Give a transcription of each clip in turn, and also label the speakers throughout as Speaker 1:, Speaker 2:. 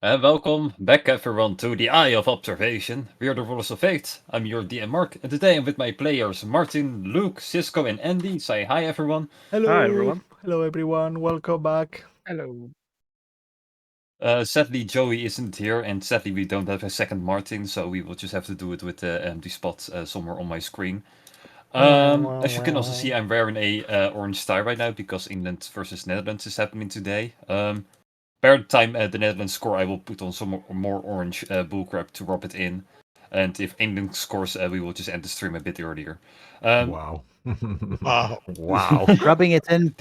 Speaker 1: Welcome back everyone to the Eye of Observation. We are the Rulers of Fate. I'm your DM Mark, and today I'm with my players Martin, Luke, Cisco, and Andy. Say hi everyone.
Speaker 2: Hi, everyone.
Speaker 3: Hello everyone, welcome back.
Speaker 2: Hello.
Speaker 1: Sadly, Joey isn't here, and sadly we don't have a second Martin, so we will just have to do it with the empty spot somewhere on my screen. As you can also see, I'm wearing a orange tie right now because England versus Netherlands is happening today. By the time the Netherlands score, I will put on some more orange bullcrap to rub it in. And if England scores, we will just end the stream a bit earlier.
Speaker 3: Wow. Wow.
Speaker 2: Rubbing it in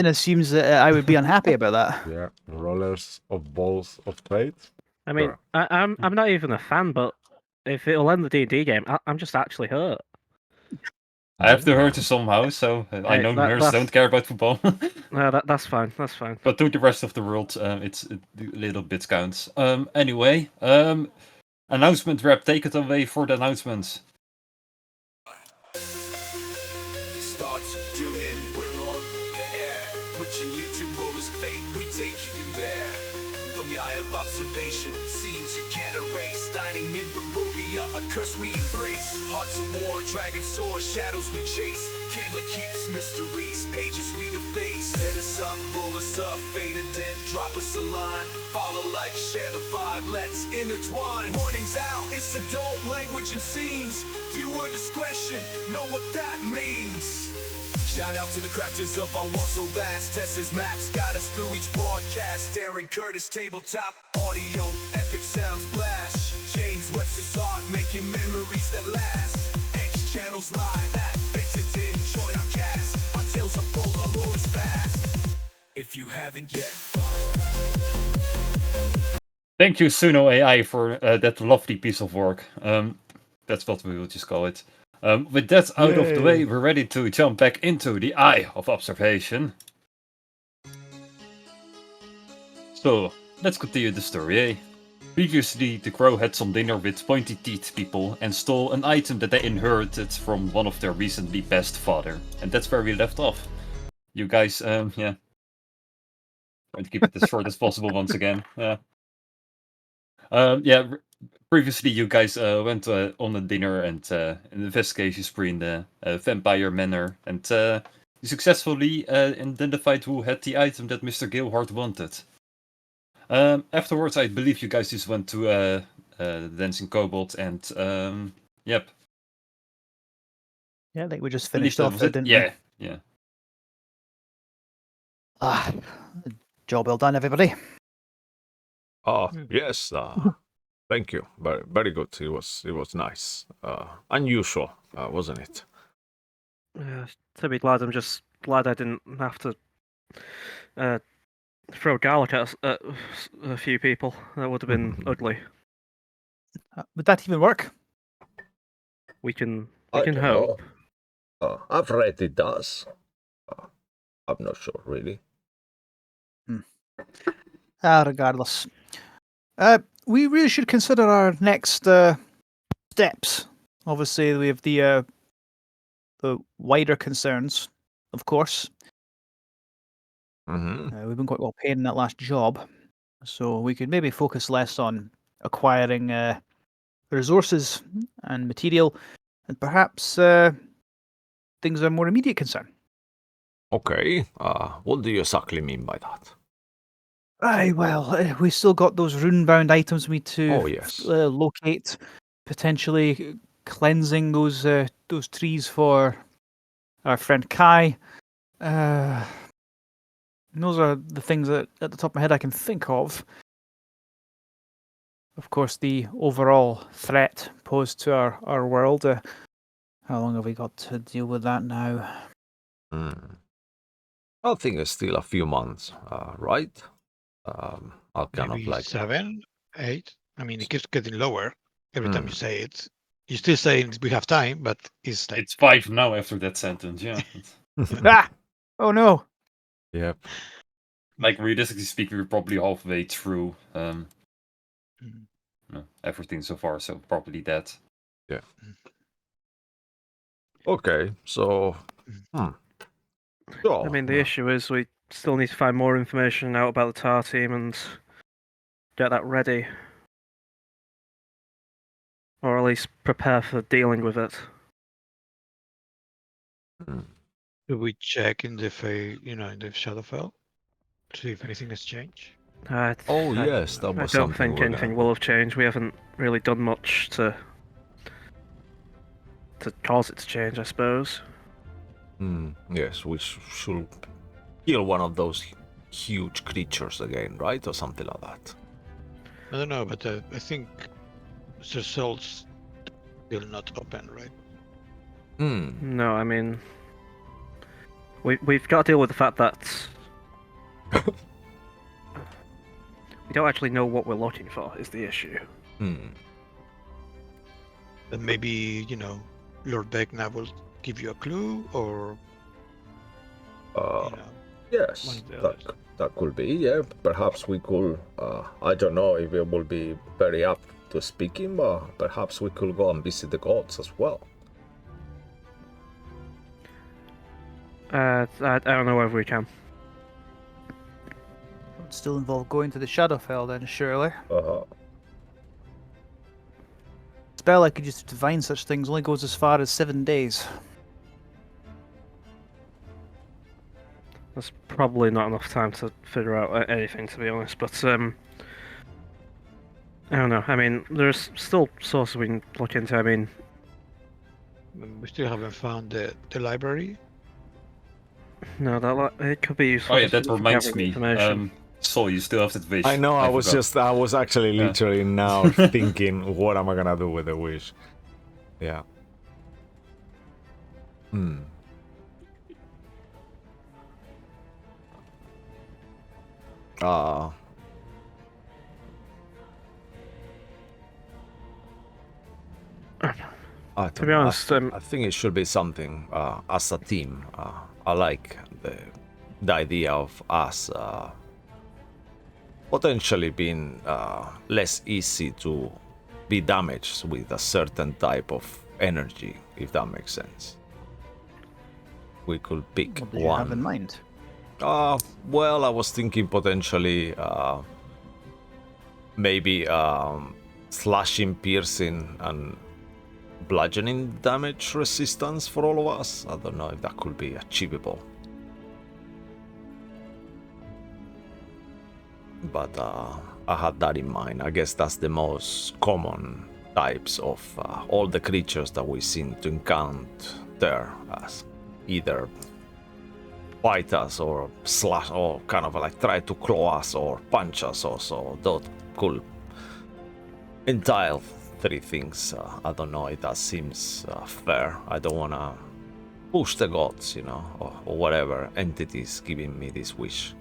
Speaker 2: assumes that I would be unhappy about that.
Speaker 3: Yeah, rollers of balls of fate.
Speaker 4: I mean,
Speaker 3: Sure.
Speaker 4: I'm not even a fan, but if it'll end the D&D game, I'm just actually hurt.
Speaker 1: I have to hurt you somehow, so I
Speaker 4: Hey,
Speaker 1: know nerds
Speaker 4: that's-
Speaker 1: don't care about football.
Speaker 4: No, that's fine. That's fine.
Speaker 1: But to the rest of the world, it's a little bit counts. Anyway, announcement rep, take it away for the announcements.
Speaker 5: Start tuning, we're on the air. Put your YouTube rollers fate, we take you there. From the eye of observation, scenes you can't erase. Dining in Barovia, a curse we embrace. Hearts of war, dragon sword, shadows we chase. Kayla keeps mysteries, pages we deface. Hit us up, roll us up, fade and then drop us a line. Follow, like, share the vibe, let's intertwine. Warnings out, it's adult language and scenes. Viewer discretion, know what that means. Shout out to the crafters of our world so vast. Tessa's maps got us through each broadcast. Darren Curtis tabletop audio, epic sounds blast. James Webster's art making memories that last. X channels live at Fixit. Enjoy our cast. Our tales unfold, our lore is fast. If you haven't yet.
Speaker 1: Thank you, Suno AI, for that lovely piece of work. That's what we will just call it. With that out of the way, we're ready to jump back into the Eye of Observation. So, let's continue the story, eh? Previously, the crow had some dinner with pointy teeth people and stole an item that they inherited from one of their recently passed father. And that's where we left off. You guys, yeah. Trying to keep it as short as possible once again. Previously you guys went on a dinner and an investigation spree in the vampire manor, and you successfully identified who had the item that Mr. Gilhart wanted. Afterwards, I believe you guys just went to the Dancing Kobold and yep.
Speaker 2: Yeah, I think we just
Speaker 1: At least
Speaker 2: finished
Speaker 1: that
Speaker 2: off
Speaker 1: was
Speaker 2: there,
Speaker 1: it.
Speaker 2: didn't
Speaker 1: Yeah,
Speaker 2: we?
Speaker 1: yeah.
Speaker 2: Ah, job well done, everybody.
Speaker 3: Yes. Thank you. Very good. It was nice. Unusual, wasn't it?
Speaker 4: To be glad, I'm just glad I didn't have to throw garlic at a few people. That would have been ugly.
Speaker 2: Would that even work?
Speaker 4: We can
Speaker 6: I don't
Speaker 4: hope.
Speaker 6: know. I've read it does. I'm not sure, really.
Speaker 2: Regardless. We really should consider our next steps. Obviously, we have the wider concerns, of course.
Speaker 3: Mm-hmm.
Speaker 2: We've been quite well paid in that last job, so we could maybe focus less on acquiring resources and material, and perhaps things of more immediate concern.
Speaker 3: Okay. What do you exactly mean by that?
Speaker 2: Aye, well, we still got those rune-bound items we need to
Speaker 3: Oh, yes.
Speaker 2: locate, potentially cleansing those trees for our friend Kai. Those are the things that, at the top of my head, I can think of. Of course, the overall threat posed to our world. How long have we got to deal with that now?
Speaker 3: I think it's still a few months, right? I'll kind
Speaker 7: Maybe
Speaker 3: of like
Speaker 7: 7, 8. I mean, it keeps getting lower every time
Speaker 3: Hmm.
Speaker 7: you say it. You're still saying we have time, but it's like
Speaker 1: It's 5 now after that sentence, yeah.
Speaker 2: Ah! Oh no!
Speaker 3: Yep.
Speaker 1: Like, realistically speaking, we're probably halfway through
Speaker 7: Mhm.
Speaker 1: everything so far, so probably that.
Speaker 3: Yeah. Okay. So.
Speaker 4: I mean, the issue is we still need to find more information out about the TAR team, and get that ready. Or at least prepare for dealing with it.
Speaker 7: Do we check in the in the Shadowfell to see if anything has changed?
Speaker 3: Oh yes, that
Speaker 4: I
Speaker 3: was
Speaker 4: don't
Speaker 3: something
Speaker 4: think
Speaker 3: we're
Speaker 4: anything
Speaker 3: gonna
Speaker 4: will have changed. We haven't really done much to cause it to change, I suppose.
Speaker 3: Yes, we should kill one of those huge creatures again, right? Or something like that.
Speaker 7: I don't know, but I think the cells still not open, right?
Speaker 4: No, I mean, we've got to deal with the fact that we don't actually know what we're looking for. Is the issue?
Speaker 7: Then maybe Lord Beckna will give you a clue, or
Speaker 6: Yes,
Speaker 7: one of the
Speaker 6: that,
Speaker 7: others.
Speaker 6: that could be, yeah. Perhaps we could, I don't know if it will be very up to speaking, but perhaps we could go and visit the gods as well.
Speaker 4: I don't know whether we can.
Speaker 2: Would still involve going to the Shadowfell then, surely. Spell I could use to divine such things only goes as far as 7 days.
Speaker 4: There's probably not enough time to figure out anything, to be honest. But I don't know. I mean, there's still sources we can look into. I mean,
Speaker 7: We still haven't found the library.
Speaker 4: no, it could be useful.
Speaker 1: Oh yeah,
Speaker 4: just
Speaker 1: that
Speaker 4: for
Speaker 1: reminds
Speaker 4: gathering
Speaker 1: me.
Speaker 4: information.
Speaker 1: Sol, you still have that wish.
Speaker 3: I know. I was actually
Speaker 1: Yeah.
Speaker 3: literally now thinking, what am I gonna do with the wish? Yeah.
Speaker 4: To be honest,
Speaker 3: I think it should be something as a team. I like the idea of us potentially being less easy to be damaged with a certain type of energy, if that makes sense. We could pick
Speaker 2: What did you
Speaker 3: one.
Speaker 2: have in mind?
Speaker 3: Well, I was thinking potentially maybe slashing, piercing, and bludgeoning damage resistance for all of us. I don't know if that could be achievable. But I had that in mind. I guess that's the most common types of all the creatures that we seem to encounter as either bite us or slash or kind of like try to claw us or punch us also. That could entail three things. I don't know if that seems fair. I don't want to push the gods, or whatever entities giving me this wish.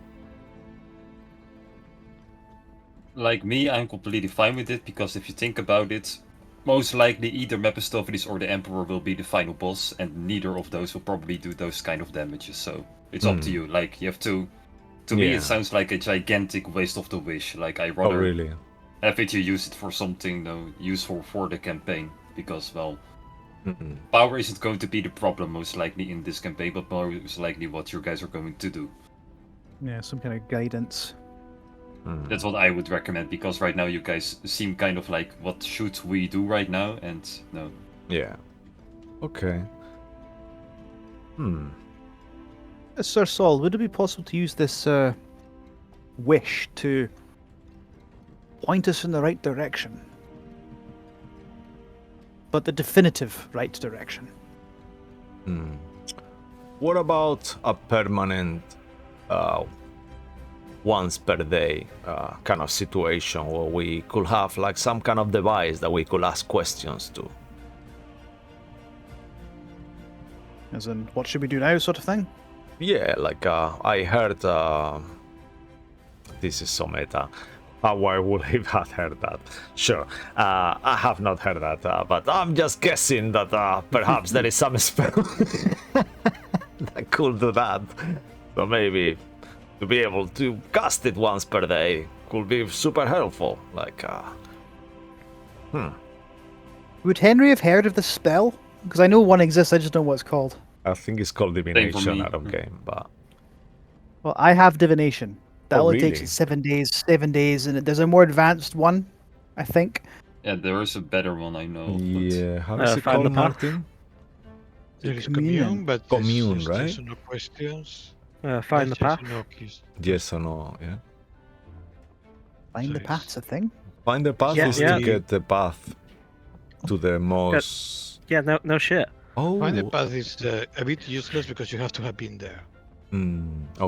Speaker 1: Like me, I'm completely fine with it, because if you think about it, most likely either Mephistopheles or the Emperor will be the final boss, and neither of those will probably do those kind of damages, so it's up to you. Like, you have to me,
Speaker 3: Yeah.
Speaker 1: it sounds like a gigantic waste of the wish. Like, I rather
Speaker 3: really?
Speaker 1: have it, you use it for something useful for the campaign, because, well, power isn't going to be the problem most likely in this campaign, but most likely what you guys are going to do.
Speaker 2: Yeah, some kind of guidance.
Speaker 1: That's what I would recommend, because right now you guys seem kind of like, what should we do right now? And no.
Speaker 3: Yeah. Okay.
Speaker 2: Sir Saul, would it be possible to use this wish to point us in the right direction? But the definitive right direction.
Speaker 3: What about a permanent once per day kind of situation where we could have like some kind of device that we could ask questions to?
Speaker 2: As in, what should we do now, sort of thing?
Speaker 3: Yeah, like I heard. This is so meta. Why would I have heard that? Sure, I have not heard that, but I'm just guessing that perhaps there is some spell that could do that. So maybe to be able to cast it once per day could be super helpful. Like,
Speaker 2: Would Henry have heard of the spell? Because I know one exists, I just don't know what it's called.
Speaker 3: I think it's called divination
Speaker 1: me.
Speaker 3: out of game, but
Speaker 2: Well, I have divination. That only takes
Speaker 3: really?
Speaker 2: 7 days. 7 days, and there's a more advanced one, I think.
Speaker 1: Yeah, there is a better one I know of, but
Speaker 3: Yeah. How is it
Speaker 4: Find the
Speaker 3: called,
Speaker 4: path.
Speaker 3: Martin?
Speaker 7: There is
Speaker 2: Communion.
Speaker 7: commune, but
Speaker 3: Commune,
Speaker 7: it's
Speaker 3: right?
Speaker 7: yes or no questions.
Speaker 4: Find the
Speaker 7: That's yes
Speaker 4: path.
Speaker 7: or no keys.
Speaker 3: Yes or no? Yeah.
Speaker 2: Find
Speaker 7: So
Speaker 2: the
Speaker 7: it's-
Speaker 2: path's a thing.
Speaker 3: Find the path
Speaker 7: Yeah,
Speaker 3: is
Speaker 4: yeah.
Speaker 3: to get the path to the most.
Speaker 4: Yeah, no shit.
Speaker 7: Find the
Speaker 3: Oh.
Speaker 7: path is a bit useless because you have to have been there,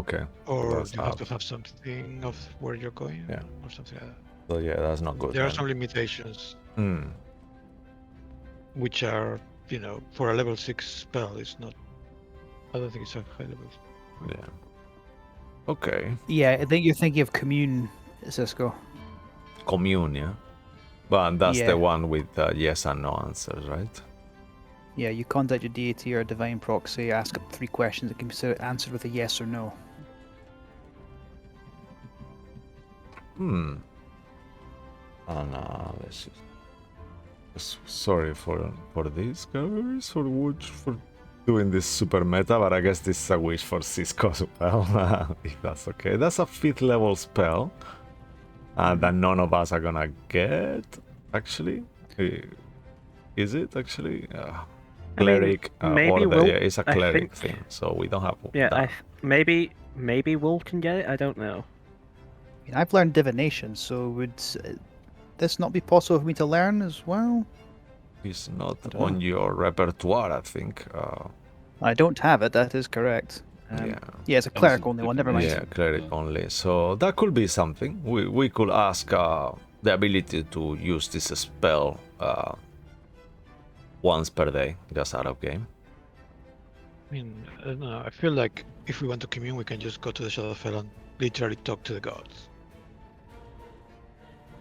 Speaker 3: Okay.
Speaker 7: or
Speaker 3: That's
Speaker 7: you have
Speaker 3: up.
Speaker 7: to have something of where you're going,
Speaker 3: Yeah.
Speaker 7: or something like that.
Speaker 3: So yeah, that's not good.
Speaker 7: There are
Speaker 3: then.
Speaker 7: some limitations
Speaker 3: Hmm.
Speaker 7: which are, for a level 6 spell, it's not. I don't think it's a high level.
Speaker 3: Yeah. Okay.
Speaker 2: Yeah, I think you're thinking of commune, Cisco.
Speaker 3: Commune, yeah. But that's
Speaker 2: Yeah.
Speaker 3: the one with yes and no answers, right?
Speaker 2: Yeah, you contact your deity or divine proxy, ask up 3 questions that can be answered with a yes or no.
Speaker 3: And let's sorry for this, guys, for doing this super meta, but I guess this is a wish for Cisco spell. If that's okay. That's a 5th level spell that none of us are gonna get. Actually, is it actually? Cleric,
Speaker 4: maybe
Speaker 3: order.
Speaker 4: we'll-
Speaker 3: Yeah, it's a
Speaker 4: I
Speaker 3: cleric
Speaker 4: think-
Speaker 3: thing, so we don't have
Speaker 4: Yeah,
Speaker 3: that.
Speaker 4: maybe Wool can get it. I don't know.
Speaker 2: I mean, I've learned divination, so would this not be possible for me to learn as well?
Speaker 3: It's not
Speaker 2: don't
Speaker 3: on
Speaker 2: know.
Speaker 3: your repertoire, I think.
Speaker 2: I don't have it, that is correct.
Speaker 3: Yeah.
Speaker 2: Yeah, it's a
Speaker 1: And
Speaker 2: cleric
Speaker 1: it's a
Speaker 2: only one, never mind.
Speaker 3: Yeah,
Speaker 1: Amazing.
Speaker 3: cleric
Speaker 1: Yeah.
Speaker 3: only. So that could be something. We could ask the ability to use this spell once per day, just out of game.
Speaker 7: I mean, I don't know. I feel like if we want to commune, we can just go to the Shadowfell and literally talk to the gods.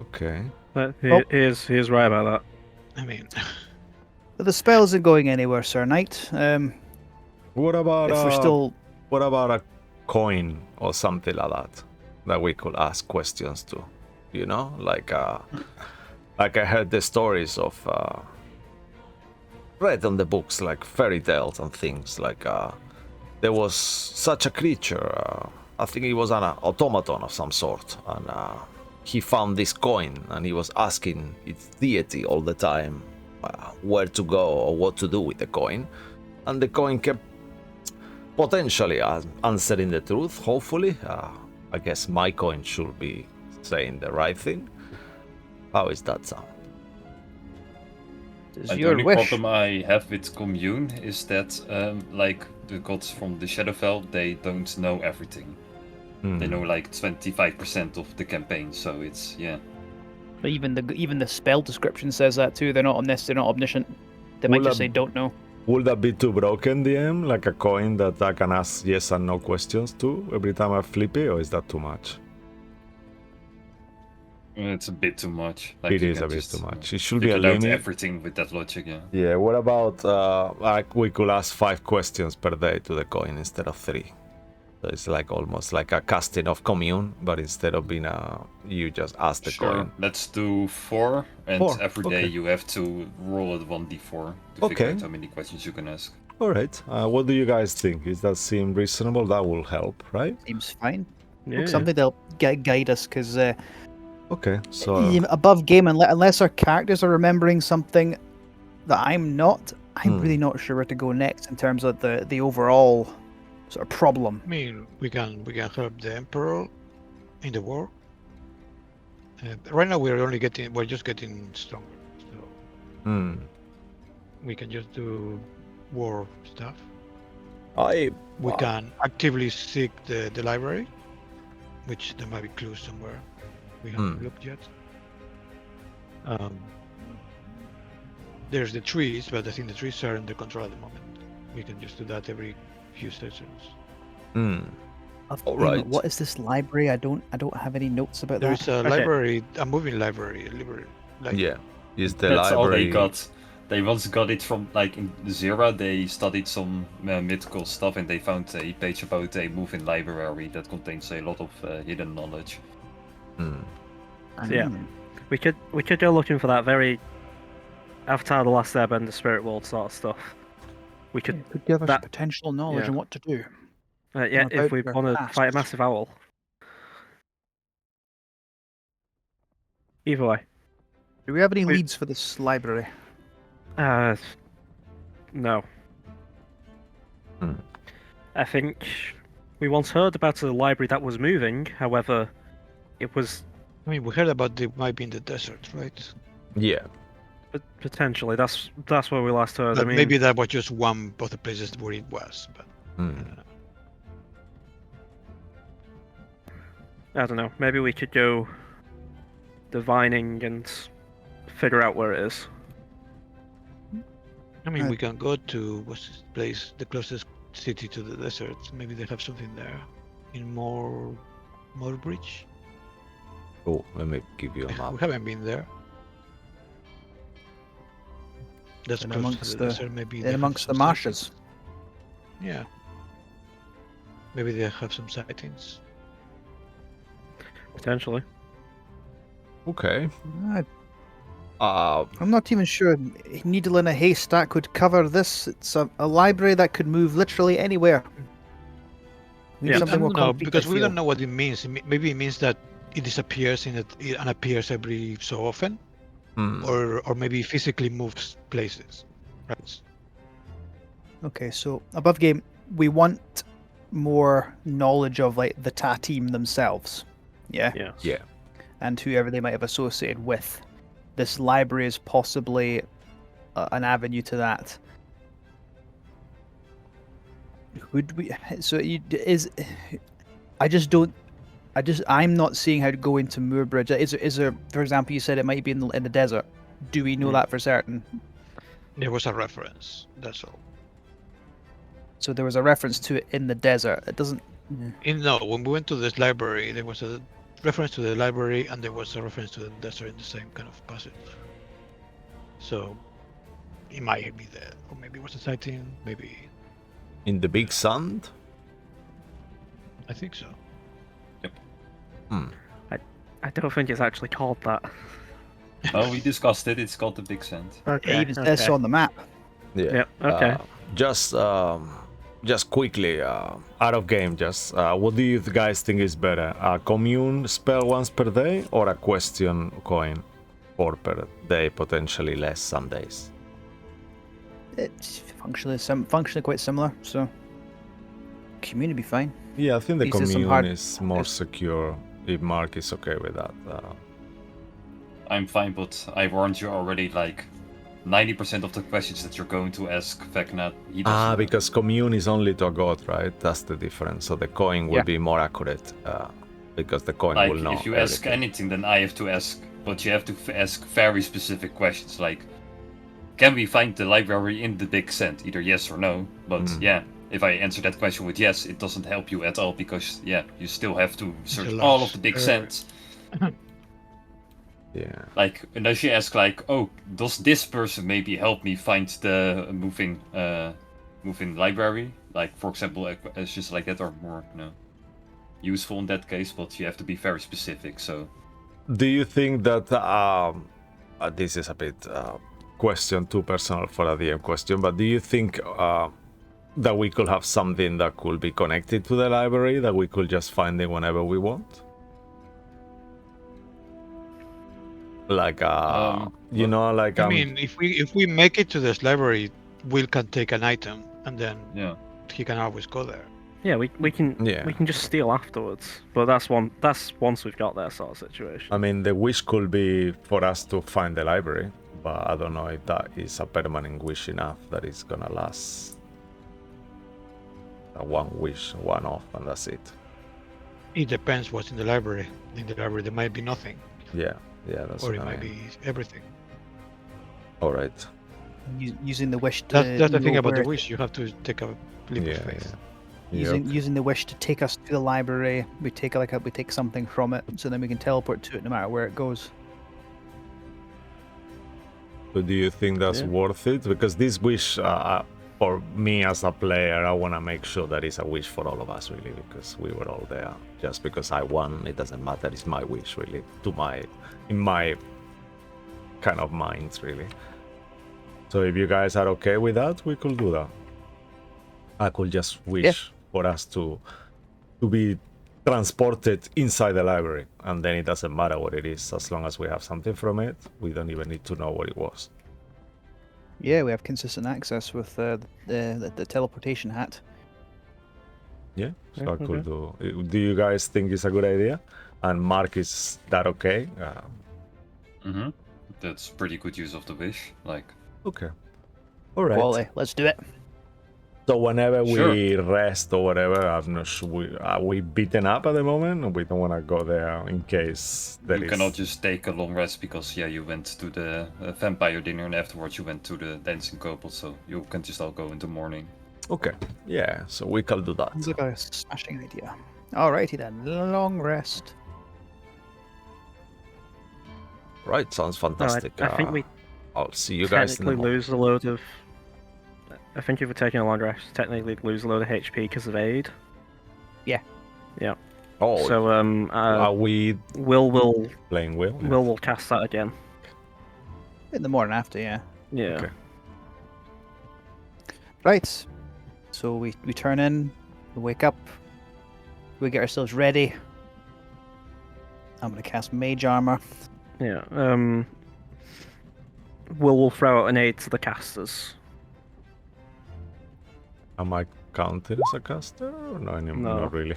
Speaker 3: Okay.
Speaker 4: But
Speaker 2: Oh.
Speaker 4: he is right about that.
Speaker 7: I mean,
Speaker 2: But the spell isn't going anywhere, Sir Knight.
Speaker 3: What about
Speaker 2: If we're still...
Speaker 3: what about a coin or something like that we could ask questions to? You know, like I heard the stories of read on the books like fairy tales and things like there was such a creature. I think it was an automaton of some sort, and he found this coin and he was asking its deity all the time where to go or what to do with the coin, and the coin kept potentially answering the truth. Hopefully, I guess my coin should be saying the right thing. How is that sound?
Speaker 2: It's
Speaker 1: The
Speaker 2: your
Speaker 1: only
Speaker 2: wish.
Speaker 1: problem I have with commune is that, like the gods from the Shadowfell, they don't know everything. They know like 25% of the campaign, so it's
Speaker 2: But even the spell description says that too. They're not omniscient. They might
Speaker 3: Well,
Speaker 2: just say don't know.
Speaker 3: Would that be too broken, DM? Like a coin that I can ask yes and no questions to every time I flip it, or is that too much?
Speaker 1: It's a bit too much. Like
Speaker 3: It
Speaker 1: you
Speaker 3: is
Speaker 1: can
Speaker 3: a bit
Speaker 1: just,
Speaker 3: too much. It should be a
Speaker 1: figure out
Speaker 3: limit.
Speaker 1: everything with that logic, yeah.
Speaker 3: Yeah, what about like we could ask 5 questions per day to the coin instead of 3? So it's like almost like a casting of commune, but instead of being you just ask the
Speaker 1: Sure,
Speaker 3: coin.
Speaker 1: let's do 4, and
Speaker 3: 4,
Speaker 1: every day
Speaker 3: okay.
Speaker 1: you have to roll at 1d4 to
Speaker 3: Okay.
Speaker 1: figure out how many questions you can ask.
Speaker 3: All right. What do you guys think? Does that seem reasonable? That will help, right?
Speaker 2: Seems fine.
Speaker 4: Yeah.
Speaker 2: Something that'll guide us, because
Speaker 3: Okay. So
Speaker 2: above game, unless our characters are remembering something that I'm not, I'm really not sure where to go next in terms of the overall sort of problem.
Speaker 7: I mean, we can help the Emperor in the war. Right now we're just getting stronger, so we can just do war stuff. We can actively seek the library, which there might be clues somewhere we haven't looked yet. There's the trees, but I think the trees are under control at the moment. We can just do that every few sessions.
Speaker 3: All right.
Speaker 2: What is this library? I don't have any notes about
Speaker 7: There's
Speaker 2: that.
Speaker 7: a library, a moving library, like
Speaker 3: yeah, is the
Speaker 1: That's all
Speaker 3: library?
Speaker 1: they got. They once got it from, like, in Zera, they studied some mythical stuff and they found a page about a moving library that contains a lot of hidden knowledge.
Speaker 4: Yeah. We could go looking for that very Avatar: The Last Airbender, Spirit World sort of stuff. We could,
Speaker 2: It could give us
Speaker 4: that-
Speaker 2: potential knowledge
Speaker 4: yeah.
Speaker 2: on what to do.
Speaker 4: yeah,
Speaker 2: about
Speaker 4: if we
Speaker 2: their
Speaker 4: want to fight a
Speaker 2: past.
Speaker 4: massive owl. Either way.
Speaker 2: Do we have any
Speaker 4: Wait.
Speaker 2: leads for this library?
Speaker 4: No.
Speaker 3: Hmm.
Speaker 4: I think we once heard about a library that was moving. However, it was
Speaker 7: I mean, we heard about they might be in the desert, right?
Speaker 3: Yeah.
Speaker 4: potentially that's where we last heard.
Speaker 7: But
Speaker 4: I mean,
Speaker 7: maybe that was just one of the places where it was. But I
Speaker 3: Hmm.
Speaker 7: don't know.
Speaker 4: I don't know. Maybe we could go divining and figure out where it is.
Speaker 7: I mean,
Speaker 2: Uh,
Speaker 7: we can go to what's this place, the closest city to the desert. Maybe they have something there. In Moorbridge.
Speaker 3: Oh, let me give you a
Speaker 7: We
Speaker 3: map.
Speaker 7: haven't been there. That's
Speaker 2: And
Speaker 7: close to
Speaker 2: amongst
Speaker 7: the
Speaker 2: the-
Speaker 7: desert. Maybe they
Speaker 2: In
Speaker 7: have
Speaker 2: amongst the
Speaker 7: some
Speaker 2: marshes.
Speaker 7: sightings. Yeah. Maybe they have some sightings.
Speaker 4: Potentially.
Speaker 3: Okay.
Speaker 2: I-
Speaker 3: Uh,
Speaker 2: I'm not even sure needle in a haystack would cover this. It's a library that could move literally anywhere. We need
Speaker 4: Yeah.
Speaker 7: I
Speaker 2: something more
Speaker 7: don't know
Speaker 2: concrete,
Speaker 7: because
Speaker 2: I
Speaker 7: we
Speaker 2: feel.
Speaker 7: don't know what it means. Maybe it means that it disappears and appears every so often,
Speaker 3: hmm.
Speaker 7: or maybe physically moves places. Right.
Speaker 2: Okay, so above game, we want more knowledge of like the TA team themselves. Yeah.
Speaker 4: Yeah.
Speaker 3: Yeah.
Speaker 2: And whoever they might have associated with. This library is possibly an avenue to that. Would we? So is? I just don't. I'm not seeing how to go into Moorbridge. Is there? For example, you said it might be in the desert. Do we know that for certain?
Speaker 7: There was a reference. That's all.
Speaker 2: So there was a reference to it in the desert. It doesn't.
Speaker 7: No, when we went to this library, there was a reference to the library, and there was a reference to the desert in the same kind of passage. So it might be there, or maybe it was a sighting. Maybe
Speaker 3: In the big sand?
Speaker 7: I think so.
Speaker 3: Hmm.
Speaker 4: I don't think it's actually called that.
Speaker 1: Oh, we discussed it. It's called the Big Sand.
Speaker 2: It even says so on the map.
Speaker 3: Yeah.
Speaker 4: Yeah, okay.
Speaker 3: Just quickly, out of game, what do you guys think is better? A commune spell once per day or a question coin 4 per day, potentially less some days?
Speaker 2: It's functionally quite similar. So community be fine.
Speaker 3: Yeah, I think the
Speaker 2: These are some
Speaker 3: commune
Speaker 2: hard-
Speaker 3: is more secure if Mark is okay with that.
Speaker 1: I'm fine, but I warned you already. Like 90% of the questions that you're going to ask Vecna, he doesn't know.
Speaker 3: Because commune is only to a god, right? That's the difference. So the coin will
Speaker 2: Yeah.
Speaker 3: be more accurate because the coin
Speaker 1: Like
Speaker 3: will know.
Speaker 1: if you ask
Speaker 3: everything.
Speaker 1: anything, then I have to ask, but you have to ask very specific questions. Like, can we find the library in the Big Sand? Either yes or no. But yeah, if I answer that question with yes, it doesn't help you at all because you still have to search
Speaker 7: a
Speaker 1: all
Speaker 7: lot.
Speaker 1: of the Big Sands.
Speaker 3: Yeah.
Speaker 1: Like, unless you ask, like, oh, does this person maybe help me find the moving library? Like, for example, it's just like that, or more, useful in that case. But you have to be very specific. So,
Speaker 3: Do you think that this is a bit question too personal for a DM question, but do you think that we could have something that could be connected to the library that we could just find it whenever we want? Like like
Speaker 7: I mean, if we make it to this library, Will can take an item, and then
Speaker 1: yeah.
Speaker 7: he can always go there.
Speaker 4: Yeah, we can
Speaker 3: Yeah.
Speaker 4: we can just steal afterwards. But that's once we've got there sort of situation.
Speaker 3: I mean, the wish could be for us to find the library, but I don't know if that is a permanent wish enough that it's gonna last. One wish, one off, and that's it.
Speaker 7: It depends what's in the library. In the library, there might be nothing,
Speaker 3: Yeah, that's
Speaker 7: or
Speaker 3: what
Speaker 7: it
Speaker 3: I
Speaker 7: might
Speaker 3: mean.
Speaker 7: be everything.
Speaker 3: All right.
Speaker 2: Using the wish to.
Speaker 7: That's the thing
Speaker 2: know
Speaker 7: about the
Speaker 2: where-
Speaker 7: wish. You have to take a leap
Speaker 3: Yeah,
Speaker 7: of faith.
Speaker 2: Using the wish to take us to the library, we take something from it, so then we can teleport to it no matter where it goes.
Speaker 3: So do you think that's
Speaker 4: Yeah.
Speaker 3: worth it? Because this wish, for me as a player, I want to make sure that it's a wish for all of us, really, because we were all there. Just because I won, it doesn't matter. It's my wish, really, in my kind of mind, really. So if you guys are okay with that, we could do that. I could just wish for us to be transport it inside the library, and then it doesn't matter what it is as long as we have something from it. We don't even need to know what it was.
Speaker 2: Yeah, we have consistent access with the teleportation hat.
Speaker 3: Yeah, so
Speaker 4: Yeah,
Speaker 3: I could
Speaker 4: okay.
Speaker 3: do. Do you guys think it's a good idea? And Mark, is that okay?
Speaker 1: Mm-hmm. That's pretty good use of the wish. Like,
Speaker 3: Okay. All right.
Speaker 2: Quality. Let's do it.
Speaker 3: So whenever
Speaker 1: Sure.
Speaker 3: we rest or whatever, I'm not sure. Are we beaten up at the moment? Or we don't want to go there in case there
Speaker 1: you
Speaker 3: is.
Speaker 1: cannot just take a long rest because you went to the vampire dinner and afterwards you went to the dancing couple, so you can just all go in the morning.
Speaker 3: Okay. Yeah. So we can do that.
Speaker 2: Sounds like a smashing idea. Alrighty then. Long rest.
Speaker 3: Right. Sounds
Speaker 4: No,
Speaker 3: fantastic.
Speaker 4: I think we
Speaker 3: I'll see you guys in the
Speaker 4: technically
Speaker 3: morning.
Speaker 4: lose a load of. I think if we're taking a long rest, technically lose a load of HP because of aid.
Speaker 3: Oh,
Speaker 4: So
Speaker 3: are we
Speaker 4: Will
Speaker 3: playing Will? Yeah.
Speaker 4: will cast that again.
Speaker 2: In the morning after, yeah.
Speaker 4: Yeah.
Speaker 3: Okay.
Speaker 2: Right. So we turn in, we wake up, we get ourselves ready. I'm gonna cast Mage Armor.
Speaker 4: Yeah. Will throw out an aid to the casters.
Speaker 3: Am I counted as a caster? Or no,
Speaker 4: No.
Speaker 3: not really.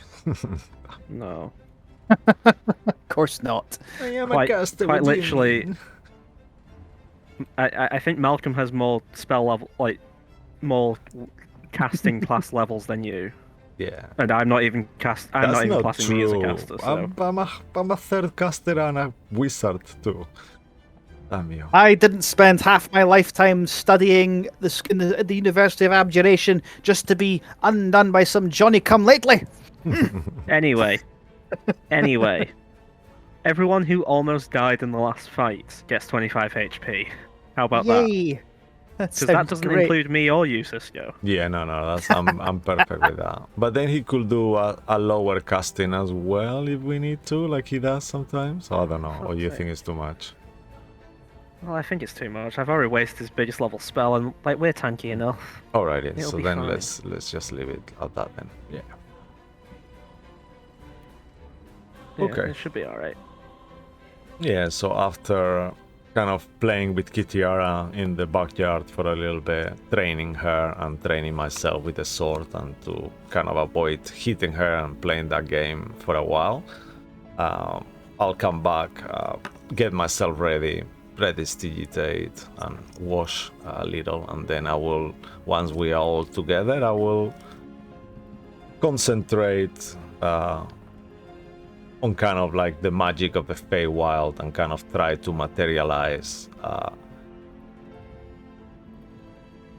Speaker 4: No.
Speaker 2: Of course not.
Speaker 3: I am
Speaker 4: Quite literally. I think Malcolm has more spell level, like more casting class levels than you,
Speaker 3: Yeah.
Speaker 4: and I'm not even I'm not even classing me as a
Speaker 3: true.
Speaker 4: caster. So
Speaker 3: I'm a third caster and a wizard too. Damn you.
Speaker 2: I didn't spend half my lifetime studying this in the University of Abjuration just to be undone by some Johnny come lately.
Speaker 4: anyway, everyone who almost died in the last fight gets 25 HP. How about that?
Speaker 2: Yay!
Speaker 4: Because that doesn't include me or you, Cisco.
Speaker 3: Yeah, no, that's I'm perfect with that. But then he could do a lower casting as well if we need to, like he does sometimes. I don't know. Or you think it's too much?
Speaker 4: Well, I think it's too much. I've already wasted his biggest level spell, and like we're tanky enough.
Speaker 3: Alrighty,
Speaker 4: It'll
Speaker 3: so
Speaker 4: be
Speaker 3: then
Speaker 4: fine.
Speaker 3: let's just leave it at that then. Yeah.
Speaker 4: Yeah,
Speaker 3: Okay.
Speaker 4: it should be all right.
Speaker 3: Yeah, so after kind of playing with Kitiara in the backyard for a little bit, training her and training myself with the sword and to kind of avoid hitting her and playing that game for a while, I'll come back, get myself ready, prestidigitate and wash a little, and then I will, once we are all together, I will concentrate on kind of like the magic of the Feywild and kind of try to materialize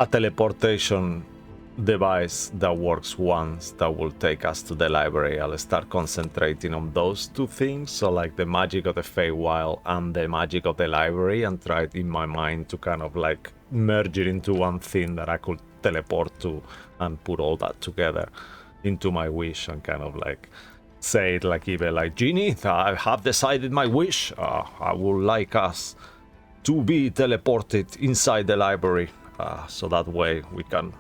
Speaker 3: a teleportation device that works once that will take us to the library. I'll start concentrating on those two things, so like the magic of the Feywild and the magic of the library, and try it in my mind to kind of like merge it into one thing that I could teleport to and put all that together into my wish and kind of like say it like even like, Genie, I have decided my wish. I would like us to be teleported inside the library, so that way we can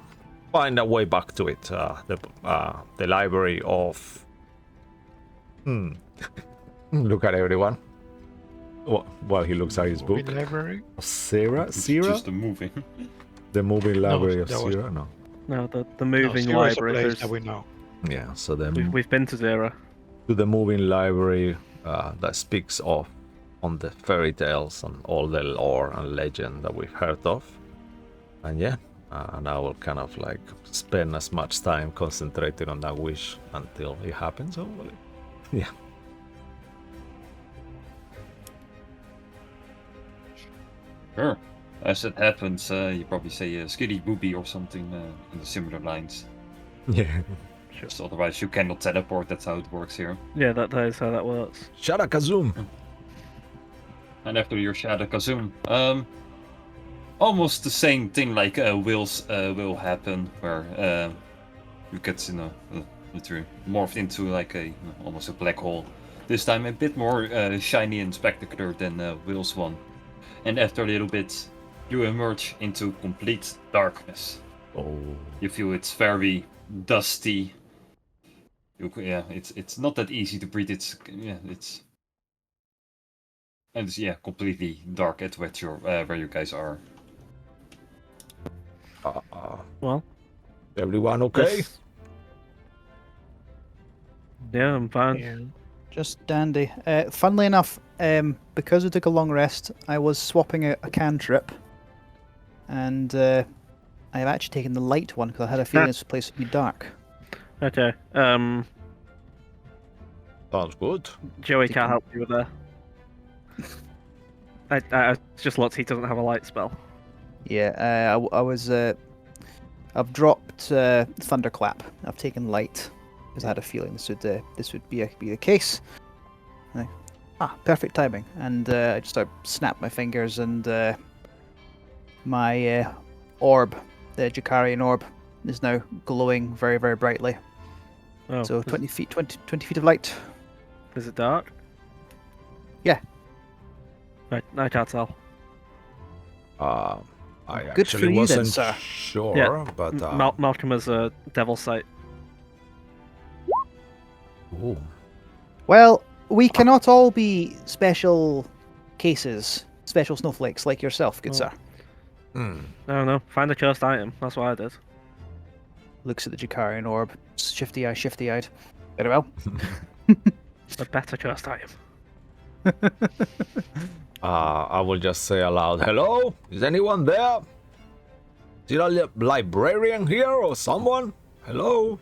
Speaker 3: find a way back to it. The library of. Look at everyone. While he looks at his book.
Speaker 7: Moving library?
Speaker 3: Sierra?
Speaker 1: It's
Speaker 3: Sierra?
Speaker 1: just the moving.
Speaker 3: The moving library of
Speaker 7: that was-
Speaker 3: Sierra? No.
Speaker 4: No, the
Speaker 7: No,
Speaker 4: moving
Speaker 7: Zero is a
Speaker 4: library.
Speaker 7: place
Speaker 4: There's,
Speaker 7: that we know.
Speaker 3: Yeah, so then
Speaker 4: we've been to Zera.
Speaker 3: to the moving library that speaks of on the fairy tales and all the lore and legend that we've heard of. And yeah, and I will kind of like spend as much time concentrating on that wish until it happens, hopefully. Yeah.
Speaker 1: Sure. As it happens, you probably say skitty booby or something in the similar lines.
Speaker 3: Yeah.
Speaker 1: Just otherwise you cannot teleport, that's how it works here.
Speaker 4: Yeah, that is how that works.
Speaker 3: Sharakazum!
Speaker 1: And after your Shadow Kazum, almost the same thing like Will's will happen, where you get literally morphed into like almost a black hole. This time a bit more shiny and spectacular than Will's one. And after a little bit, you emerge into complete darkness.
Speaker 3: Oh.
Speaker 1: You feel it's very dusty, Yeah, it's not that easy to breathe. It's and it's completely dark at where you guys are.
Speaker 4: Well,
Speaker 3: Everyone okay?
Speaker 4: this... Yeah, I'm fine.
Speaker 7: Yeah.
Speaker 2: Just dandy. Funnily enough, because we took a long rest, I was swapping out a cantrip, and I have actually taken the light one because I had a feeling this place would be dark.
Speaker 4: Okay.
Speaker 3: Sounds good.
Speaker 4: Joey can't help you with that. I just looked. He doesn't have a light spell.
Speaker 2: Yeah, I was. I've dropped thunderclap. I've taken light because I had a feeling this would be the case. Perfect timing. And I just snapped my fingers, and my orb, the Jakarian orb, is now glowing very, very brightly.
Speaker 4: Oh,
Speaker 2: So 20 feet of light.
Speaker 4: Is it dark?
Speaker 2: Yeah.
Speaker 4: I can't tell.
Speaker 3: I
Speaker 2: Good for
Speaker 3: actually
Speaker 2: you then,
Speaker 3: wasn't
Speaker 2: sir.
Speaker 3: sure,
Speaker 4: Yeah,
Speaker 3: but
Speaker 4: Malcolm has a devil's sight.
Speaker 3: ooh.
Speaker 2: Well, we cannot all be special cases, special snowflakes like yourself, good sir.
Speaker 3: Hmm.
Speaker 4: I don't know. Find a cursed item. That's what I did.
Speaker 2: Looks at the Jakarian orb, shifty-eyed. Very well.
Speaker 4: A better cursed item.
Speaker 3: I will just say aloud, hello? Is anyone there? Is there a librarian here or someone? Hello?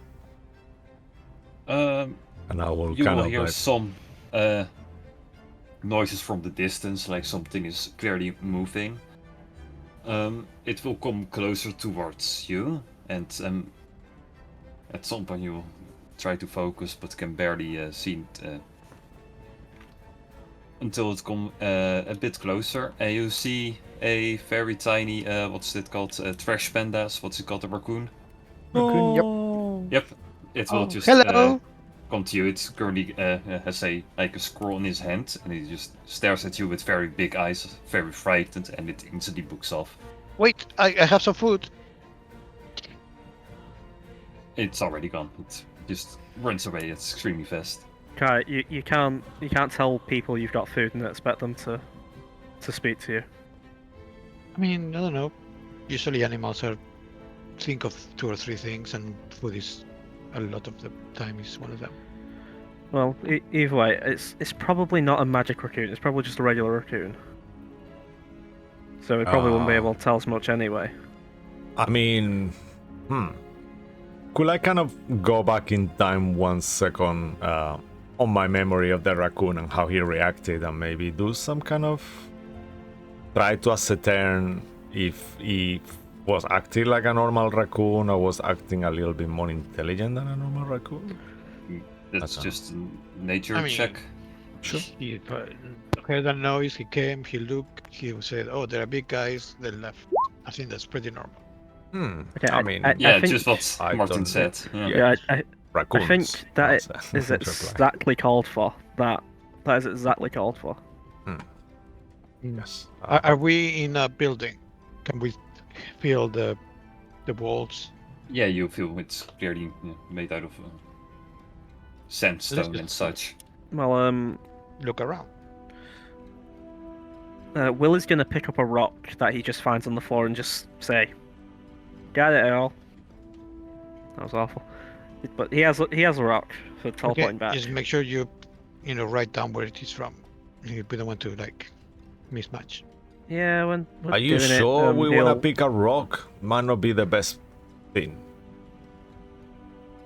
Speaker 3: And I will
Speaker 1: You
Speaker 3: kind
Speaker 1: will
Speaker 3: of
Speaker 1: hear
Speaker 3: like,
Speaker 1: some noises from the distance, like something is clearly moving. It will come closer towards you, and at some point you will try to focus, but can barely see it until it comes a bit closer, and you see a very tiny, what's it called? Trash pandas. What's it called? A raccoon.
Speaker 2: Raccoon, yep.
Speaker 1: Yep. It will just
Speaker 2: Hello.
Speaker 1: come to you. It's currently has a scroll in his hand, and he just stares at you with very big eyes, very frightened, and it instantly books off.
Speaker 7: Wait, I have some food.
Speaker 1: It's already gone. It just runs away. It's extremely fast.
Speaker 4: Kai, you can't tell people you've got food and expect them to speak to you.
Speaker 7: I mean, I don't know. Usually animals think of 2 or 3 things, and food is a lot of the time is one of them.
Speaker 4: Well, either way, it's probably not a magic raccoon. It's probably just a regular raccoon. So it probably wouldn't be able to tell us much anyway.
Speaker 3: I mean, could I kind of go back in time 1 second on my memory of the raccoon and how he reacted, and maybe do some kind of try to ascertain if he was acting like a normal raccoon or was acting a little bit more intelligent than a normal raccoon?
Speaker 1: That's
Speaker 3: Okay.
Speaker 1: just a nature
Speaker 7: I mean,
Speaker 1: check.
Speaker 3: Sure.
Speaker 7: He heard that noise, he came, he looked, he said, oh, there are big guys, they left. I think that's pretty normal.
Speaker 4: Okay,
Speaker 3: I mean,
Speaker 1: Yeah,
Speaker 4: think-
Speaker 1: just what
Speaker 3: I
Speaker 1: Martin
Speaker 3: don't-
Speaker 1: said. Yeah.
Speaker 3: yeah.
Speaker 4: I
Speaker 3: raccoons.
Speaker 4: think that
Speaker 3: that's
Speaker 4: is
Speaker 3: a reply.
Speaker 4: exactly called for. That is exactly called for.
Speaker 3: Yes.
Speaker 7: Are we in a building? Can we feel the walls?
Speaker 1: Yeah, you feel it's clearly made out of sandstone and
Speaker 7: just-
Speaker 1: such.
Speaker 4: Well,
Speaker 7: Look around.
Speaker 4: Will is gonna pick up a rock that he just finds on the floor and just say, "Got it, Earl." That was awful. But he has a rock for teleporting back.
Speaker 7: Just make sure you write down where it is from. We don't want to mismatch.
Speaker 4: Yeah, when we're
Speaker 3: Are you
Speaker 4: doing it,
Speaker 3: sure we want to
Speaker 4: he'll-
Speaker 3: pick a rock? Might not be the best thing.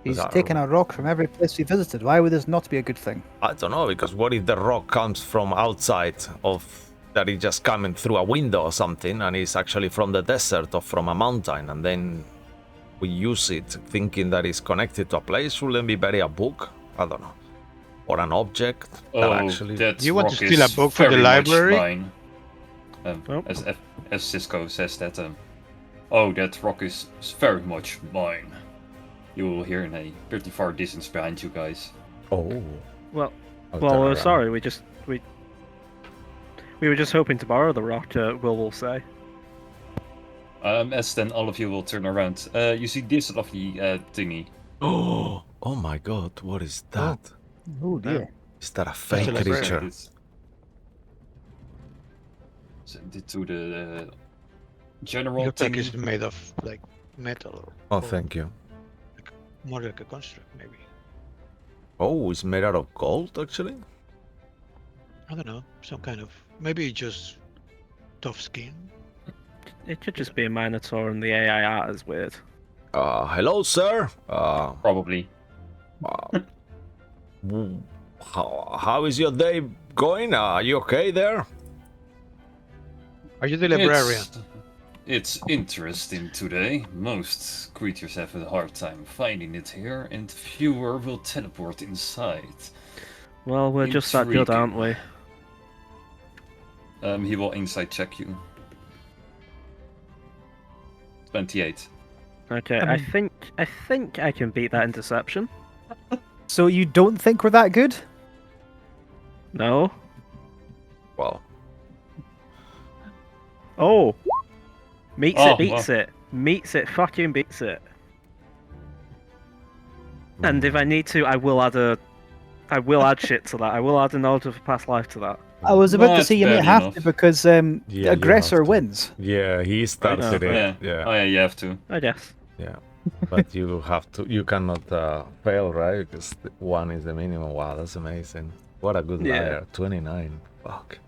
Speaker 2: He's
Speaker 3: that
Speaker 2: taken a rock from every place we visited. Why would this not be a good thing?
Speaker 3: I don't know, because what if the rock comes from outside of that is just coming through a window or something, and it's actually from the desert or from a mountain, and then we use it thinking that it's connected to a place? Wouldn't be better a book? I don't know. Or an object that actually...
Speaker 1: that
Speaker 7: You want to
Speaker 1: rock
Speaker 7: steal a
Speaker 1: is
Speaker 7: book from the
Speaker 1: very much
Speaker 7: library?
Speaker 1: mine.
Speaker 4: Oh.
Speaker 1: As Cisco says that, oh, that rock is very much mine. You will hear in a pretty far distance behind you guys.
Speaker 3: Oh.
Speaker 4: Well,
Speaker 3: I'll
Speaker 4: well,
Speaker 3: turn
Speaker 4: we're
Speaker 3: around.
Speaker 4: sorry. We were just hoping to borrow the rock. Will say.
Speaker 1: As then all of you will turn around. You see this lovely thingy.
Speaker 3: Oh, Oh my god, what is that?
Speaker 2: Oh dear.
Speaker 3: Is that a
Speaker 7: a
Speaker 3: fake
Speaker 7: librarian.
Speaker 3: creature?
Speaker 1: Send it to the
Speaker 7: It
Speaker 1: general
Speaker 7: looks like
Speaker 1: thing.
Speaker 7: it's made of like metal
Speaker 3: Oh,
Speaker 7: or
Speaker 3: thank you.
Speaker 7: more like a construct, maybe.
Speaker 3: Oh, it's made out of gold, actually?
Speaker 7: I don't know, some kind of maybe just tough skin.
Speaker 4: It could just be a Minotaur and the AI art is weird.
Speaker 3: Hello, sir.
Speaker 1: Probably.
Speaker 3: How is your day going? Are you okay there?
Speaker 7: Are you the librarian?
Speaker 1: It's interesting today. Most creatures have a hard time finding it here, and fewer will teleport inside.
Speaker 4: Well, we're just that good, aren't we?
Speaker 1: He will insight check you. 28.
Speaker 4: Okay, I think I can beat that interception.
Speaker 2: So you don't think we're that good?
Speaker 4: No.
Speaker 3: Well,
Speaker 4: Oh. Meets
Speaker 1: Oh,
Speaker 4: it, beats it. Meets it, fucking beats it. And if I need to, I will add shit to that. I will add a knowledge of a past life to that.
Speaker 2: I was about to
Speaker 1: That's
Speaker 2: say you may
Speaker 1: bad
Speaker 2: have
Speaker 1: enough.
Speaker 2: to because
Speaker 3: you
Speaker 2: the
Speaker 3: have
Speaker 2: aggressor
Speaker 3: to.
Speaker 2: wins.
Speaker 3: yeah, he started
Speaker 4: Oh,
Speaker 3: it.
Speaker 1: Yeah.
Speaker 3: Yeah,
Speaker 1: Oh yeah, you have to.
Speaker 4: I guess.
Speaker 3: yeah. But you have to. You cannot fail, right? Because 1 is the minimum. Wow, that's amazing. What a good
Speaker 4: Yeah.
Speaker 3: liar. 29. Fuck.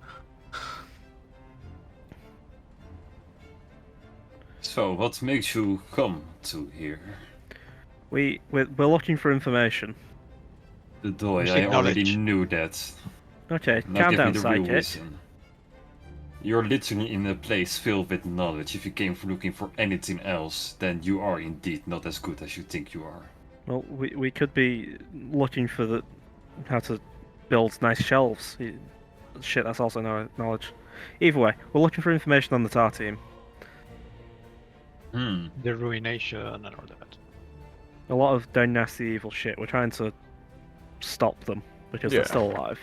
Speaker 1: So, what makes you come to here?
Speaker 4: We're looking for information.
Speaker 1: The doy,
Speaker 7: We
Speaker 1: I
Speaker 7: seek
Speaker 1: already
Speaker 7: knowledge.
Speaker 1: knew that.
Speaker 4: Okay,
Speaker 1: Now
Speaker 4: calm
Speaker 1: give me
Speaker 4: down,
Speaker 1: the real
Speaker 4: psychic.
Speaker 1: reason. You're literally in a place filled with knowledge. If you came looking for anything else, then you are indeed not as good as you think you are.
Speaker 4: Well, we could be looking for how to build nice shelves. Shit, that's also knowledge. Either way, we're looking for information on the TAR team.
Speaker 7: The ruination and all that.
Speaker 4: A lot of down nasty evil shit. We're trying to stop them because
Speaker 3: Yeah.
Speaker 4: they're still alive.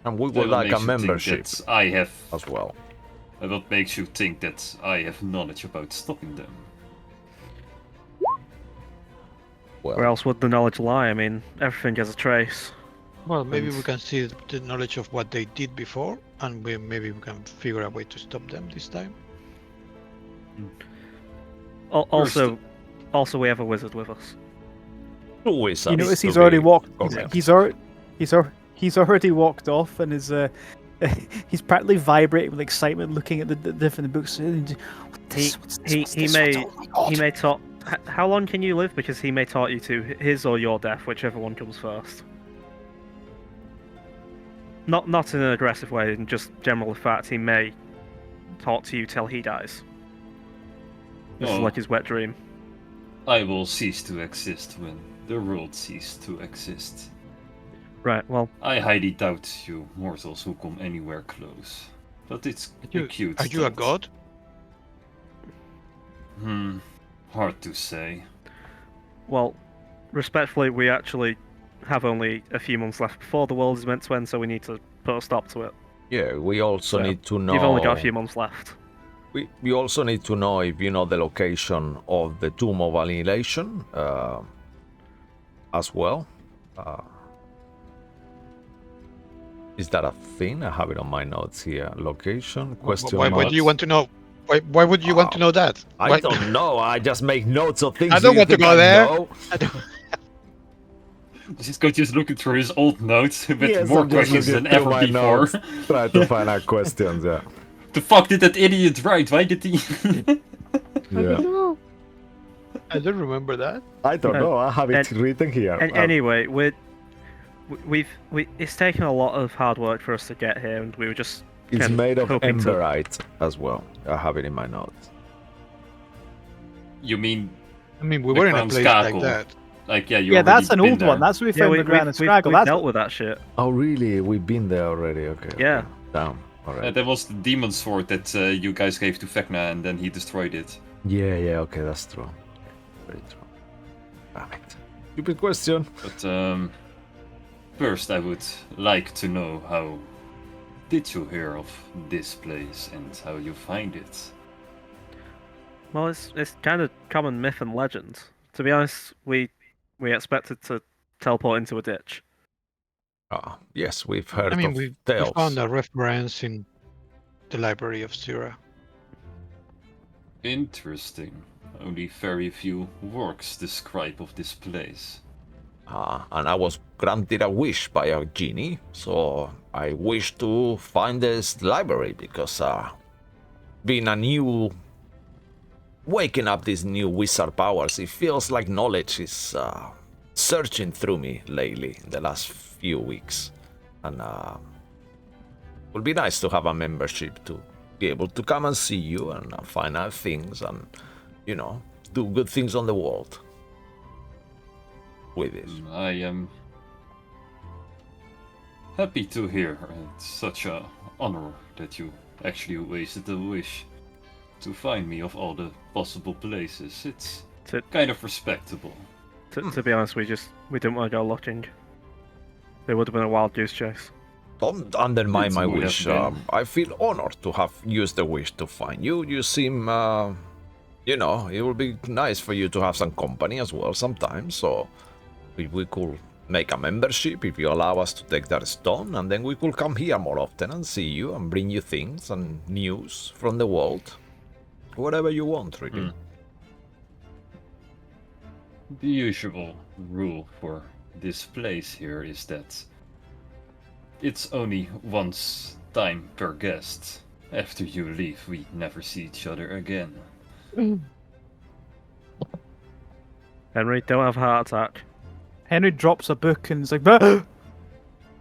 Speaker 3: And we
Speaker 1: Then
Speaker 3: would
Speaker 1: what
Speaker 3: like a
Speaker 1: makes you think
Speaker 3: membership
Speaker 1: that I have.
Speaker 3: as well.
Speaker 1: What makes you think that I have knowledge about stopping them?
Speaker 3: Well,
Speaker 4: Where else would the knowledge lie? I mean, everything has a trace.
Speaker 7: Well, maybe we
Speaker 4: And-
Speaker 7: can see the knowledge of what they did before, and maybe we can figure a way to stop them this time.
Speaker 4: Also, we have a wizard with us.
Speaker 3: two wizards
Speaker 2: You notice
Speaker 3: to
Speaker 2: he's already
Speaker 3: be
Speaker 2: walked.
Speaker 3: correct.
Speaker 2: He's already walked off, and is he's practically vibrating with excitement, looking at the different books.
Speaker 4: He may taught. How long can you live? Because he may taught you to his or your death, whichever one comes first. Not in an aggressive way, in just general fact. He may talk to you till he dies. This is
Speaker 1: Oh.
Speaker 4: like his wet dream.
Speaker 1: I will cease to exist when the world ceases to exist.
Speaker 4: Right. Well,
Speaker 1: I highly doubt you mortals who come anywhere close. But it's a cute
Speaker 7: Are you a
Speaker 1: thought.
Speaker 7: god?
Speaker 1: Hard to say.
Speaker 4: well, respectfully, we actually have only a few months left before the world is meant to end, so we need to put a stop to it.
Speaker 3: Yeah, we also
Speaker 4: So,
Speaker 3: need to know.
Speaker 4: You've only got a few months left.
Speaker 3: We also need to know if you know the location of the Tomb of Annihilation as well. Is that a thing? I have it on my notes here. Location? Question
Speaker 7: Why
Speaker 3: mark.
Speaker 7: do you want to know? Why would you want to know that?
Speaker 3: I
Speaker 7: Why-
Speaker 3: don't know. I just make notes of things.
Speaker 7: I don't
Speaker 3: you
Speaker 7: want to
Speaker 3: think
Speaker 7: go
Speaker 3: I
Speaker 7: there.
Speaker 3: know?
Speaker 7: I don't-
Speaker 1: Cisco just looking through his old notes with
Speaker 3: Yes,
Speaker 1: more
Speaker 3: I'm just
Speaker 1: questions
Speaker 3: looking
Speaker 1: than
Speaker 3: through
Speaker 1: ever
Speaker 3: my
Speaker 1: before.
Speaker 3: notes, try to find out questions. Yeah.
Speaker 1: The fuck did that idiot write? Why did he?
Speaker 3: Yeah.
Speaker 7: I don't remember that.
Speaker 3: I don't know. I have it written here.
Speaker 4: And anyway, it's taken a lot of hard work for us to get here, and we were just
Speaker 3: It's
Speaker 4: kind
Speaker 3: made of
Speaker 4: hoping to-
Speaker 3: emberite as well. I have it in my notes.
Speaker 1: You mean
Speaker 7: I mean, we
Speaker 1: The
Speaker 7: were in a
Speaker 1: Crown's
Speaker 7: place
Speaker 1: Cackle.
Speaker 7: like that.
Speaker 1: like you
Speaker 2: Yeah, that's
Speaker 1: already
Speaker 2: an
Speaker 1: been
Speaker 2: old
Speaker 1: there.
Speaker 2: one. That's where we
Speaker 4: Yeah,
Speaker 2: found
Speaker 4: we,
Speaker 2: the Grand
Speaker 4: we've
Speaker 2: Scraggle. That's
Speaker 4: dealt with that shit.
Speaker 3: Oh, really? We've been there already. Okay.
Speaker 4: Yeah.
Speaker 3: Okay. Damn. All right.
Speaker 1: That was the demon sword that you guys gave to Vecna, and then he destroyed it.
Speaker 3: Yeah. Yeah. Okay. That's true. Very true. Damn it. Stupid question.
Speaker 1: But first, I would like to know how did you hear of this place and how you find it?
Speaker 4: Well, it's kind of common myth and legend. To be honest, we expected to teleport into a ditch.
Speaker 3: Yes, we've heard
Speaker 7: I mean,
Speaker 3: of
Speaker 7: we
Speaker 3: tales.
Speaker 7: found a reference in the library of Syrah.
Speaker 1: Interesting. Only very few works describe of this place.
Speaker 3: And I was granted a wish by a genie, so I wish to find this library because being a new, waking up these new wizard powers, it feels like knowledge is searching through me lately in the last few weeks, and it would be nice to have a membership to be able to come and see you and find out things and, you know, do good things on the world with it.
Speaker 1: I am happy to hear. It's such a honor that you actually wasted a wish to find me of all the possible places. It's
Speaker 4: To
Speaker 1: kind of respectable.
Speaker 4: to be honest, we didn't want to go looking. There would have been a wild goose chase.
Speaker 3: Don't undermine
Speaker 1: It
Speaker 3: my
Speaker 1: would have
Speaker 3: wish.
Speaker 1: been.
Speaker 3: I feel honored to have used the wish to find you. You seem, you know, it would be nice for you to have some company as well sometimes. So we could make a membership if you allow us to take that stone, and then we could come here more often and see you and bring you things and news from the world. Whatever you want, really.
Speaker 1: The usual rule for this place here is that it's only once time per guest. After you leave, we never see each other again.
Speaker 4: Henry, don't have a heart attack.
Speaker 2: Henry drops a book and is like, "Bah!"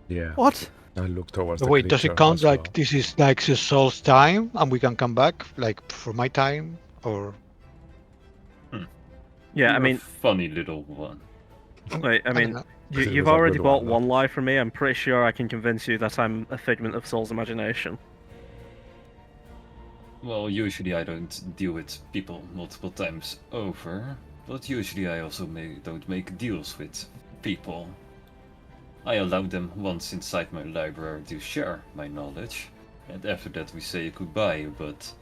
Speaker 6: Yeah.
Speaker 2: What?
Speaker 6: I look towards
Speaker 7: But
Speaker 6: the
Speaker 7: wait, does
Speaker 6: creature
Speaker 7: it count
Speaker 6: as well.
Speaker 7: like this is like the soul's time and we can come back like for my time or?
Speaker 4: Yeah, I
Speaker 1: You're a
Speaker 4: mean,
Speaker 1: funny little one.
Speaker 4: wait, I
Speaker 7: don't
Speaker 4: mean,
Speaker 7: know.
Speaker 6: It
Speaker 4: you've
Speaker 6: was a
Speaker 4: already
Speaker 6: good
Speaker 4: bought
Speaker 6: one,
Speaker 4: one life from me. I'm pretty sure I can convince you that I'm a figment of Soul's imagination.
Speaker 1: Well, usually I don't deal with people multiple times over, but usually I also don't make deals with people. I allow them once inside my library to share my knowledge, and after that we say goodbye, but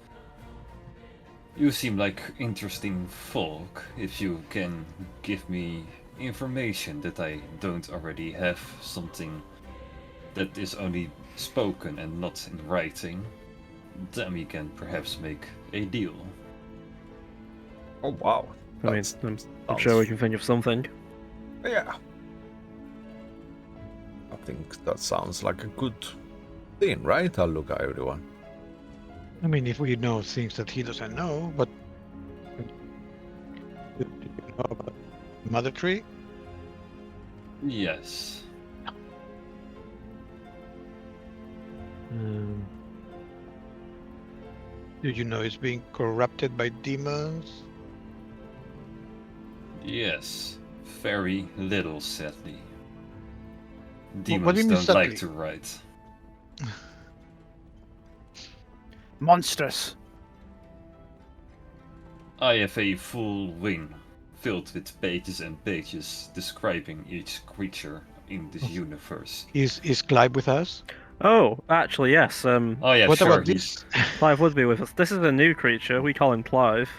Speaker 1: you seem like interesting folk if you can give me information that I don't already have, something that is only spoken and not in writing. Then we can perhaps make a deal.
Speaker 3: Oh wow!
Speaker 4: I mean, I'm sure we can think of something.
Speaker 3: Yeah. I think that sounds like a good thing, right? I'll look at everyone.
Speaker 7: I mean, if we know things that he doesn't know, but do you know about Mother Tree?
Speaker 1: Yes.
Speaker 7: Do you know it's being corrupted by demons?
Speaker 1: Yes. Very little, sadly.
Speaker 7: What
Speaker 1: Demons
Speaker 7: do you mean
Speaker 1: don't like
Speaker 7: sadly?
Speaker 1: to write.
Speaker 2: Monstrous.
Speaker 1: I have a full wing filled with pages and pages describing each creature in this universe.
Speaker 7: Is Clive with us?
Speaker 4: Oh, actually, yes.
Speaker 1: Oh yeah,
Speaker 7: What
Speaker 1: sure.
Speaker 7: about
Speaker 1: He's
Speaker 7: this?
Speaker 4: Clive would be with us. This is a new creature. We call him Clive.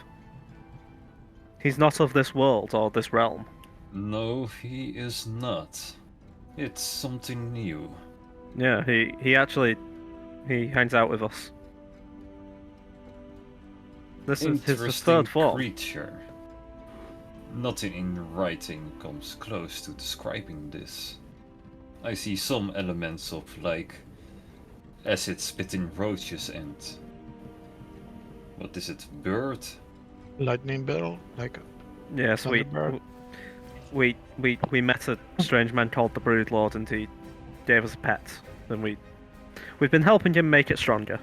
Speaker 4: He's not of this world or this realm.
Speaker 1: no, he is not. It's something new.
Speaker 4: Yeah, he hangs out with us. This is his
Speaker 1: Interesting
Speaker 4: third form.
Speaker 1: creature. Nothing in writing comes close to describing this. I see some elements of like acid spitting roaches and what is it, bird?
Speaker 7: Lightning Bell? Like
Speaker 4: Yes,
Speaker 7: Thunderbird?
Speaker 4: we met a strange man called the Broodlord, and he gave us a pet. And we've been helping him make it stronger.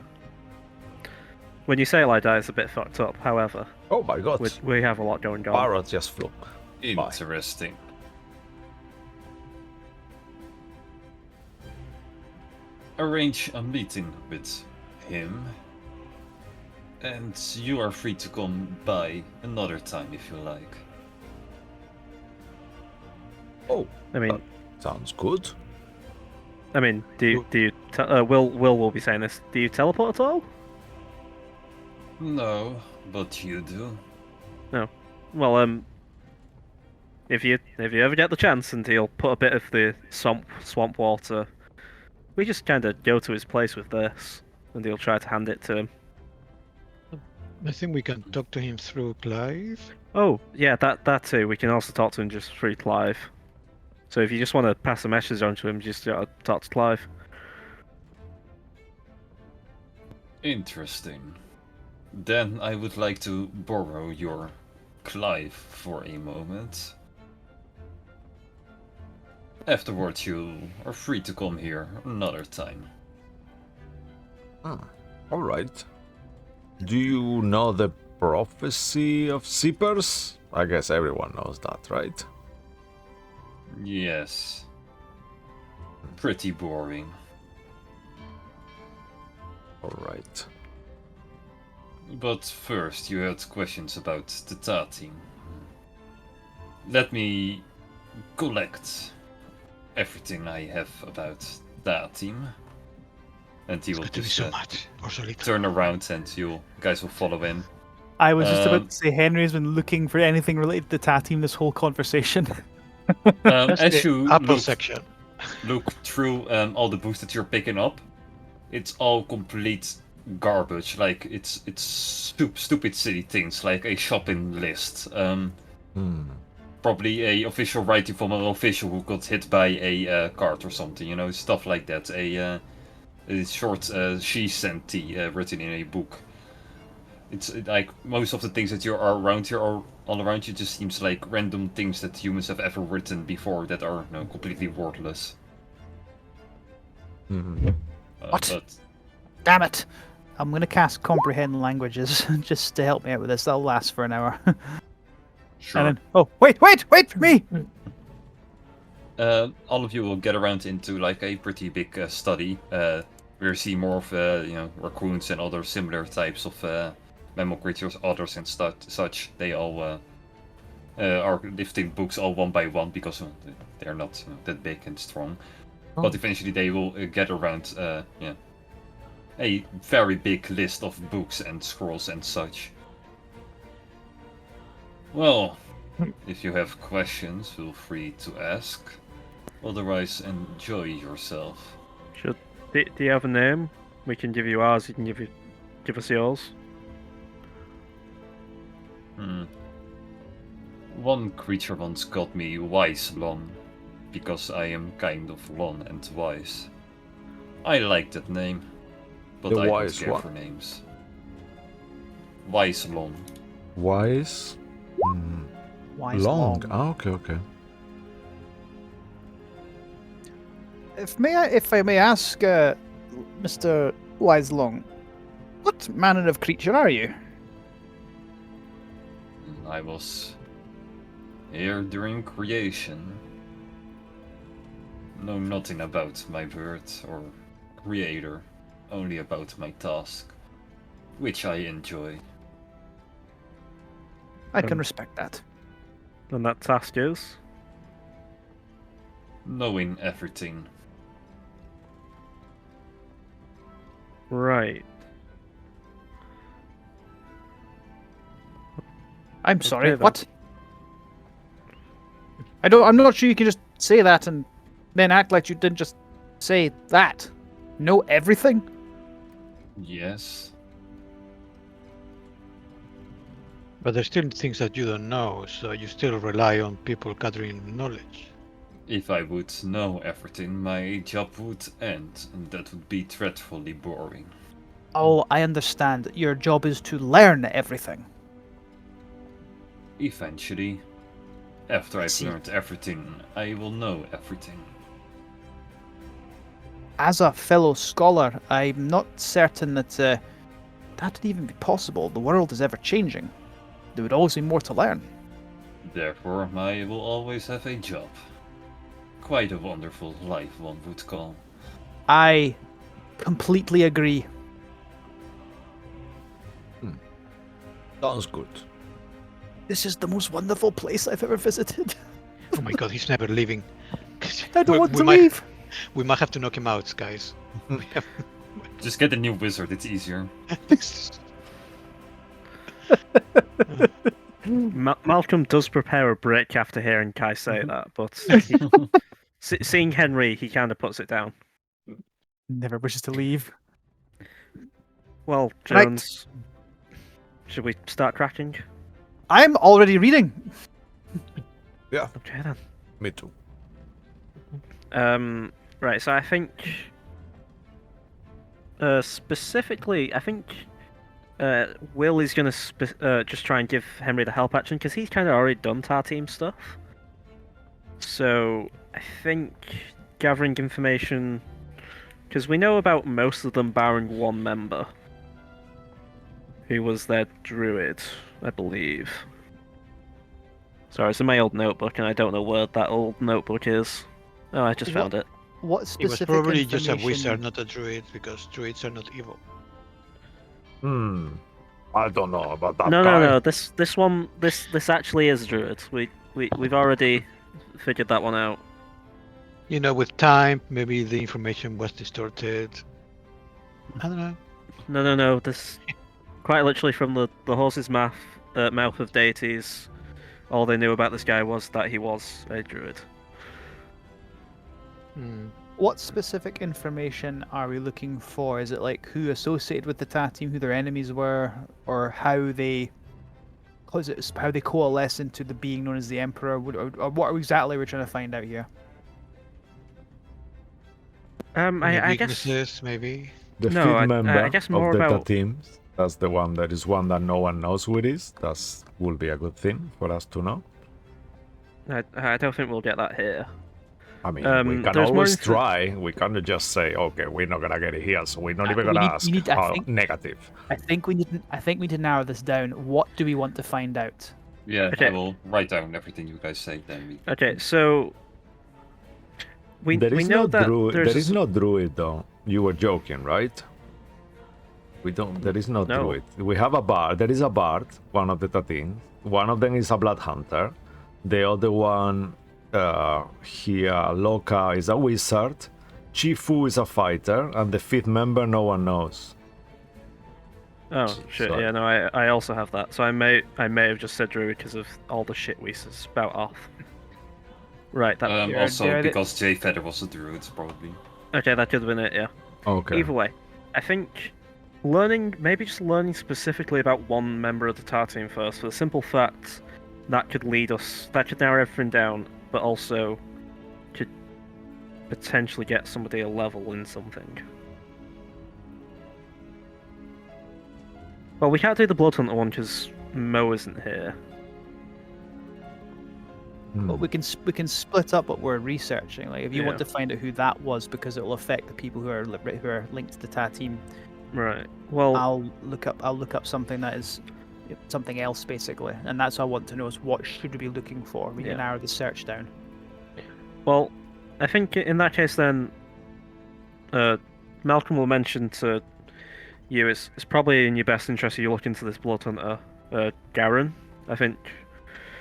Speaker 4: When you say it like that, it's a bit fucked up. However,
Speaker 3: Oh my god!
Speaker 4: we have a lot going on.
Speaker 3: Parrot just flew. Bye.
Speaker 1: Interesting. Arrange a meeting with him, and you are free to come by another time if you like.
Speaker 3: Oh,
Speaker 4: I mean,
Speaker 3: sounds good.
Speaker 4: do you Will will be saying this? Do you teleport at all?
Speaker 1: No, But you do.
Speaker 4: Well, if you ever get the chance and he'll put a bit of the swamp water, we just kind of go to his place with this, and he'll try to hand it to him.
Speaker 7: I think we can talk to him through Clive.
Speaker 4: Oh, yeah, that too. We can also talk to him just through Clive. So if you just want to pass a message on to him, just talk to Clive.
Speaker 1: Interesting. Then I would like to borrow your Clive for a moment. Afterwards, you are free to come here another time.
Speaker 3: All right. Do you know the prophecy of Zippers? I guess everyone knows that, right?
Speaker 1: Yes. Pretty boring.
Speaker 3: All right.
Speaker 1: But first, you had questions about the TA team. Let me collect everything I have about that team. And he
Speaker 7: It's
Speaker 1: will
Speaker 7: good to be
Speaker 1: just
Speaker 7: so much or so little.
Speaker 1: turn around and you guys will follow in.
Speaker 2: I was just about to say Henry's been looking for anything related to TA team this whole conversation.
Speaker 7: That's
Speaker 1: As
Speaker 7: the
Speaker 1: you
Speaker 7: Apple
Speaker 1: look,
Speaker 7: section.
Speaker 1: look through all the books that you're picking up, it's all complete garbage. Like it's stupid silly things like a shopping list. Probably a official writing from an official who got hit by a cart or something. You know, stuff like that. A short she sent written in a book. It's like most of the things that are around here are all around you just seems like random things that humans have ever written before that are completely worthless.
Speaker 2: What?
Speaker 1: But
Speaker 2: Damn it! I'm gonna cast comprehend languages just to help me out with this. That'll last for an hour.
Speaker 1: sure.
Speaker 2: And then, oh wait for me!
Speaker 1: All of you will get around into like a pretty big study. We see more of raccoons and other similar types of mammal creatures, otters and such. They all are lifting books all one by one because they're not that big and strong. But eventually they will get around a very big list of books and scrolls and such. Well, if you have questions, feel free to ask. Otherwise, enjoy yourself.
Speaker 4: Do you have a name? We can give you ours. You can give us yours.
Speaker 1: One creature once called me Wise Lon, because I am kind of long and wise. I like that name, but
Speaker 3: The
Speaker 1: I don't
Speaker 3: wise
Speaker 1: care
Speaker 3: one.
Speaker 1: for names. Wise Lon.
Speaker 3: Wise?
Speaker 2: Wise
Speaker 3: Long.
Speaker 2: long.
Speaker 3: Ah, okay.
Speaker 2: If I may ask, Mr. Wise Long, what manner of creature are you?
Speaker 1: I was here during creation. Know nothing about my birth or creator, only about my task, which I enjoy.
Speaker 2: I can respect that.
Speaker 4: And that task is?
Speaker 1: Knowing everything.
Speaker 4: Right.
Speaker 2: I'm sorry,
Speaker 4: then.
Speaker 2: what? I'm not sure you can just say that and then act like you didn't just say that. Know everything?
Speaker 1: Yes.
Speaker 7: But there's still things that you don't know, so you still rely on people gathering knowledge.
Speaker 1: If I would know everything, my job would end, and that would be dreadfully boring.
Speaker 2: Oh, I understand. Your job is to learn everything.
Speaker 1: Eventually, after I've
Speaker 2: see.
Speaker 1: learned everything, I will know everything.
Speaker 2: As a fellow scholar, I'm not certain that that would even be possible. The world is ever changing. There would always be more to learn.
Speaker 1: Therefore, I will always have a job. Quite a wonderful life, one would call.
Speaker 2: I completely agree.
Speaker 3: Sounds good.
Speaker 2: This is the most wonderful place I've ever visited.
Speaker 7: Oh my god, he's never leaving.
Speaker 2: I don't want to
Speaker 7: might,
Speaker 2: leave.
Speaker 7: We might have to knock him out, guys.
Speaker 1: Just get a new wizard, it's easier.
Speaker 4: Malcolm does prepare a brick after hearing Kai say that, but seeing Henry, he kind of puts it down.
Speaker 2: Never wishes to leave.
Speaker 4: Well,
Speaker 2: Right.
Speaker 4: Jones, should we start cracking?
Speaker 2: I'm already reading.
Speaker 4: Okay then.
Speaker 3: Me too.
Speaker 4: Right. So I think, specifically, I think Will is gonna just try and give Henry the help action because he's kind of already done tar team stuff. So I think gathering information, because we know about most of them barring one member, who was their druid, I believe. Sorry, it's in my old notebook, and I don't know where that old notebook is. Oh, I just found it.
Speaker 2: What
Speaker 7: It
Speaker 2: specific
Speaker 7: was probably just a
Speaker 2: information?
Speaker 7: wizard, not a druid, because druids are not evil.
Speaker 3: I don't know about that
Speaker 4: No,
Speaker 3: guy.
Speaker 4: no. This one, this actually is druid. We've already figured that one out.
Speaker 7: You know, with time, maybe the information was distorted. I don't know.
Speaker 4: No. This quite literally from the horse's mouth of deities. All they knew about this guy was that he was a druid.
Speaker 2: What specific information are we looking for? Is it like who associated with the tar team, who their enemies were, or how they coalesce into the being known as the Emperor? Or what exactly we're trying to find out here?
Speaker 4: I guess
Speaker 7: Weaknesses, maybe.
Speaker 3: The
Speaker 4: No,
Speaker 3: fifth
Speaker 4: I
Speaker 3: member
Speaker 4: guess
Speaker 3: of
Speaker 4: more
Speaker 3: the
Speaker 4: about-
Speaker 3: teams. That's the one that is one that no one knows who it is. That will be a good thing for us to know.
Speaker 4: I don't think we'll get that here.
Speaker 3: I mean, we can
Speaker 4: there's more
Speaker 3: always
Speaker 4: info-
Speaker 3: try. We can't just say, okay, we're not gonna get it here, so we're not even
Speaker 2: We
Speaker 3: gonna
Speaker 2: need-
Speaker 3: ask
Speaker 2: you need- I
Speaker 3: how
Speaker 2: think-
Speaker 3: negative.
Speaker 2: I think we need to narrow this down. What do we want to find out?
Speaker 1: Yeah,
Speaker 4: Okay.
Speaker 1: I will write down everything you guys say. Then we.
Speaker 4: Okay, so we
Speaker 3: There is
Speaker 4: know
Speaker 3: no
Speaker 4: that
Speaker 3: druid.
Speaker 4: there's
Speaker 3: There is no druid though. You were joking, right? We don't. There is no
Speaker 4: No.
Speaker 3: druid. We have a bard. There is a bard. One of the Tatins. One of them is a blood hunter. The other one, here, Loka is a wizard. Chifu is a fighter, and the fifth member no one knows.
Speaker 4: Oh shit!
Speaker 3: Sorry.
Speaker 4: Yeah, no, I also have that. So I may have just said druid because of all the shit we spout off. Right. That.
Speaker 2: Yeah,
Speaker 1: Also,
Speaker 2: there it-
Speaker 1: because Jay Feather was a druid, probably.
Speaker 4: Okay, that could have been it. Yeah.
Speaker 3: Okay.
Speaker 4: Either way, I think maybe just learning specifically about one member of the tar team first, for the simple fact that could narrow everything down, but also could potentially get somebody a level in something. Well, we can't do the Blood Hunter one because Mo isn't here.
Speaker 2: But we can split up what we're researching. Like if you want
Speaker 4: Yeah.
Speaker 2: to find out who that was, because it will affect the people who are linked to the tar team.
Speaker 4: Right. Well,
Speaker 2: I'll look up something that is something else basically, and that's what I want to know is what should we be looking for. We
Speaker 4: Yeah.
Speaker 2: can narrow the search down.
Speaker 4: Well, I think in that case then, Malcolm will mention to you it's probably in your best interest you look into this Blood Hunter, Garen. I think.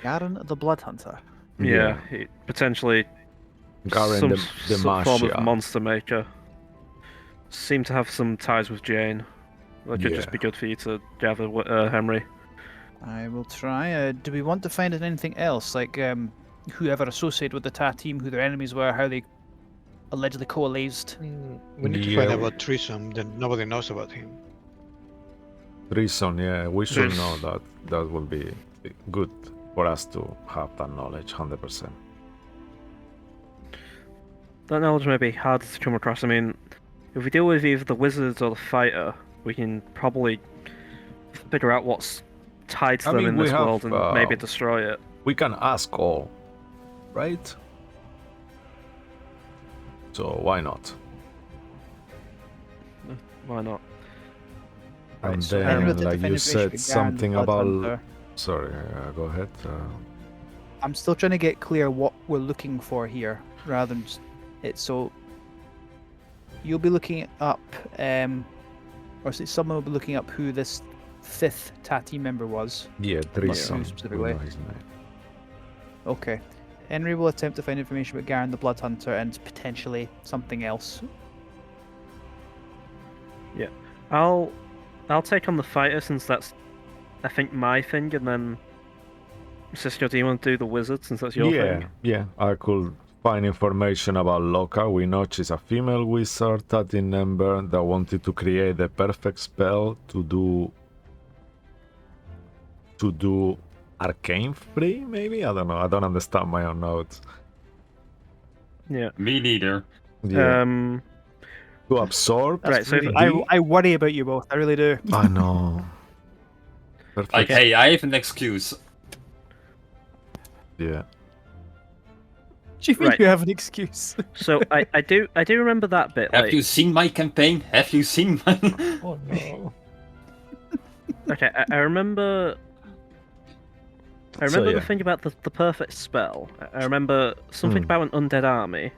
Speaker 2: Garen the Blood Hunter.
Speaker 4: Yeah, he, potentially
Speaker 3: Garen
Speaker 4: some
Speaker 3: the
Speaker 4: form of
Speaker 3: Martia.
Speaker 4: monster maker. Seem to have some ties with Jane. That could just
Speaker 3: Yeah.
Speaker 4: be good for you to gather, Henry.
Speaker 2: I will try. Do we want to find out anything else, like whoever associated with the tar team, who their enemies were, how they allegedly coalesced?
Speaker 7: We need to find
Speaker 3: Yeah.
Speaker 7: out about Treason, then nobody knows about him.
Speaker 3: Reason, yeah, we should
Speaker 4: There's-
Speaker 3: know that. That will be good for us to have that knowledge, 100%.
Speaker 4: That knowledge may be harder to come across. I mean, if we deal with either the wizards or the fighter, we can probably figure out what's tied to
Speaker 3: I
Speaker 4: them
Speaker 3: mean,
Speaker 4: in
Speaker 3: we
Speaker 4: this
Speaker 3: have,
Speaker 4: world and maybe destroy it.
Speaker 3: We can ask all, right? So why not?
Speaker 4: Why not?
Speaker 3: And
Speaker 2: so
Speaker 3: then,
Speaker 2: Henry, the
Speaker 3: like you
Speaker 2: definition
Speaker 3: said,
Speaker 2: of Garen the
Speaker 3: something
Speaker 2: Blood
Speaker 3: about.
Speaker 2: Hunter.
Speaker 3: Sorry, go ahead.
Speaker 2: I'm still trying to get clear what we're looking for here, rather than just it. So you'll be looking up, or someone will be looking up who this fifth Tati member was.
Speaker 3: Yeah,
Speaker 2: who
Speaker 3: Treason.
Speaker 2: specifically?
Speaker 3: we know his name.
Speaker 2: Okay. Henry will attempt to find information about Garen the Blood Hunter and potentially something else.
Speaker 4: I'll take on the fighter since that's I think my thing, and then Cisco, do you want to do the wizard since that's your thing?
Speaker 3: Yeah. I could find information about Loka. We know she's a female wizard, 13 member, that wanted to create the perfect spell to do arcane free, maybe? I don't know. I don't understand my own notes.
Speaker 4: Yeah.
Speaker 1: Me neither.
Speaker 3: Yeah. To absorb.
Speaker 4: Alright, so if
Speaker 2: I worry about you both. I really do.
Speaker 3: I know. Perfect.
Speaker 1: Like, hey, I have an excuse.
Speaker 3: Yeah.
Speaker 2: Do you mean
Speaker 4: Right.
Speaker 2: you have an excuse?
Speaker 4: So I do remember that bit.
Speaker 1: Have
Speaker 4: Like,
Speaker 1: you seen my campaign? Have you seen my...
Speaker 3: Oh no.
Speaker 4: okay, I remember. I remember the thing about the perfect spell. I remember something about an undead army.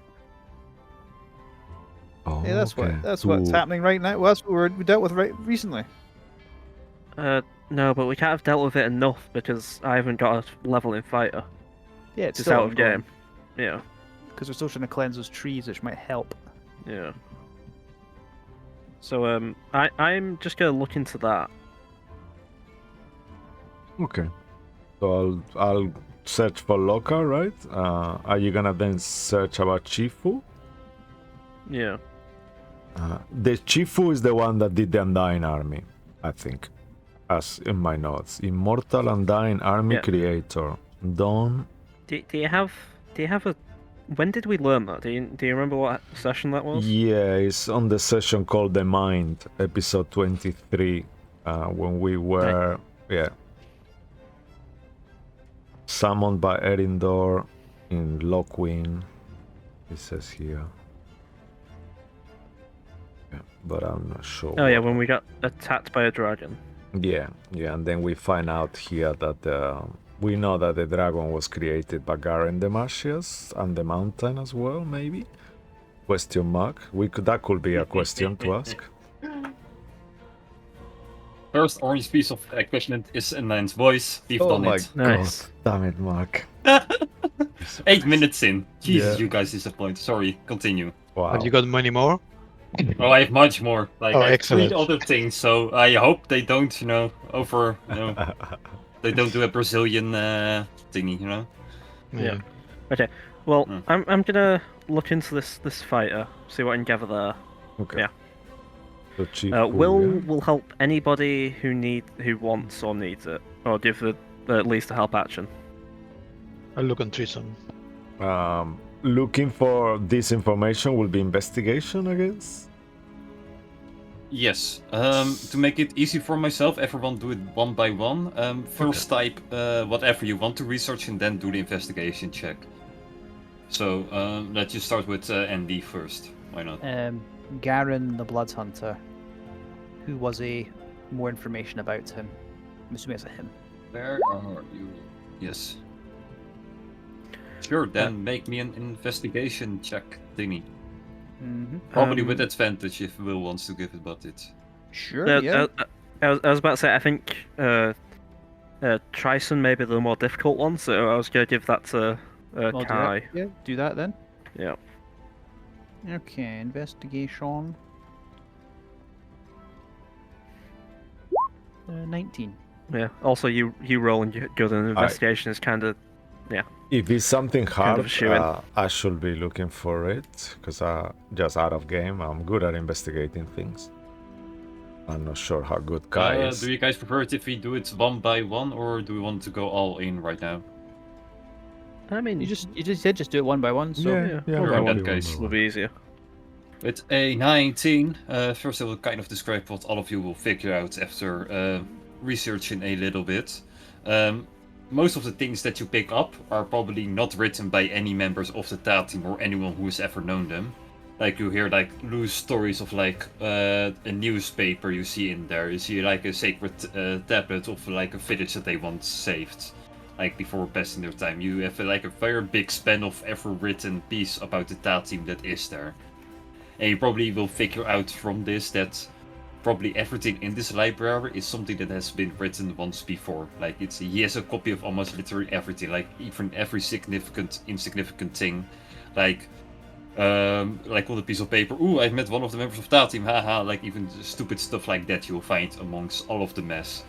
Speaker 3: Oh,
Speaker 2: Yeah, that's
Speaker 3: okay.
Speaker 2: what's happening right now. Well, that's what we dealt with recently.
Speaker 4: No, but we can't have dealt with it enough because I haven't got a level in fighter.
Speaker 2: Yeah, it's
Speaker 4: It's
Speaker 2: still
Speaker 4: out of
Speaker 2: ongoing,
Speaker 4: game. Yeah,
Speaker 2: because we're still trying to cleanse those trees, which might help.
Speaker 4: yeah. So I'm just gonna look into that.
Speaker 3: Okay. So I'll search for Loka, right? Are you gonna then search about Chifu?
Speaker 4: Yeah.
Speaker 3: The Chifu is the one that did the Undying Army, I think. As in my notes. Immortal Undying Army
Speaker 4: Yeah.
Speaker 3: Creator. Dawn.
Speaker 4: Do you have a? When did we learn that? Do you remember what session that was?
Speaker 3: Yeah, it's on the session called The Mind, episode 23. When we were, summoned by Erindor in Loquin. It says here. Yeah, but I'm not sure.
Speaker 4: Oh yeah, when we got attacked by a dragon.
Speaker 3: Yeah, and then we find out here that we know that the dragon was created by Garen the Martius and the mountain as well, maybe? Question mark. That could be a question to ask.
Speaker 1: First orange piece of equipment is a man's voice. We've
Speaker 3: Oh
Speaker 1: done
Speaker 3: my
Speaker 1: it.
Speaker 4: Nice.
Speaker 3: god, damn it, Mark.
Speaker 1: 8 minutes in. Jesus,
Speaker 3: Yeah.
Speaker 1: you guys disappoint. Sorry, continue.
Speaker 3: Wow.
Speaker 7: Have you got many more?
Speaker 1: Oh, I have much more. Like,
Speaker 7: Oh,
Speaker 1: I have 3
Speaker 7: excellent.
Speaker 1: other things, so I hope they don't, they don't do a Brazilian thingy,
Speaker 4: Yeah. Okay. Well,
Speaker 1: Hmm.
Speaker 4: I'm gonna look into this fighter, see what I can gather there.
Speaker 3: Okay.
Speaker 4: Yeah.
Speaker 3: So Chief
Speaker 4: Will help anybody who wants or needs it, or give at least a help action.
Speaker 7: I'll look on Treason.
Speaker 3: Looking for this information will be investigation, I guess?
Speaker 1: Yes. To make it easy for myself, everyone do it one by one. First type whatever you want to research and then do the investigation check. So let's just start with Andy first. Why not?
Speaker 2: Garen the Blood Hunter. Who was he? More information about him. I'm assuming it's a him.
Speaker 1: Where are you? Yes. Sure, then make me an investigation check thingy.
Speaker 2: Mm-hmm.
Speaker 1: Probably with advantage if Will wants to give it, but it's...
Speaker 2: Sure, yeah.
Speaker 4: I was about to say, I think Trison may be the more difficult one, so I was going to give that to
Speaker 2: Well,
Speaker 4: Kai.
Speaker 2: do that then.
Speaker 4: Yeah.
Speaker 2: Okay, investigation. 19.
Speaker 3: Yeah.
Speaker 4: Also, you rolling good in investigation is kind of
Speaker 3: If it's something
Speaker 4: Kind
Speaker 3: hard,
Speaker 4: of shoo-in.
Speaker 3: I should be looking for it, because just out of game, I'm good at investigating things. I'm not sure how good Kai is.
Speaker 1: Do you guys prefer it if we do it one by one, or do we want to go all in right now?
Speaker 4: I mean,
Speaker 2: You just said just do it one by one. So
Speaker 3: yeah,
Speaker 1: Alright,
Speaker 3: I'll
Speaker 1: that
Speaker 3: do
Speaker 1: case.
Speaker 3: one
Speaker 4: will
Speaker 3: by
Speaker 4: be easier.
Speaker 1: With a 19, first I will kind of describe what all of you will figure out after researching a little bit. Most of the things that you pick up are probably not written by any members of the TA team or anyone who has ever known them. Like you hear like loose stories of like a newspaper you see in there. You see like a sacred tablet of like a village that they once saved, like before passing their time. You have like a very big span of ever written piece about the TA team that is there. And you probably will figure out from this that probably everything in this library is something that has been written once before. Like he has a copy of almost literally everything, like even every significant, insignificant thing. Like on a piece of paper, ooh, I've met one of the members of that team, haha, like even stupid stuff like that you'll find amongst all of the mess.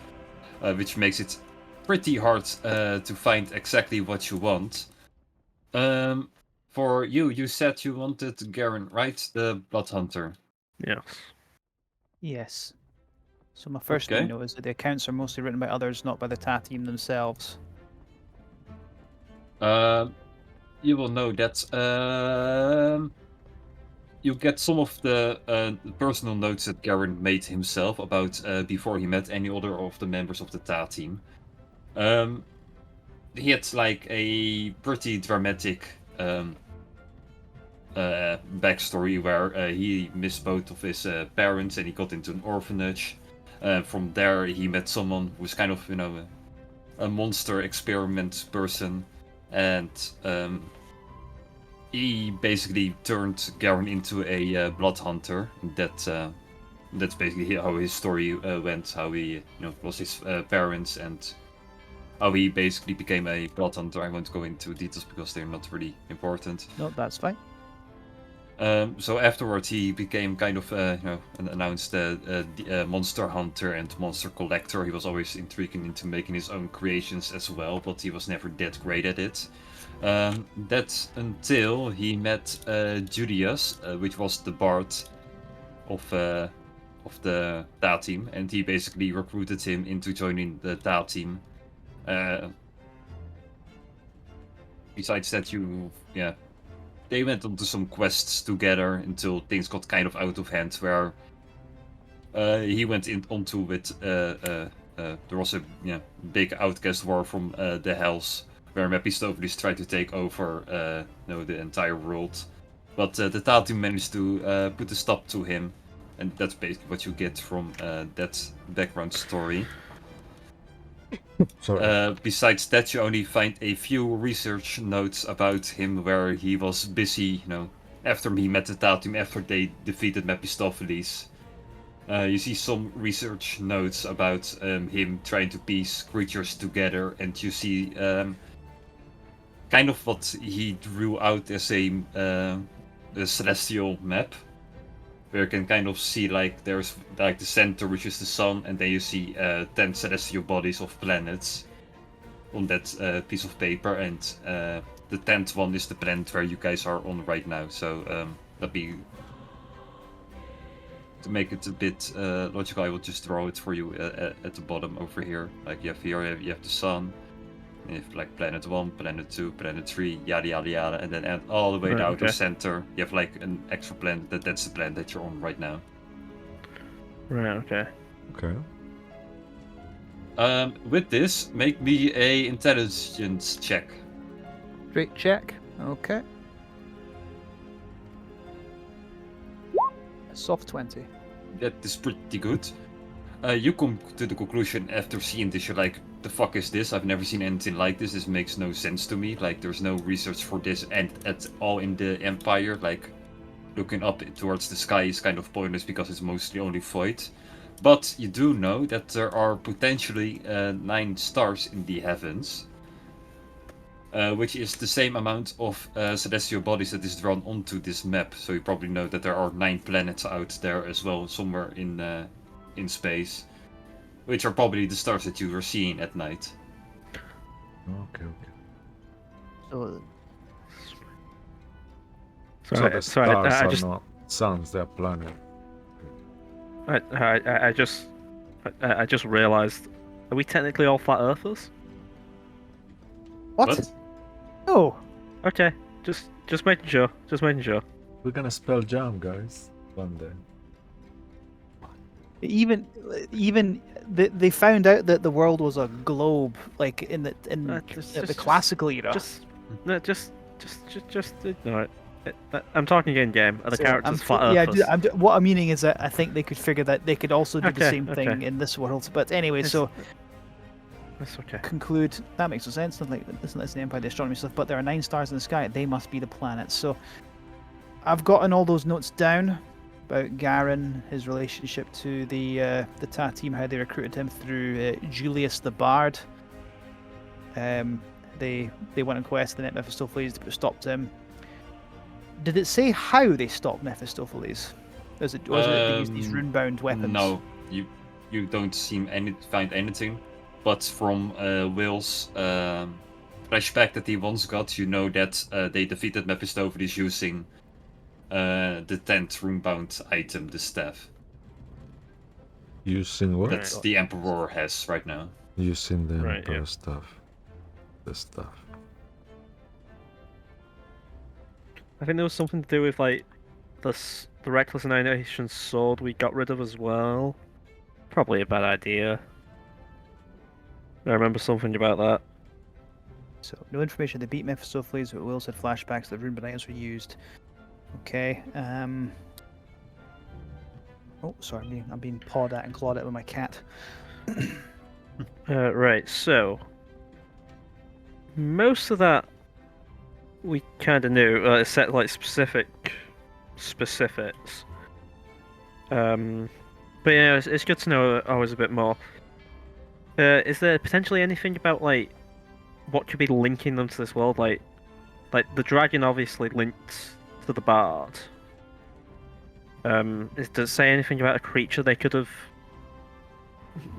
Speaker 1: which makes it pretty hard to find exactly what you want. For you said you wanted Garen, right? The Blood Hunter.
Speaker 4: Yes.
Speaker 2: Yes. So my first
Speaker 1: Okay.
Speaker 2: note is that the accounts are mostly written by others, not by the TA team themselves.
Speaker 1: You will know that you get some of the personal notes that Garen made himself about before he met any other of the members of the TA team. He had like a pretty dramatic backstory where he missed both of his parents and he got into an orphanage. From there, he met someone who was kind of, a monster experiment person, and he basically turned Garen into a blood hunter. That's basically how his story went, how he lost his parents and how he basically became a blood hunter. I won't go into details because they're not really important.
Speaker 2: No, that's fine.
Speaker 1: So afterwards, he became kind of, an announced monster hunter and monster collector. He was always intriguing into making his own creations as well, but he was never that great at it. That's until he met Julius, which was the bard of the TA team, and he basically recruited him into joining the TA team. Besides that, they went on to some quests together until things got kind of out of hand, where he went onto with there was a big outcast war from the Hells, where Mephistopheles tried to take over the entire world, but the TA team managed to put a stop to him, and that's basically what you get from that background story.
Speaker 6: Sorry.
Speaker 1: Besides that, you only find a few research notes about him where he was busy, after he met the TA team, after they defeated Mephistopheles. You see some research notes about him trying to piece creatures together, and you see kind of what he drew out as a celestial map, where you can kind of see there's the center, which is the sun, and then you see 10 celestial bodies of planets on that piece of paper, and the 10th one is the planet where you guys are on right now. So that'd be, to make it a bit logical, I will just draw it for you at the bottom over here. Like you have the sun, you have like planet 1, planet 2, planet 3, yada yada yada, and then all the way down to center, you have like an extra planet that's the planet that you're on right now.
Speaker 4: Right, okay.
Speaker 3: Okay.
Speaker 1: With this, make me a intelligence check.
Speaker 2: Great check. Okay. A soft 20.
Speaker 1: That is pretty good. You come to the conclusion after seeing this, you're like, the fuck is this? I've never seen anything like this. This makes no sense to me. Like, there's no research for this and at all in the Empire. Like, looking up towards the sky is kind of pointless because it's mostly only void. But you do know that there are potentially 9 stars in the heavens, which is the same amount of celestial bodies that is drawn onto this map. So you probably know that there are 9 planets out there as well, somewhere in space, which are probably the stars that you were seeing at night.
Speaker 3: Okay.
Speaker 2: So
Speaker 3: So the
Speaker 4: sorry,
Speaker 3: stars
Speaker 4: I
Speaker 3: are
Speaker 4: just,
Speaker 3: not suns; they're planets.
Speaker 4: I just realised, are we technically all flat earthers?
Speaker 2: what? No.
Speaker 4: Okay, just making sure.
Speaker 3: We're gonna spell jam, guys, one day.
Speaker 2: Even they found out that the world was a globe, like in the classical era.
Speaker 4: Just ignore it. I'm talking in game. Are the characters flat earthers?
Speaker 2: Yeah, what I'm meaning is that I think they could figure that they could also do the
Speaker 4: Okay,
Speaker 2: same thing
Speaker 4: okay.
Speaker 2: in this world. But anyway, so
Speaker 4: That's okay.
Speaker 2: conclude that makes no sense. Like, that's the Empire, the astronomy stuff. But there are 9 stars in the sky. They must be the planets. So I've gotten all those notes down about Garen, his relationship to the TA team, how they recruited him through Julius the Bard. They went on quest, they met Mephistopheles, but stopped him. Did it say how they stopped Mephistopheles? Was it they used these rune-bound weapons?
Speaker 1: No, you don't find anything. but from Will's flashback that he once got, you know that they defeated Mephistopheles using the 10th runebound item, the staff.
Speaker 3: Using what?
Speaker 1: That the Emperor has right now.
Speaker 3: Using the
Speaker 4: Right,
Speaker 3: Emperor
Speaker 4: yeah.
Speaker 3: stuff. The stuff.
Speaker 4: I think there was something to do with like the Reckless Annihilation sword we got rid of as well. Probably a bad idea. I remember something about that.
Speaker 2: So, no information. They beat Mephistopheles, but Will said flashbacks that rune items were used. Okay. Oh, sorry, I'm being pawed at and clawed at with my cat.
Speaker 4: Right, so most of that we kind of knew, except like specifics. But yeah, it's good to know always a bit more. Is there potentially anything about like what could be linking them to this world? Like the dragon obviously linked to the bard. Does it say anything about a creature they could have,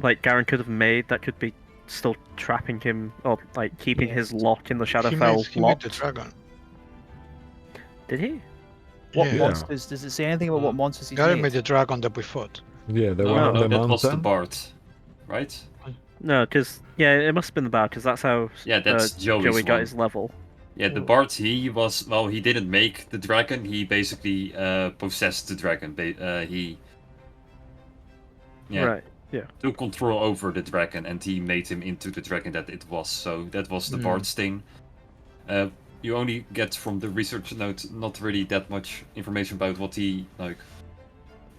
Speaker 4: like Garen could have made that could be still trapping him or like keeping his
Speaker 2: Yes.
Speaker 4: lock in the
Speaker 7: He
Speaker 4: Shadowfell
Speaker 7: made the
Speaker 4: locked?
Speaker 7: dragon.
Speaker 4: Did he?
Speaker 2: What
Speaker 7: Yeah.
Speaker 2: monsters? Does it say anything about what monsters he's
Speaker 7: Garen
Speaker 2: made?
Speaker 7: made the dragon that we fought.
Speaker 3: Yeah, the
Speaker 1: No,
Speaker 3: one
Speaker 1: no,
Speaker 3: on
Speaker 1: no,
Speaker 3: the
Speaker 1: that was the
Speaker 3: mountain.
Speaker 1: Bard, right?
Speaker 4: No, because yeah, it must have been the bard because that's how
Speaker 1: Yeah, that's Joey's
Speaker 4: Joey got
Speaker 1: one.
Speaker 4: his level.
Speaker 1: Yeah, the Bard, he didn't make the dragon, he basically possessed the dragon. He
Speaker 4: Right.
Speaker 1: took control over the dragon and he made him into the dragon that it was. So that was the Bard's thing. You only get from the research note not really that much information about what he, like,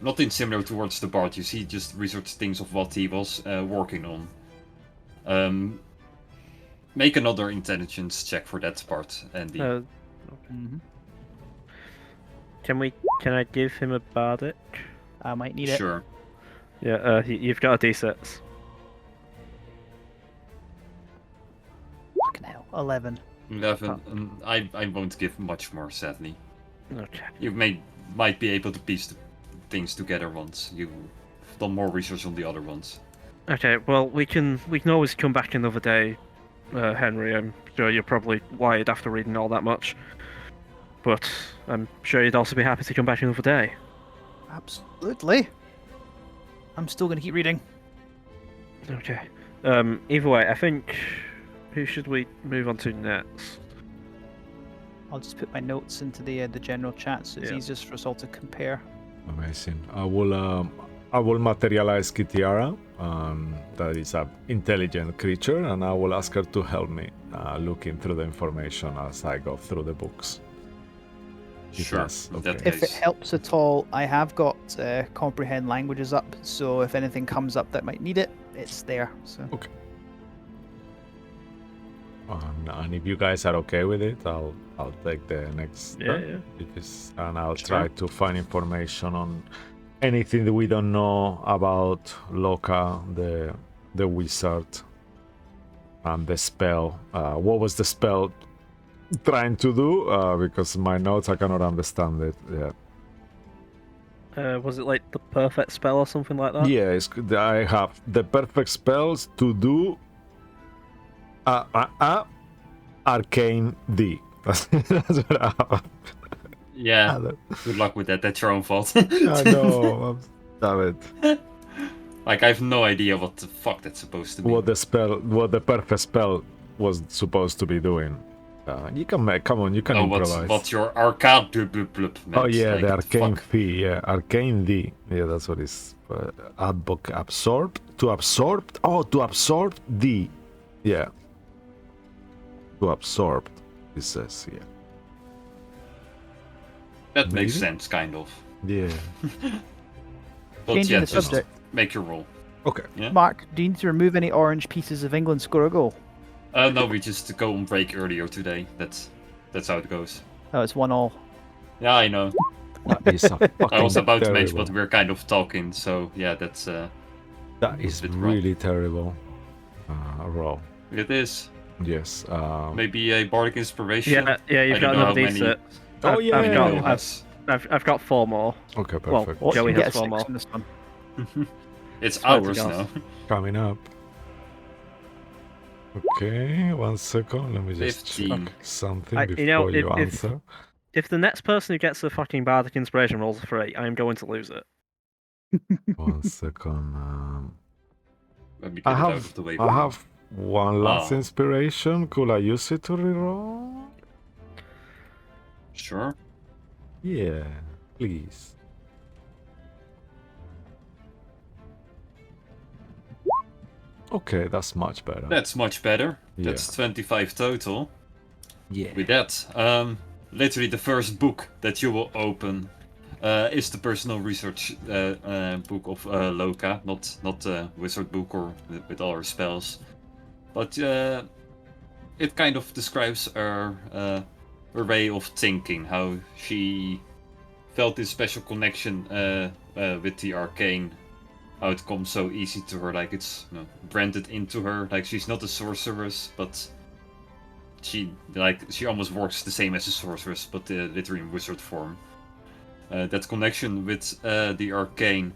Speaker 1: nothing similar towards the Bard. You see just research things of what he was working on. Make another intelligence check for that part, Andy.
Speaker 2: Mhm.
Speaker 4: Can I give him a bardic?
Speaker 2: I might need it.
Speaker 1: Sure.
Speaker 4: Yeah, you've got a D6.
Speaker 2: Fucking hell. 11.
Speaker 1: 11. I won't give much more, sadly.
Speaker 4: Okay.
Speaker 1: You might be able to piece the things together once you've done more research on the other ones.
Speaker 4: Okay, well we can always come back another day, Henry. I'm sure you're probably wired after reading all that much, but I'm sure you'd also be happy to come back another day.
Speaker 2: Absolutely. I'm still going to keep reading.
Speaker 4: Okay. Either way, I think who should we move on to next?
Speaker 2: I'll just put my notes into the general chat so it's
Speaker 4: Yeah.
Speaker 2: easiest for us all to compare.
Speaker 3: Amazing. I will materialize Kitiara. That is an intelligent creature, and I will ask her to help me looking through the information as I go through the books.
Speaker 1: Sure.
Speaker 3: Yes,
Speaker 1: In that
Speaker 3: okay.
Speaker 2: If it
Speaker 1: case.
Speaker 2: helps at all, I have got comprehend languages up, so if anything comes up that might need it, it's there. So
Speaker 3: And if you guys are okay with it, I'll take the next
Speaker 4: Yeah,
Speaker 3: step.
Speaker 4: yeah.
Speaker 3: And I'll
Speaker 1: Sure.
Speaker 3: try to find information on anything that we don't know about Loka, the wizard, and the spell. What was the spell trying to do? Because my notes, I cannot understand it. Yeah.
Speaker 4: Was it like the perfect spell or something like that?
Speaker 3: Yeah, I have the perfect spells to do arcane D. That's what I have.
Speaker 1: Yeah, good luck with that. That's your own fault.
Speaker 3: I know. Damn it.
Speaker 1: Like, I have no idea what the fuck that's supposed to be.
Speaker 3: What the perfect spell was supposed to be doing. You can improvise.
Speaker 1: What's your arcane meant.
Speaker 3: Oh yeah,
Speaker 1: like,
Speaker 3: the
Speaker 1: what
Speaker 3: arcane
Speaker 1: fuck?
Speaker 3: fee. Yeah, arcane D. Yeah, that's what it's. Absorb to absorb. Oh, to absorb D. Yeah. To absorb. It says. Yeah.
Speaker 1: That makes
Speaker 3: Maybe?
Speaker 1: sense, kind of.
Speaker 3: Yeah.
Speaker 1: But
Speaker 2: changing
Speaker 1: yeah,
Speaker 2: the
Speaker 1: just
Speaker 2: subject.
Speaker 1: make your roll.
Speaker 3: Okay.
Speaker 1: Yeah?
Speaker 2: Mark, do you need to remove any orange pieces of England? Score a goal.
Speaker 1: No, we just go on break earlier today. That's how it goes.
Speaker 2: Oh, it's 1-1.
Speaker 1: Yeah, I know.
Speaker 3: That is a fucking
Speaker 1: I was about to mention,
Speaker 3: terrible.
Speaker 1: but we're kind of talking, so yeah, that's
Speaker 3: That is
Speaker 1: bit rough.
Speaker 3: really terrible. Roll.
Speaker 1: it is.
Speaker 3: Yes.
Speaker 1: Maybe a bardic inspiration.
Speaker 4: Yeah,
Speaker 1: I
Speaker 4: you've
Speaker 1: don't
Speaker 4: got
Speaker 1: know
Speaker 4: another
Speaker 1: how many-
Speaker 4: D6.
Speaker 3: Oh, yeah,
Speaker 4: I've
Speaker 3: yeah,
Speaker 4: got,
Speaker 3: yeah.
Speaker 1: Has.
Speaker 4: I've got 4 more.
Speaker 3: Okay,
Speaker 4: Well,
Speaker 3: perfect.
Speaker 2: What?
Speaker 4: Joey
Speaker 2: You get
Speaker 4: has
Speaker 2: a
Speaker 4: 4
Speaker 2: 6
Speaker 4: more.
Speaker 2: from this one.
Speaker 1: It's
Speaker 4: Swear to
Speaker 1: ours
Speaker 4: God.
Speaker 1: now.
Speaker 3: Coming up. Okay, 1 second. Let me just
Speaker 1: 15.
Speaker 3: check something
Speaker 4: You know,
Speaker 3: before you
Speaker 4: if
Speaker 3: answer.
Speaker 4: if the next person who gets the fucking bardic inspiration rolls a 3, I'm going to lose it.
Speaker 3: 1 second.
Speaker 1: Let me
Speaker 3: I
Speaker 1: get it out
Speaker 3: have
Speaker 1: of the way.
Speaker 3: I
Speaker 1: for you.
Speaker 3: have one last
Speaker 1: Ah.
Speaker 3: inspiration. Could I use it to reroll?
Speaker 1: Sure.
Speaker 3: Yeah, please. Okay, that's much better.
Speaker 1: That's much better.
Speaker 3: Yeah.
Speaker 1: That's 25 total.
Speaker 3: Yeah.
Speaker 1: With that, literally the first book that you will open is the personal research book of Loka, not wizard book or with all her spells, but it kind of describes her way of thinking, how she felt this special connection with the arcane, how it comes so easy to her, like it's branded into her, like she's not a sorceress, but she almost works the same as a sorceress, but literally in wizard form. That connection with the arcane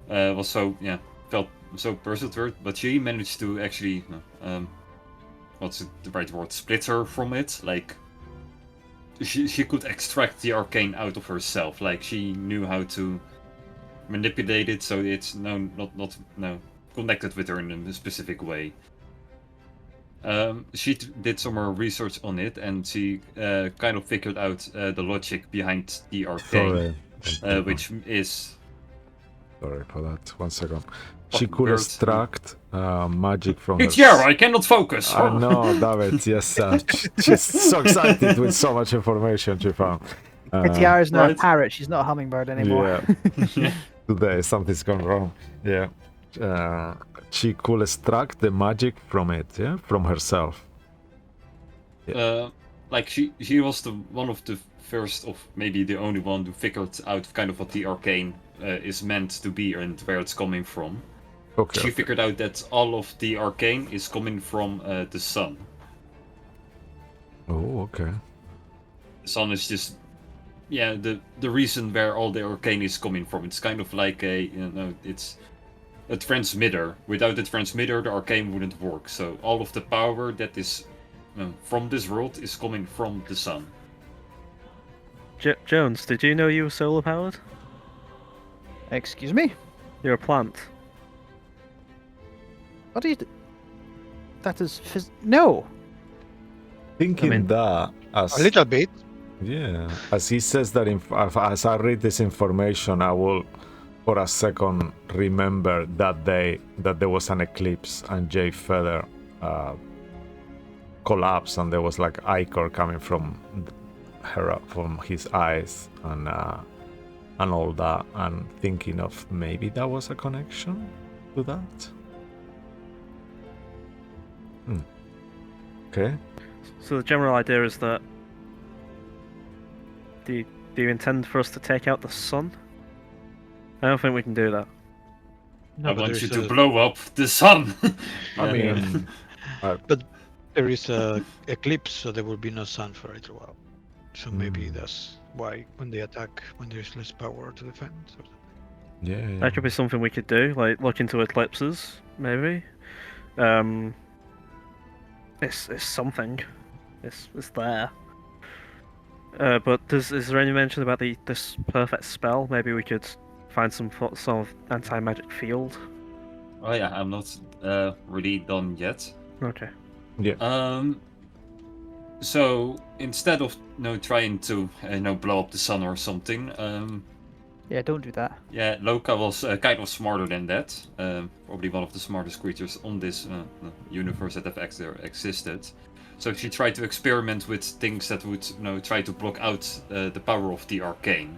Speaker 1: was felt so personal to her, but she managed to actually what's the right word? Split her from it. Like she could extract the arcane out of herself. Like she knew how to manipulate it so it's not connected with her in a specific way. She did some more research on it, and she kind of figured out the logic behind the arcane, which is.
Speaker 3: Sorry for that. 1 second. She
Speaker 1: Fucking
Speaker 3: could
Speaker 1: bird.
Speaker 3: extract magic from
Speaker 1: It's
Speaker 3: her.
Speaker 1: Yara, I cannot focus.
Speaker 3: I know, David. Yes, she's so excited with so much information she found.
Speaker 2: Tiara's now a
Speaker 1: right.
Speaker 2: parrot. She's not a hummingbird anymore.
Speaker 3: Yeah. Today something's gone wrong. Yeah. She could extract the magic from it, yeah, from herself.
Speaker 1: Like she was the one of the first of maybe the only one who figured out kind of what the arcane is meant to be and where it's coming from.
Speaker 3: Okay.
Speaker 1: She figured out that all of the arcane is coming from the sun.
Speaker 3: Oh, okay.
Speaker 1: The sun is just the reason where all the arcane is coming from. It's kind of like it's a transmitter. Without the transmitter, the arcane wouldn't work. So all of the power that is from this world is coming from the sun.
Speaker 4: Jones, did you know you were solar powered?
Speaker 2: Excuse me?
Speaker 4: You're a plant.
Speaker 2: What do you... That is... No!
Speaker 3: Thinking that as
Speaker 7: A little bit.
Speaker 3: yeah, as he says that as I read this information, I will for a second remember that day that there was an eclipse and Jay Feather collapsed and there was like ichor coming from his eyes and all that, and thinking of maybe that was a connection to that. Okay.
Speaker 4: So the general idea is that do you intend for us to take out the sun? I don't think we can do that.
Speaker 7: No,
Speaker 1: I
Speaker 7: but
Speaker 1: want
Speaker 7: there
Speaker 1: you
Speaker 7: is
Speaker 1: to
Speaker 7: a-
Speaker 1: blow up the sun.
Speaker 3: I mean,
Speaker 7: There is a eclipse, so there will be no sun for a little while. So maybe that's why when they attack, when there's less power to defend.
Speaker 3: yeah.
Speaker 4: That could be something we could do, like look into eclipses, maybe. It's something. It's there. But is there any mention about this perfect spell? Maybe we could find some sort of anti-magic field.
Speaker 1: Oh yeah, I'm not really done yet.
Speaker 4: Okay.
Speaker 1: So instead of trying to blow up the sun or something,
Speaker 2: Yeah, don't do that.
Speaker 1: yeah, Loka was kind of smarter than that. Probably one of the smartest creatures on this universe that have existed. So she tried to experiment with things that would try to block out the power of the arcane.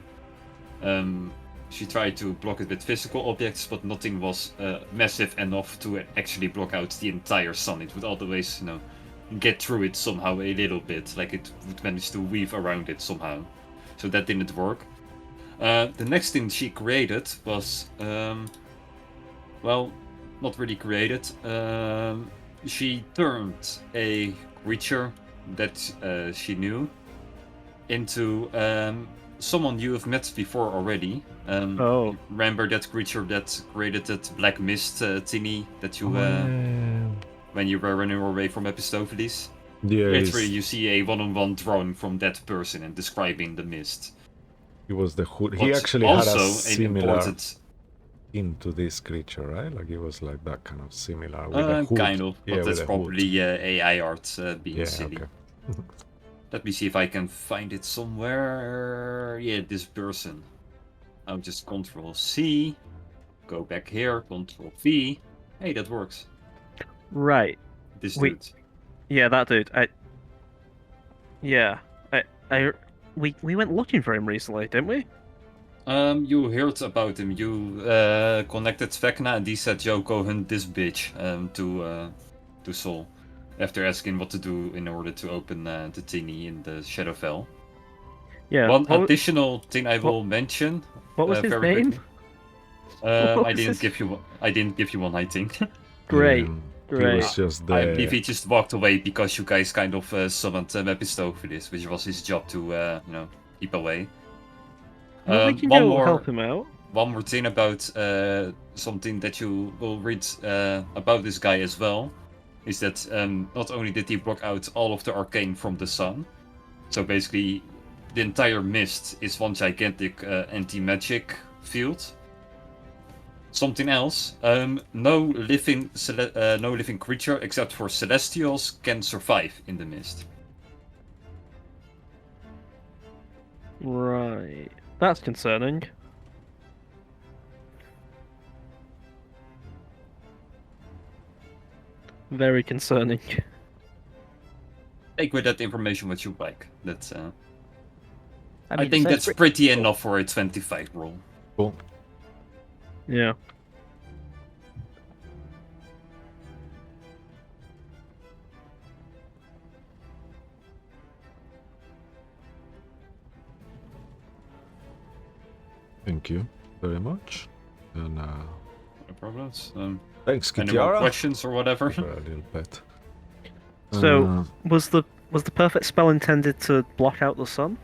Speaker 1: She tried to block it with physical objects, but nothing was massive enough to actually block out the entire sun. It would always, get through it somehow a little bit, like it would manage to weave around it somehow. So that didn't work. The next thing she created was, well, not really created. She turned a creature that she knew into someone you have met before already. Remember that creature that created that black mist thingy that you when you were running away from Epistopheles.
Speaker 3: Yeah,
Speaker 1: Literally, you see a one-on-one drawing from that person and describing the mist.
Speaker 3: he was the hood. He
Speaker 1: What's
Speaker 3: actually had
Speaker 1: also
Speaker 3: a
Speaker 1: an
Speaker 3: similar
Speaker 1: important,
Speaker 3: into this creature, right? Like it was like that kind of similar with a hood.
Speaker 1: kind of,
Speaker 3: Yeah,
Speaker 1: but that's
Speaker 3: with a hood.
Speaker 1: probably AI art being
Speaker 3: Yeah,
Speaker 1: silly.
Speaker 3: okay.
Speaker 1: Let me see if I can find it somewhere. Yeah, this person. I'll just Control C, go back here, Control V. Hey, that works.
Speaker 4: Right.
Speaker 1: This
Speaker 4: Wait.
Speaker 1: dude.
Speaker 4: Yeah, that dude. We went looking for him recently, didn't we?
Speaker 1: You heard about him. You connected Vecna, and he said, "Yo, go hunt this bitch." To Sol, after asking what to do in order to open the thingy in the Shadowfell.
Speaker 4: Yeah.
Speaker 1: One additional thing I will mention.
Speaker 4: What was his
Speaker 1: very
Speaker 4: name?
Speaker 1: quickly.
Speaker 4: What
Speaker 1: I
Speaker 4: was
Speaker 1: didn't
Speaker 4: his-
Speaker 1: give you. I didn't give you one. I think.
Speaker 4: Great.
Speaker 3: Yeah,
Speaker 4: Great.
Speaker 3: He was just
Speaker 1: I
Speaker 3: there.
Speaker 1: believe he just walked away because you guys kind of summoned Mephistopheles, which was his job to, keep away.
Speaker 4: Well, we can
Speaker 1: one
Speaker 4: go
Speaker 1: more,
Speaker 4: help him out.
Speaker 1: one more thing about something that you will read about this guy as well, is that not only did he block out all of the arcane from the sun, so basically the entire mist is one gigantic anti-magic field. Something else. No living creature except for celestials can survive in the mist.
Speaker 4: Right. That's concerning. Very concerning.
Speaker 1: Take with that information what you like. That's. I
Speaker 2: mean, it
Speaker 1: think
Speaker 2: sounds
Speaker 1: that's
Speaker 2: pretty
Speaker 1: pretty
Speaker 2: cool.
Speaker 1: enough for a 25 roll.
Speaker 3: Cool.
Speaker 4: Yeah.
Speaker 3: Thank you very much. And
Speaker 1: No problems.
Speaker 3: thanks,
Speaker 1: Any more
Speaker 3: Kitiara.
Speaker 1: questions or whatever?
Speaker 3: For a little bit.
Speaker 4: So was the perfect spell intended to block out the sun?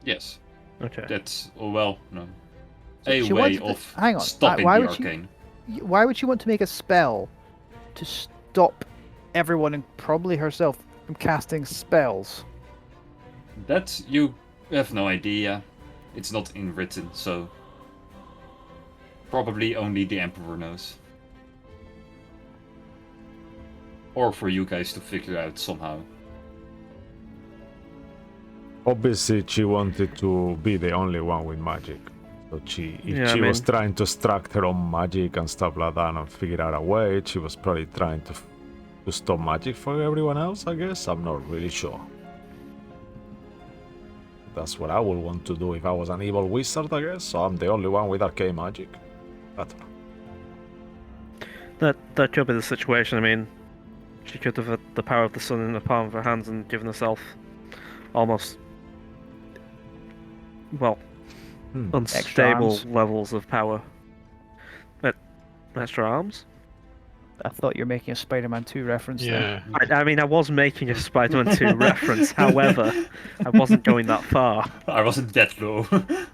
Speaker 1: Yes.
Speaker 4: Okay.
Speaker 1: That's no.
Speaker 2: So
Speaker 1: A
Speaker 2: she
Speaker 1: way
Speaker 2: wanted to-
Speaker 1: of
Speaker 2: hang on,
Speaker 1: stopping
Speaker 2: why
Speaker 1: the
Speaker 2: would you-
Speaker 1: arcane.
Speaker 2: Why would she want to make a spell to stop everyone and probably herself from casting spells?
Speaker 1: That you have no idea. It's not in written, so probably only the Emperor knows. Or for you guys to figure out somehow.
Speaker 3: Obviously, she wanted to be the only one with magic. So if
Speaker 4: Yeah,
Speaker 3: she
Speaker 4: I
Speaker 3: was
Speaker 4: mean-
Speaker 3: trying to extract her own magic and stuff like that and figure out a way, she was probably trying to stop magic for everyone else, I guess. I'm not really sure. That's what I would want to do if I was an evil wizard, I guess. So I'm the only one with arcane magic. But
Speaker 4: That could be the situation. I mean, she could have had the power of the sun in the palm of her hands and given herself almost, well, unstable
Speaker 2: arms.
Speaker 4: levels of power. Extra arms?
Speaker 2: I thought you were making a Spider-Man 2 reference there.
Speaker 7: Yeah.
Speaker 4: I mean, I was making a Spider-Man 2 reference, however, I wasn't going that far.
Speaker 1: I wasn't that low.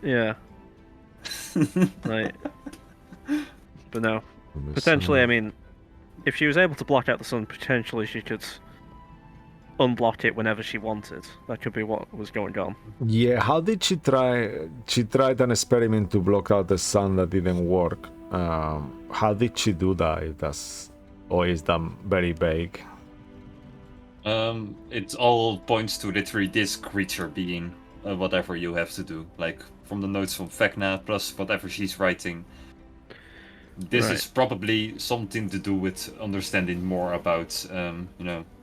Speaker 4: Yeah. Right. But no. Potentially, I mean, if she was able to block out the sun, potentially she could unblock it whenever she wanted. That could be what was going on.
Speaker 3: Yeah, how did she try? She tried an experiment to block out the sun that didn't work. How did she do that? Or is that very vague?
Speaker 1: It all points to literally this creature being whatever you have to do. Like from the notes from Vecna plus whatever she's writing. This
Speaker 4: Right.
Speaker 1: is probably something to do with understanding more about,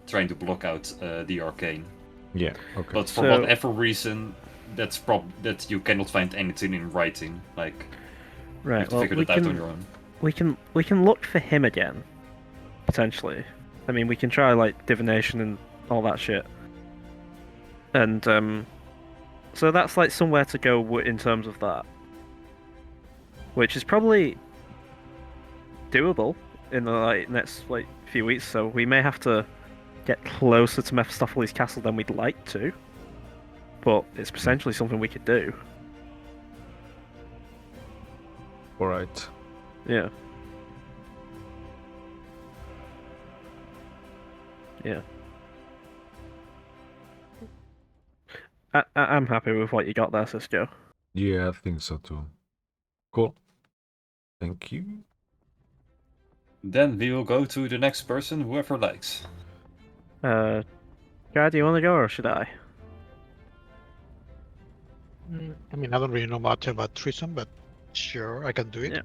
Speaker 1: trying to block out the arcane.
Speaker 3: Yeah. Okay.
Speaker 1: But for
Speaker 4: So-
Speaker 1: whatever reason, that you cannot find anything in writing. Like you
Speaker 4: Right.
Speaker 1: have to
Speaker 4: Well,
Speaker 1: figure
Speaker 4: we
Speaker 1: that out on
Speaker 4: can
Speaker 1: your own.
Speaker 4: we can look for him again, potentially. I mean, we can try like divination and all that shit. And so that's like somewhere to go in terms of that, which is probably doable in the next few weeks. So we may have to get closer to Mephistopheles Castle than we'd like to, but it's potentially something we could do.
Speaker 3: All right.
Speaker 4: Yeah. Yeah. I'm happy with what you got there, Cisco.
Speaker 3: Yeah, I think so too. Cool. Thank you.
Speaker 1: Then we will go to the next person, whoever likes.
Speaker 4: Guy, do you want to go or should I?
Speaker 7: I mean, I don't really know much about treason, but sure, I can do it.
Speaker 4: Yeah.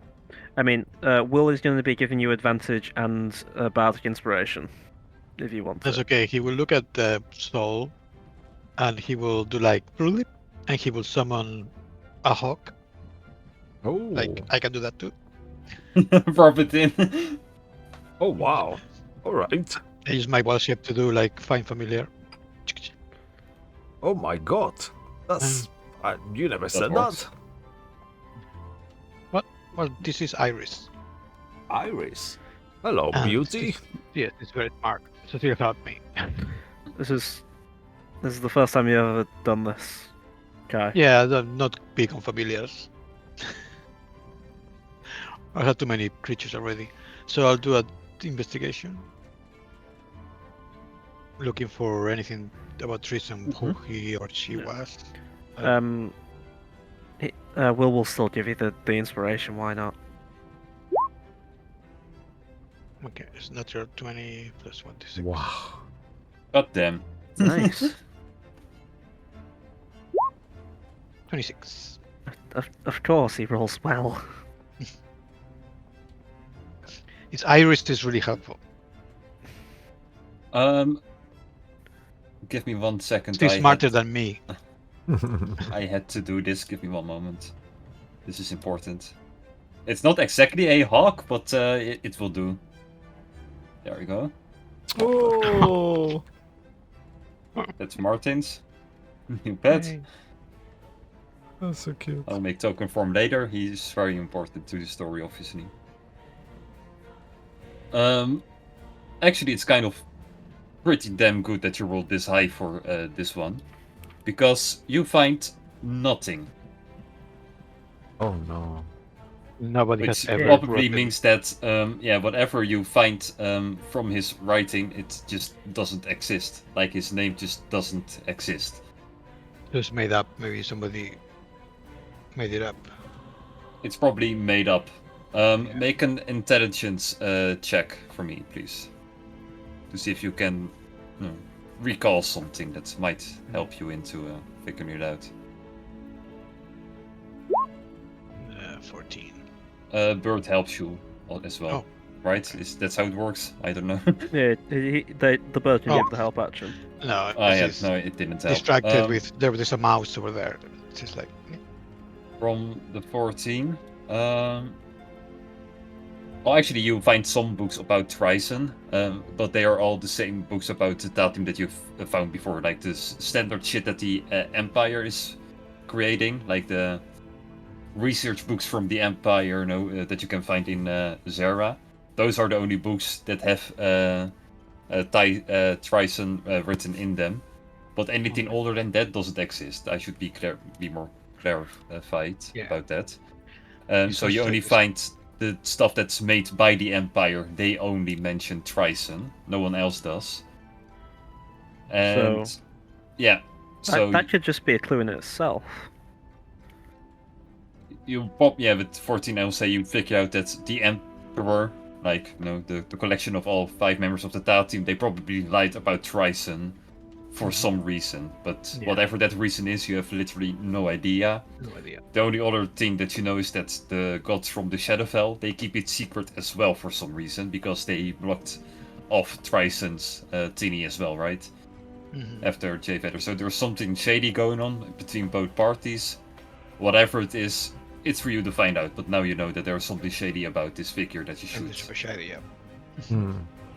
Speaker 4: I mean, Will is going to be giving you advantage and bardic inspiration, if you want
Speaker 7: That's
Speaker 4: it.
Speaker 7: okay. He will look at the soul, and he will do like blip, and he will summon a hawk.
Speaker 3: Oh.
Speaker 7: Like I can do that too.
Speaker 1: Rub it in.
Speaker 3: Oh wow. All right.
Speaker 7: I use my ball shape to do like find familiar.
Speaker 3: Oh my god. That's you never said
Speaker 1: works.
Speaker 3: that.
Speaker 7: Well, this is Iris.
Speaker 3: Iris. Hello,
Speaker 7: And
Speaker 3: beauty.
Speaker 7: Yes, it's very smart. So she'll help me.
Speaker 4: This is the first time you've ever done this, Guy.
Speaker 7: Yeah, I'm not big on familiars. I had too many creatures already. So I'll do an investigation. Looking for anything about treason, who he or she
Speaker 4: Yeah.
Speaker 7: was.
Speaker 4: Will still give you the inspiration. Why not?
Speaker 7: Okay, it's natural 20 plus 1d6.
Speaker 3: Wow.
Speaker 1: God damn.
Speaker 4: Nice.
Speaker 7: 26.
Speaker 4: Of course, he rolls well.
Speaker 7: Its Iris is really helpful.
Speaker 1: Give me 1 second.
Speaker 7: She's smarter than me.
Speaker 1: I had to do this. Give me 1 moment. This is important. It's not exactly a hawk, but it will do. There we go.
Speaker 3: Oh.
Speaker 1: That's Martin's. New pet.
Speaker 7: Yay.
Speaker 3: That's so cute.
Speaker 1: I'll make token form later. He's very important to the story, obviously. Actually, it's kind of pretty damn good that you rolled this high for this one, because you find nothing.
Speaker 3: Oh no.
Speaker 7: Nobody
Speaker 1: Which
Speaker 7: has ever
Speaker 1: probably
Speaker 7: brought
Speaker 1: means that, whatever you find from his writing, it just doesn't exist. Like his name just doesn't exist.
Speaker 7: it was made up. Maybe somebody made it up.
Speaker 1: It's probably made up. Make an intelligence check for me, please. To see if you can recall something that might help you into figuring it out.
Speaker 7: 14.
Speaker 1: Bird helps you as well,
Speaker 7: Oh,
Speaker 1: right? That's how it works? I don't know.
Speaker 4: Yeah, the bird can
Speaker 7: Oh.
Speaker 4: give the help action.
Speaker 7: No,
Speaker 1: Oh yeah,
Speaker 7: she's
Speaker 1: no, it didn't help.
Speaker 7: distracted with there's a mouse over there. She's like,
Speaker 1: From the 14. Well, actually, you find some books about Trison, but they are all the same books about the Datum that you've found before, like the standard shit that the Empire is creating, like the research books from the Empire, that you can find in Zera. Those are the only books that have Trison written in them. But anything older than that doesn't exist. I should be more clarified about that. So you only find the stuff that's made by the Empire. They only mention Trison. No one else does. And
Speaker 4: So
Speaker 1: so
Speaker 4: that could just be a clue in itself.
Speaker 1: with 14, I'll say you figure out that the Emperor, the collection of all 5 members of the Tau team, they probably lied about Trison for some reason. But whatever that reason is, you have literally no idea.
Speaker 7: no idea.
Speaker 1: The only other thing that you know is that the gods from the Shadowfell, they keep it secret as well for some reason, because they blocked off Trison's Tini as well, right? After J-Vader. So there's something shady going on between both parties. Whatever it is, it's for you to find out. But now you know that there's something shady about this figure that you shoot.
Speaker 7: Shady, yeah.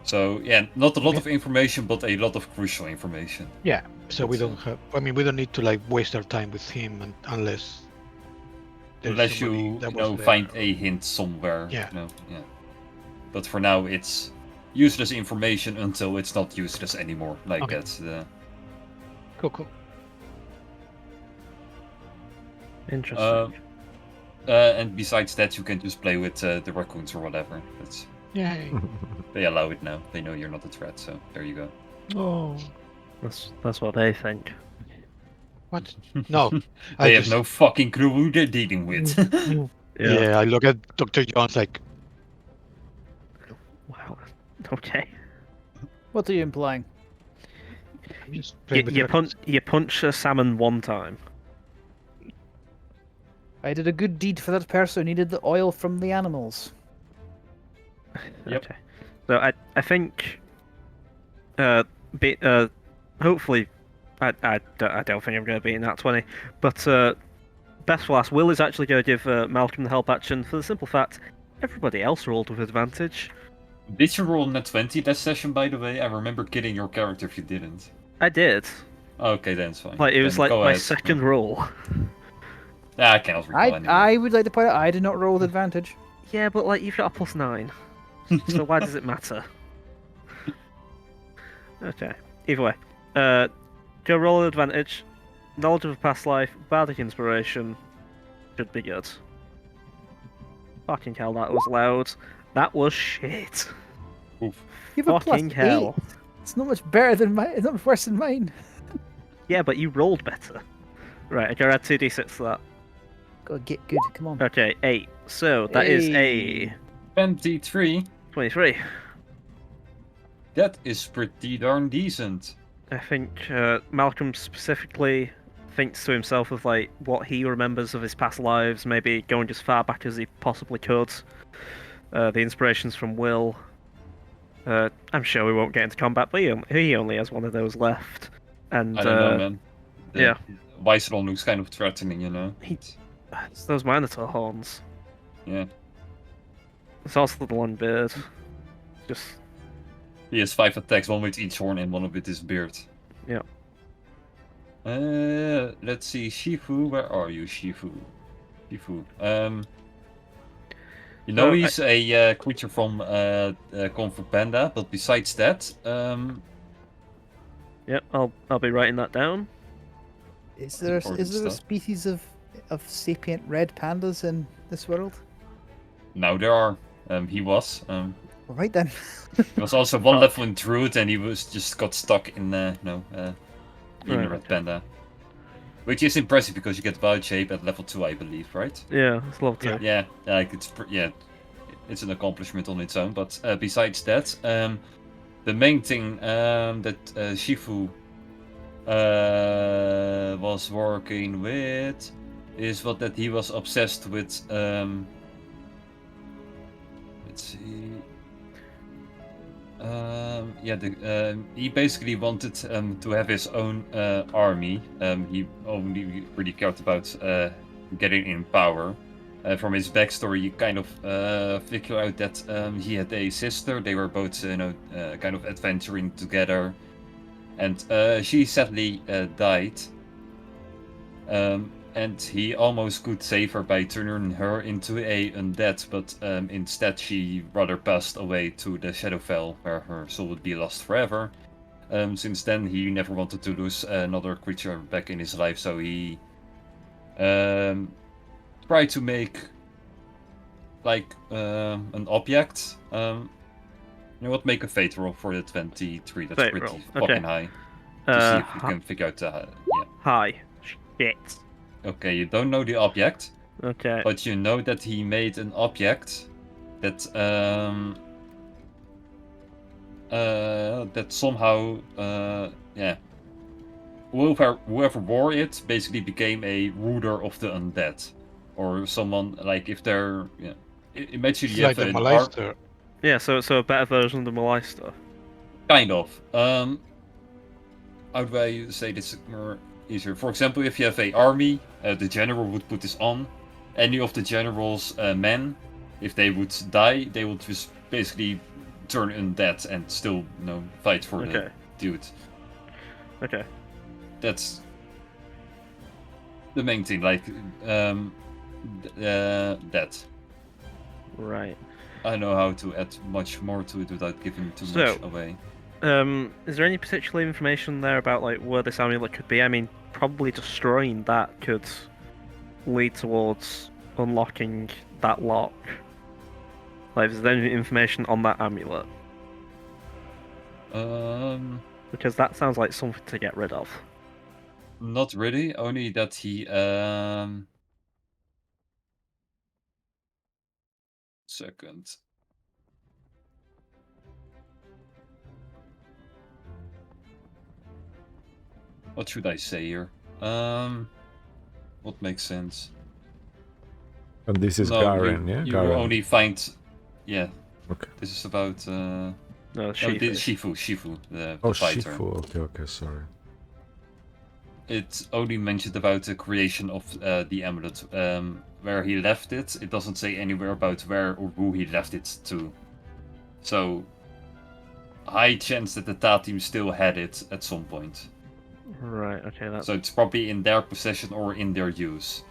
Speaker 1: So not a lot of information, but a lot of crucial information.
Speaker 7: Yeah. So we don't have. I mean, we don't need to like waste our time with him unless.
Speaker 1: Unless you find a hint somewhere.
Speaker 7: Yeah.
Speaker 1: But for now, it's useless information until it's not useless anymore. That's the.
Speaker 7: Cool.
Speaker 4: Interesting.
Speaker 1: And besides that, you can just play with the raccoons or whatever.
Speaker 7: Yay.
Speaker 1: They allow it now. They know you're not a threat, so there you go.
Speaker 7: Oh,
Speaker 4: That's what they think.
Speaker 7: what? No, I
Speaker 1: They have
Speaker 7: just
Speaker 1: no fucking clue who they're dealing with.
Speaker 7: yeah. I look at Dr. Jones like,
Speaker 4: Wow. Okay.
Speaker 2: What are you implying?
Speaker 7: I'm just
Speaker 4: You,
Speaker 7: playing with
Speaker 4: you
Speaker 7: records.
Speaker 4: punch you punch a salmon one time.
Speaker 2: I did a good deed for that person who needed the oil from the animals.
Speaker 1: Yep.
Speaker 4: Okay. So I think be, hopefully I don't think I'm going to be in that 20, but best for last, Will is actually going to give Malcolm the help action for the simple fact everybody else rolled with advantage.
Speaker 1: Did you roll net 20 that session, by the way? I remember killing your character if you didn't.
Speaker 4: I did.
Speaker 1: Okay, then it's fine.
Speaker 4: Like it was
Speaker 1: Then
Speaker 4: like
Speaker 1: go
Speaker 4: my
Speaker 1: ahead.
Speaker 4: second roll.
Speaker 1: I cannot recall anymore.
Speaker 2: I would like to point out I did not roll with advantage.
Speaker 4: Yeah, but like you've got a +9, so why does it matter? Okay. Either way, go roll with advantage. Knowledge of a past life, bardic inspiration should be good. Fucking hell, that was loud. That was shit.
Speaker 1: Oof.
Speaker 2: You have a
Speaker 4: Fucking
Speaker 2: +8.
Speaker 4: hell.
Speaker 2: It's not much better than mine. It's not much worse than mine.
Speaker 4: Yeah, but you rolled better. Right, I gotta add 2d6 to that.
Speaker 2: Gotta get good. Come on.
Speaker 4: Okay, 8. So that is a
Speaker 2: Hey.
Speaker 1: 23.
Speaker 4: 23.
Speaker 1: That is pretty darn decent.
Speaker 4: I think Malcolm specifically thinks to himself of like what he remembers of his past lives, maybe going as far back as he possibly could. The inspirations from Will. I'm sure we won't get into combat, but he only has one of those left. And
Speaker 1: I don't know, man. The
Speaker 4: yeah.
Speaker 1: Viceron looks kind of threatening, you know?
Speaker 4: It's those Minotaur horns.
Speaker 1: Yeah.
Speaker 4: It's also the long beard. Just
Speaker 1: He has 5 attacks, one with each horn and one with his beard.
Speaker 4: yeah.
Speaker 1: Let's see, Shifu, where are you, Shifu? Shifu. You know
Speaker 4: So,
Speaker 1: he's a creature from Kung Fu Panda, but besides that,
Speaker 4: Yep, I'll be writing that down.
Speaker 2: Is there
Speaker 1: important
Speaker 2: a
Speaker 1: stuff.
Speaker 2: species of sapient red pandas in this world?
Speaker 1: now there are. He was.
Speaker 2: All right then.
Speaker 1: He was also one level in Druid, and he was just got stuck in being a
Speaker 4: Right,
Speaker 1: Red
Speaker 4: okay.
Speaker 1: Panda. Which is impressive because you get Wild Shape at level 2, I believe, right?
Speaker 4: Yeah, it's level 2.
Speaker 1: Yeah, like it's an accomplishment on its own. But besides that, the main thing that Shifu was working with is that he was obsessed with. Let's see. He basically wanted to have his own army. He only really cared about getting in power. From his backstory, you kind of figure out that he had a sister. They were both, kind of adventuring together, and she sadly died. And he almost could save her by turning her into a undead, but instead she rather passed away to the Shadowfell, where her soul would be lost forever. Since then, he never wanted to lose another creature back in his life, so he tried to make like an object. You know what? Make a fate roll for the 23. That's
Speaker 4: Fate
Speaker 1: pretty
Speaker 4: roll,
Speaker 1: fucking
Speaker 4: okay.
Speaker 1: high. To see if you can figure out yeah.
Speaker 4: Hi. Shit.
Speaker 1: Okay, you don't know the object.
Speaker 4: Okay.
Speaker 1: But you know that he made an object that that somehow whoever wore it basically became a ruler of the undead, or someone like if they're imagine
Speaker 7: it's
Speaker 1: you
Speaker 7: like
Speaker 1: have
Speaker 7: the
Speaker 1: an
Speaker 7: Molester.
Speaker 4: Yeah, so a better version of the Molester.
Speaker 1: kind of how do I say this more easier? For example, if you have a army, the general would put this on. Any of the general's men, if they would die, they would just basically turn undead and still, fight for the dude.
Speaker 4: Okay.
Speaker 1: That's the main thing, like that.
Speaker 4: Right.
Speaker 1: I don't know how to add much more to it without giving too much away.
Speaker 4: Is there any particular information there about like where this amulet could be? I mean, probably destroying that could lead towards unlocking that lock. Like, is there any information on that amulet? Because that sounds like something to get rid of.
Speaker 1: Not really, only that he second. What should I say here? What makes sense?
Speaker 3: And this is
Speaker 1: No,
Speaker 3: Garen, yeah?
Speaker 1: you
Speaker 3: Garen.
Speaker 1: only find. Yeah.
Speaker 3: Okay.
Speaker 1: This is about.
Speaker 4: No,
Speaker 1: Shifu, the
Speaker 3: Oh,
Speaker 1: fighter.
Speaker 3: Shifu. Okay, sorry.
Speaker 1: It only mentioned about the creation of the amulet. Where he left it, it doesn't say anywhere about where or who he left it to. So, high chance that the Ta team still had it at some point.
Speaker 4: Right, okay, that's...
Speaker 1: So it's probably in their possession or in their use.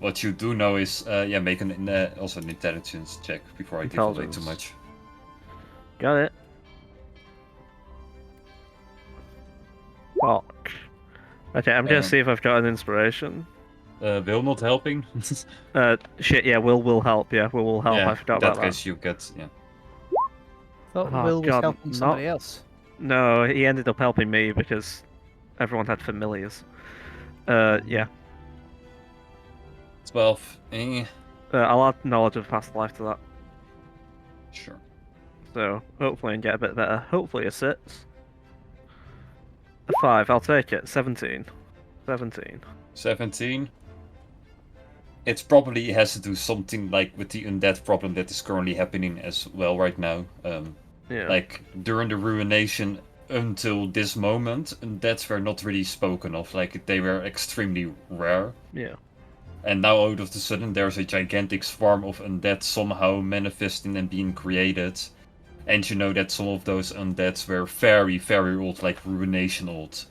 Speaker 1: What you do know is, make also an intelligence check before I give away too much.
Speaker 4: Got it. Fuck. Okay, I'm gonna see if I've got an inspiration.
Speaker 1: Will not helping?
Speaker 4: Shit, yeah, will help, yeah, will help,
Speaker 1: Yeah,
Speaker 4: I forgot
Speaker 1: in that
Speaker 4: about
Speaker 1: case you get, yeah.
Speaker 2: Thought
Speaker 4: Oh,
Speaker 2: Will was
Speaker 4: God,
Speaker 2: helping somebody else.
Speaker 4: No, he ended up helping me because everyone had familiars. Yeah.
Speaker 1: 12.
Speaker 4: I'll add knowledge of past life to that.
Speaker 1: Sure.
Speaker 4: So, hopefully I can get a bit better. Hopefully a 6. A 5, I'll take it. 17.
Speaker 1: 17. It probably has to do something like with the undead problem that is currently happening as well right now.
Speaker 4: Yeah.
Speaker 1: Like during the ruination until this moment, undeads were not really spoken of. Like they were extremely rare.
Speaker 4: Yeah.
Speaker 1: And now all of a sudden there's a gigantic swarm of undead somehow manifesting and being created. And you know that some of those undeads were very, very old, like ruination old.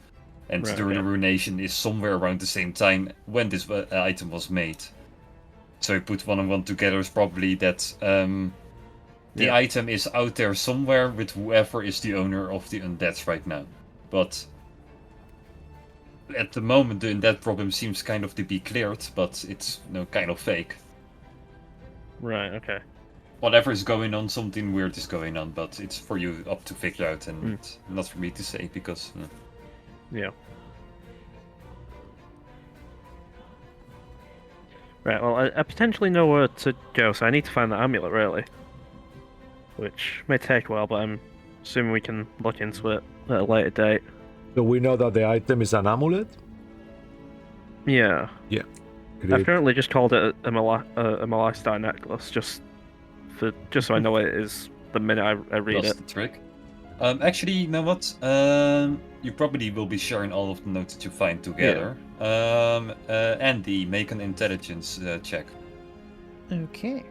Speaker 1: And
Speaker 4: Right,
Speaker 1: during
Speaker 4: okay.
Speaker 1: the ruination is somewhere around the same time when this item was made. So you put one and one together is probably that the item is out there somewhere with whoever is the owner of the undeads right now. But at the moment the undead problem seems kind of to be cleared, but it's kind of fake.
Speaker 4: Right, okay.
Speaker 1: Whatever is going on, something weird is going on, but it's for you up to figure out and not for me to say because...
Speaker 4: Yeah. Right, well, I potentially know where to go, so I need to find the amulet, really. Which may take a while, but I'm assuming we can look into it at a later date.
Speaker 3: So we know that the item is an amulet?
Speaker 4: Yeah.
Speaker 3: Yeah.
Speaker 4: I've currently just called it a Malai Star necklace, just so I know what it is the minute I read
Speaker 1: That's
Speaker 4: it.
Speaker 1: the trick. Actually, you know what? You probably will be sharing all of the notes that you find together. Andy, make an intelligence check.
Speaker 2: Okay.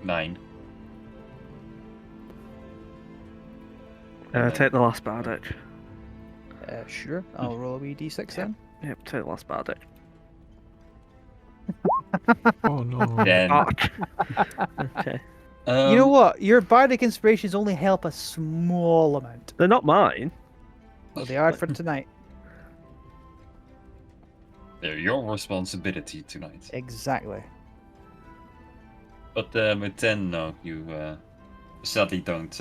Speaker 1: Nine.
Speaker 4: Take the last bardic.
Speaker 2: Sure. I'll roll a wee d6 then.
Speaker 4: Yep, take the last bardic.
Speaker 3: Oh no.
Speaker 1: Then,
Speaker 4: Okay.
Speaker 2: You know what? Your bardic inspirations only help a small amount.
Speaker 4: They're not mine.
Speaker 2: Well, they are for tonight.
Speaker 1: they're your responsibility tonight.
Speaker 2: Exactly.
Speaker 1: But with 10, no, you sadly don't.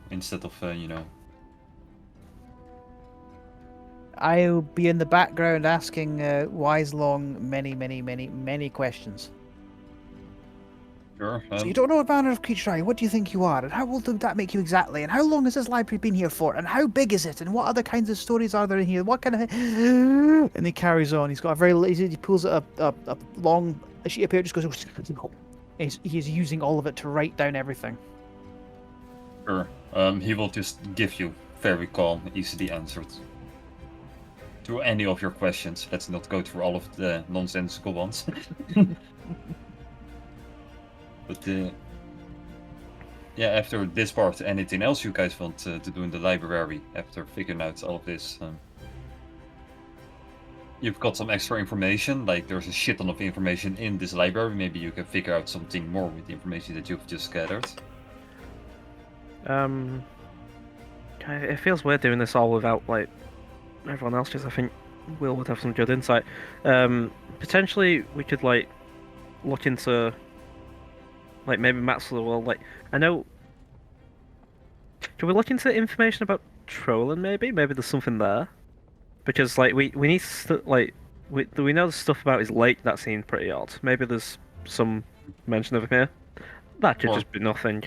Speaker 1: Instead of,
Speaker 2: I'll be in the background asking Wise Long many questions.
Speaker 1: Sure.
Speaker 2: So you don't know what manner of creature are you? What do you think you are? And how old would that make you exactly? And how long has this library been here for? And how big is it? And what other kinds of stories are there in here? What kind of... And he carries on. He's got a very... He pulls a long sheet of paper, just goes... He's using all of it to write down everything.
Speaker 1: Sure. He will just give you very calm, easily answered to any of your questions. Let's not go through all of the nonsensical ones. But after this part, anything else you guys want to do in the library after figuring out all of this? You've got some extra information, like there's a shit ton of information in this library. Maybe you can figure out something more with the information that you've just gathered.
Speaker 4: It feels weird doing this all without like everyone else, because I think Will would have some good insight. Potentially we could like look into, like, maybe maps of the world? Like, I know. Can we look into information about trolling? Maybe there's something there. Because like we need like we know the stuff about his lake that seemed pretty odd. Maybe there's some mention of him here. That could
Speaker 1: Or-
Speaker 4: just be nothing.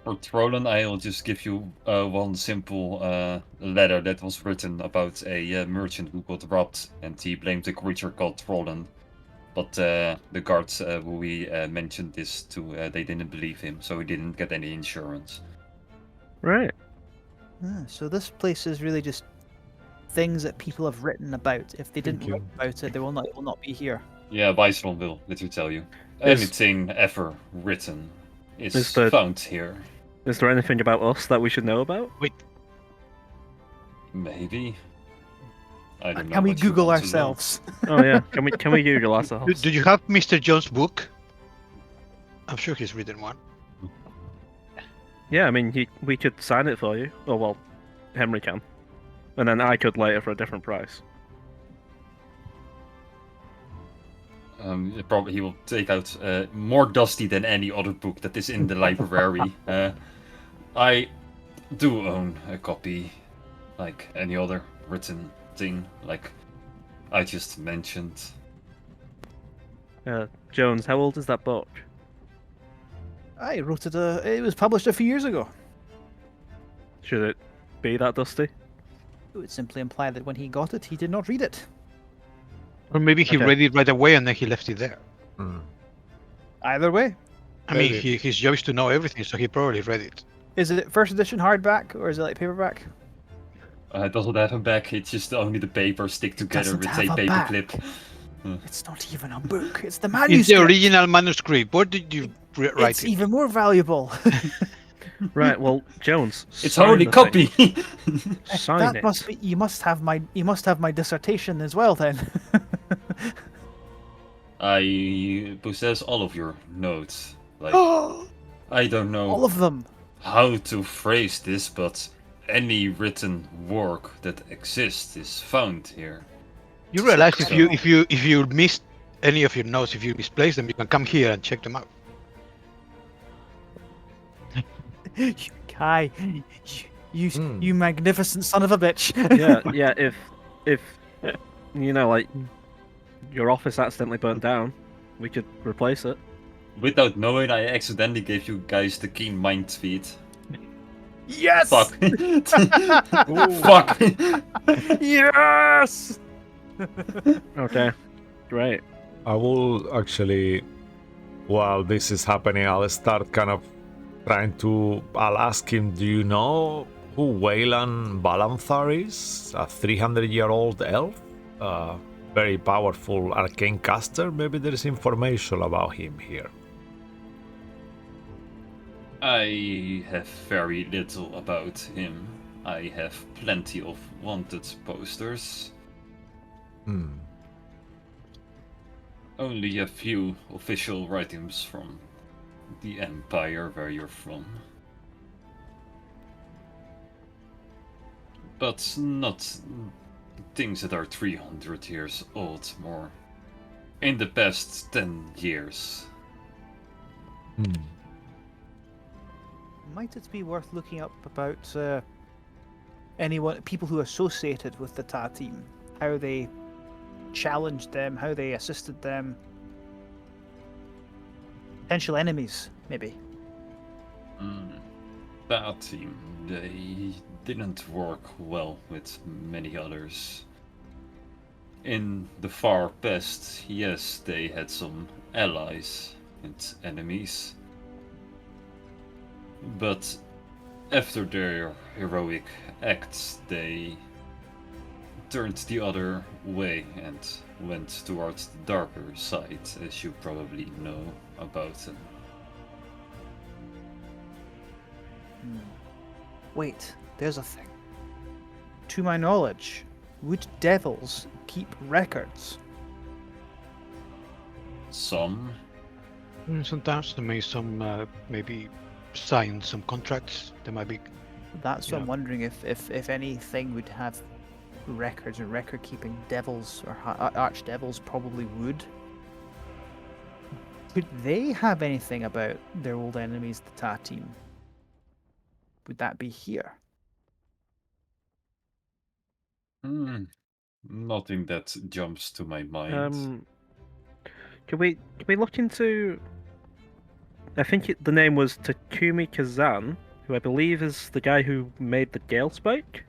Speaker 1: For Trollen, I'll just give you one simple letter that was written about a merchant who got robbed, and he blamed a creature called Trollen. But the guards who we mentioned this to, they didn't believe him, so he didn't get any insurance.
Speaker 4: Right.
Speaker 2: So this place is really just things that people have written about. If they didn't write about it, it will not be here.
Speaker 1: Yeah, Weisron will let you tell you.
Speaker 4: Is-
Speaker 1: Anything ever written is
Speaker 4: Is the-
Speaker 1: found here.
Speaker 4: Is there anything about us that we should know about?
Speaker 1: Maybe. I don't know.
Speaker 2: Can we
Speaker 1: what you
Speaker 2: Google
Speaker 1: want to know.
Speaker 2: ourselves?
Speaker 4: Oh yeah. Can we Google ourselves?
Speaker 7: Do you have Mr. Jones' book? I'm sure he's written one.
Speaker 4: Yeah, I mean we could sign it for you. Oh well, Henry can, and then I could later for a different price.
Speaker 1: Probably he will take out more dusty than any other book that is in the library. I do own a copy, like any other written thing, like I just mentioned.
Speaker 4: Jones, how old is that book?
Speaker 2: I wrote it. It was published a few years ago.
Speaker 4: Should it be that dusty?
Speaker 2: It would simply imply that when he got it, he did not read it.
Speaker 7: Or maybe he
Speaker 4: Okay.
Speaker 7: read it right away and then he left it there.
Speaker 2: Either way,
Speaker 7: I mean,
Speaker 3: Maybe.
Speaker 7: his job is to know everything, so he probably read it.
Speaker 2: is it first edition hardback or is it like paperback?
Speaker 1: It doesn't have a back, it's just only the paper stick together
Speaker 2: doesn't
Speaker 1: with
Speaker 2: have
Speaker 1: a
Speaker 2: a
Speaker 1: paper
Speaker 2: back.
Speaker 1: clip.
Speaker 2: It's not even a book. It's the
Speaker 7: It's
Speaker 2: manuscript.
Speaker 7: the original manuscript. Where did you write
Speaker 2: It's
Speaker 7: it?
Speaker 2: even more valuable.
Speaker 4: Right. Well, Jones.
Speaker 1: It's
Speaker 4: sign
Speaker 1: only
Speaker 4: the thing.
Speaker 1: copy!
Speaker 4: Sign
Speaker 2: that
Speaker 4: it.
Speaker 2: must be. You must have my dissertation as well then.
Speaker 1: I possess all of your notes. Like, I don't know
Speaker 2: All of them.
Speaker 1: how to phrase this, but any written work that exists is found here.
Speaker 7: You realize if you missed any of your notes, if you misplaced them, you can come here and check them out.
Speaker 2: Kai, you magnificent son of a bitch.
Speaker 4: Yeah. If you know, like your office accidentally burnt down, we could replace it.
Speaker 1: Without knowing, I accidentally gave you guys the keen mind feed.
Speaker 2: Yes.
Speaker 1: Fuck. Fuck.
Speaker 2: Yes.
Speaker 4: Okay. Great.
Speaker 3: I will actually, while this is happening, I'll start kind of I'll ask him, do you know who Wayland Balanthar is? A 300-year-old elf? Very powerful arcane caster? Maybe there's information about him here.
Speaker 1: I have very little about him. I have plenty of wanted posters. Only a few official writings from the Empire where you're from. But not things that are 300 years old, more in the past 10 years.
Speaker 2: Might it be worth looking up about people who associated with the TA team, how they challenged them, how they assisted them, potential enemies, maybe.
Speaker 1: That team, they didn't work well with many others. In the far past, yes, they had some allies and enemies. But after their heroic acts, they turned the other way and went towards the darker side, as you probably know about them.
Speaker 2: Wait, there's a thing. To my knowledge, would devils keep records?
Speaker 1: Some,
Speaker 7: Sometimes there may be some maybe sign some contracts. There might be.
Speaker 2: That's what
Speaker 7: Yeah.
Speaker 2: I'm wondering if anything would have records and record keeping. Devils or archdevils probably would. Could they have anything about their old enemies, the Ta team? Would that be here?
Speaker 1: Nothing that jumps to my mind.
Speaker 4: Can we look into? I think the name was Takumi Kazan, who I believe is the guy who made the Gale Spike.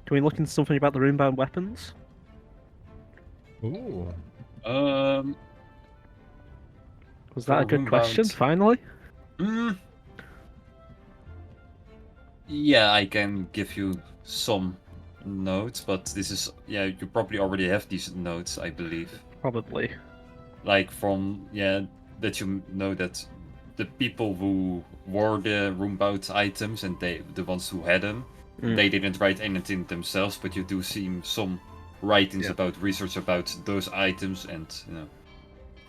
Speaker 4: Can we look into something about the runebound weapons?
Speaker 3: Ooh.
Speaker 4: Was that a good
Speaker 1: Runebound.
Speaker 4: question? Finally.
Speaker 1: Yeah, I can give you some notes, but this is you probably already have these notes, I believe.
Speaker 4: Probably.
Speaker 1: Like from that you know that the people who wore the roombound items and the ones who had them, they didn't write anything themselves, but you do see some writings about research about those items and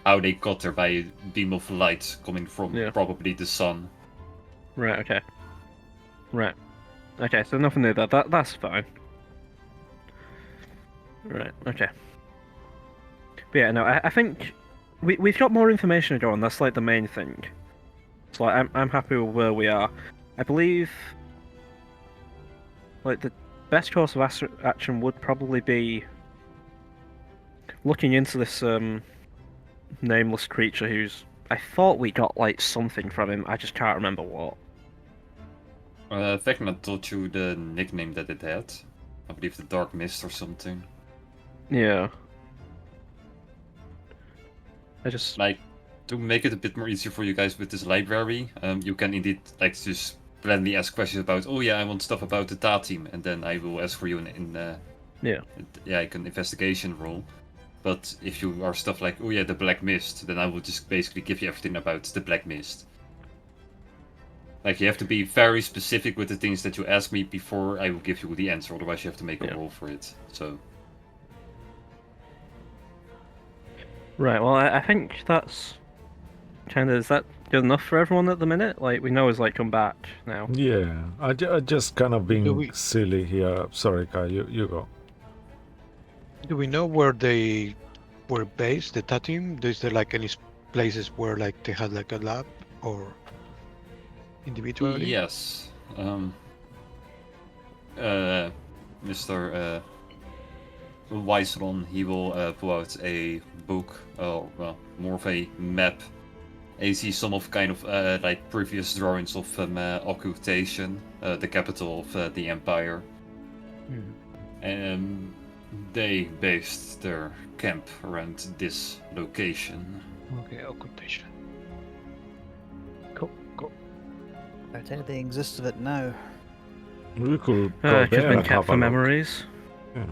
Speaker 1: how they got there by a beam of light coming from probably the sun.
Speaker 4: Right. Okay. Right. Okay. So nothing new there. That's fine. Right. Okay. But yeah, no, I think we've got more information to go on. That's like the main thing. So like, I'm happy with where we are. I believe like the best course of action would probably be looking into this nameless creature who's. I thought we got like something from him. I just can't remember what.
Speaker 1: Vecna told you the nickname that it had. I believe the Dark Mist or something.
Speaker 4: Yeah. I just
Speaker 1: like to make it a bit more easier for you guys with this library. You can indeed like just blandly ask questions about. Oh yeah, I want stuff about the Ta team, and then I will ask for you in like an investigation role. But if you are stuff like oh yeah the Black Mist, then I will just basically give you everything about the Black Mist. Like you have to be very specific with the things that you ask me before I will give you the answer. Otherwise, you have to make a roll for it. So.
Speaker 4: Right, well, I think that's kind of, is that good enough for everyone at the minute? Like, we know he's like come back now.
Speaker 3: Yeah, I just kind of being silly here. Sorry, Kai, you go.
Speaker 7: Do we know where they were based, the Ta team? Is there like any places where like they had like a lab or individually?
Speaker 1: Yes. Mr. Weisron, he will pull out a book, well, more of a map. And you see some of kind of like previous drawings of Occultation, the capital of the Empire. And they based their camp around this location.
Speaker 7: Okay, Occultation.
Speaker 2: Cool. I think they exist of it now.
Speaker 3: We could go
Speaker 4: It could
Speaker 3: there
Speaker 4: have been
Speaker 3: and
Speaker 4: kept
Speaker 3: have
Speaker 4: for
Speaker 3: a look.
Speaker 4: memories.
Speaker 3: Yeah.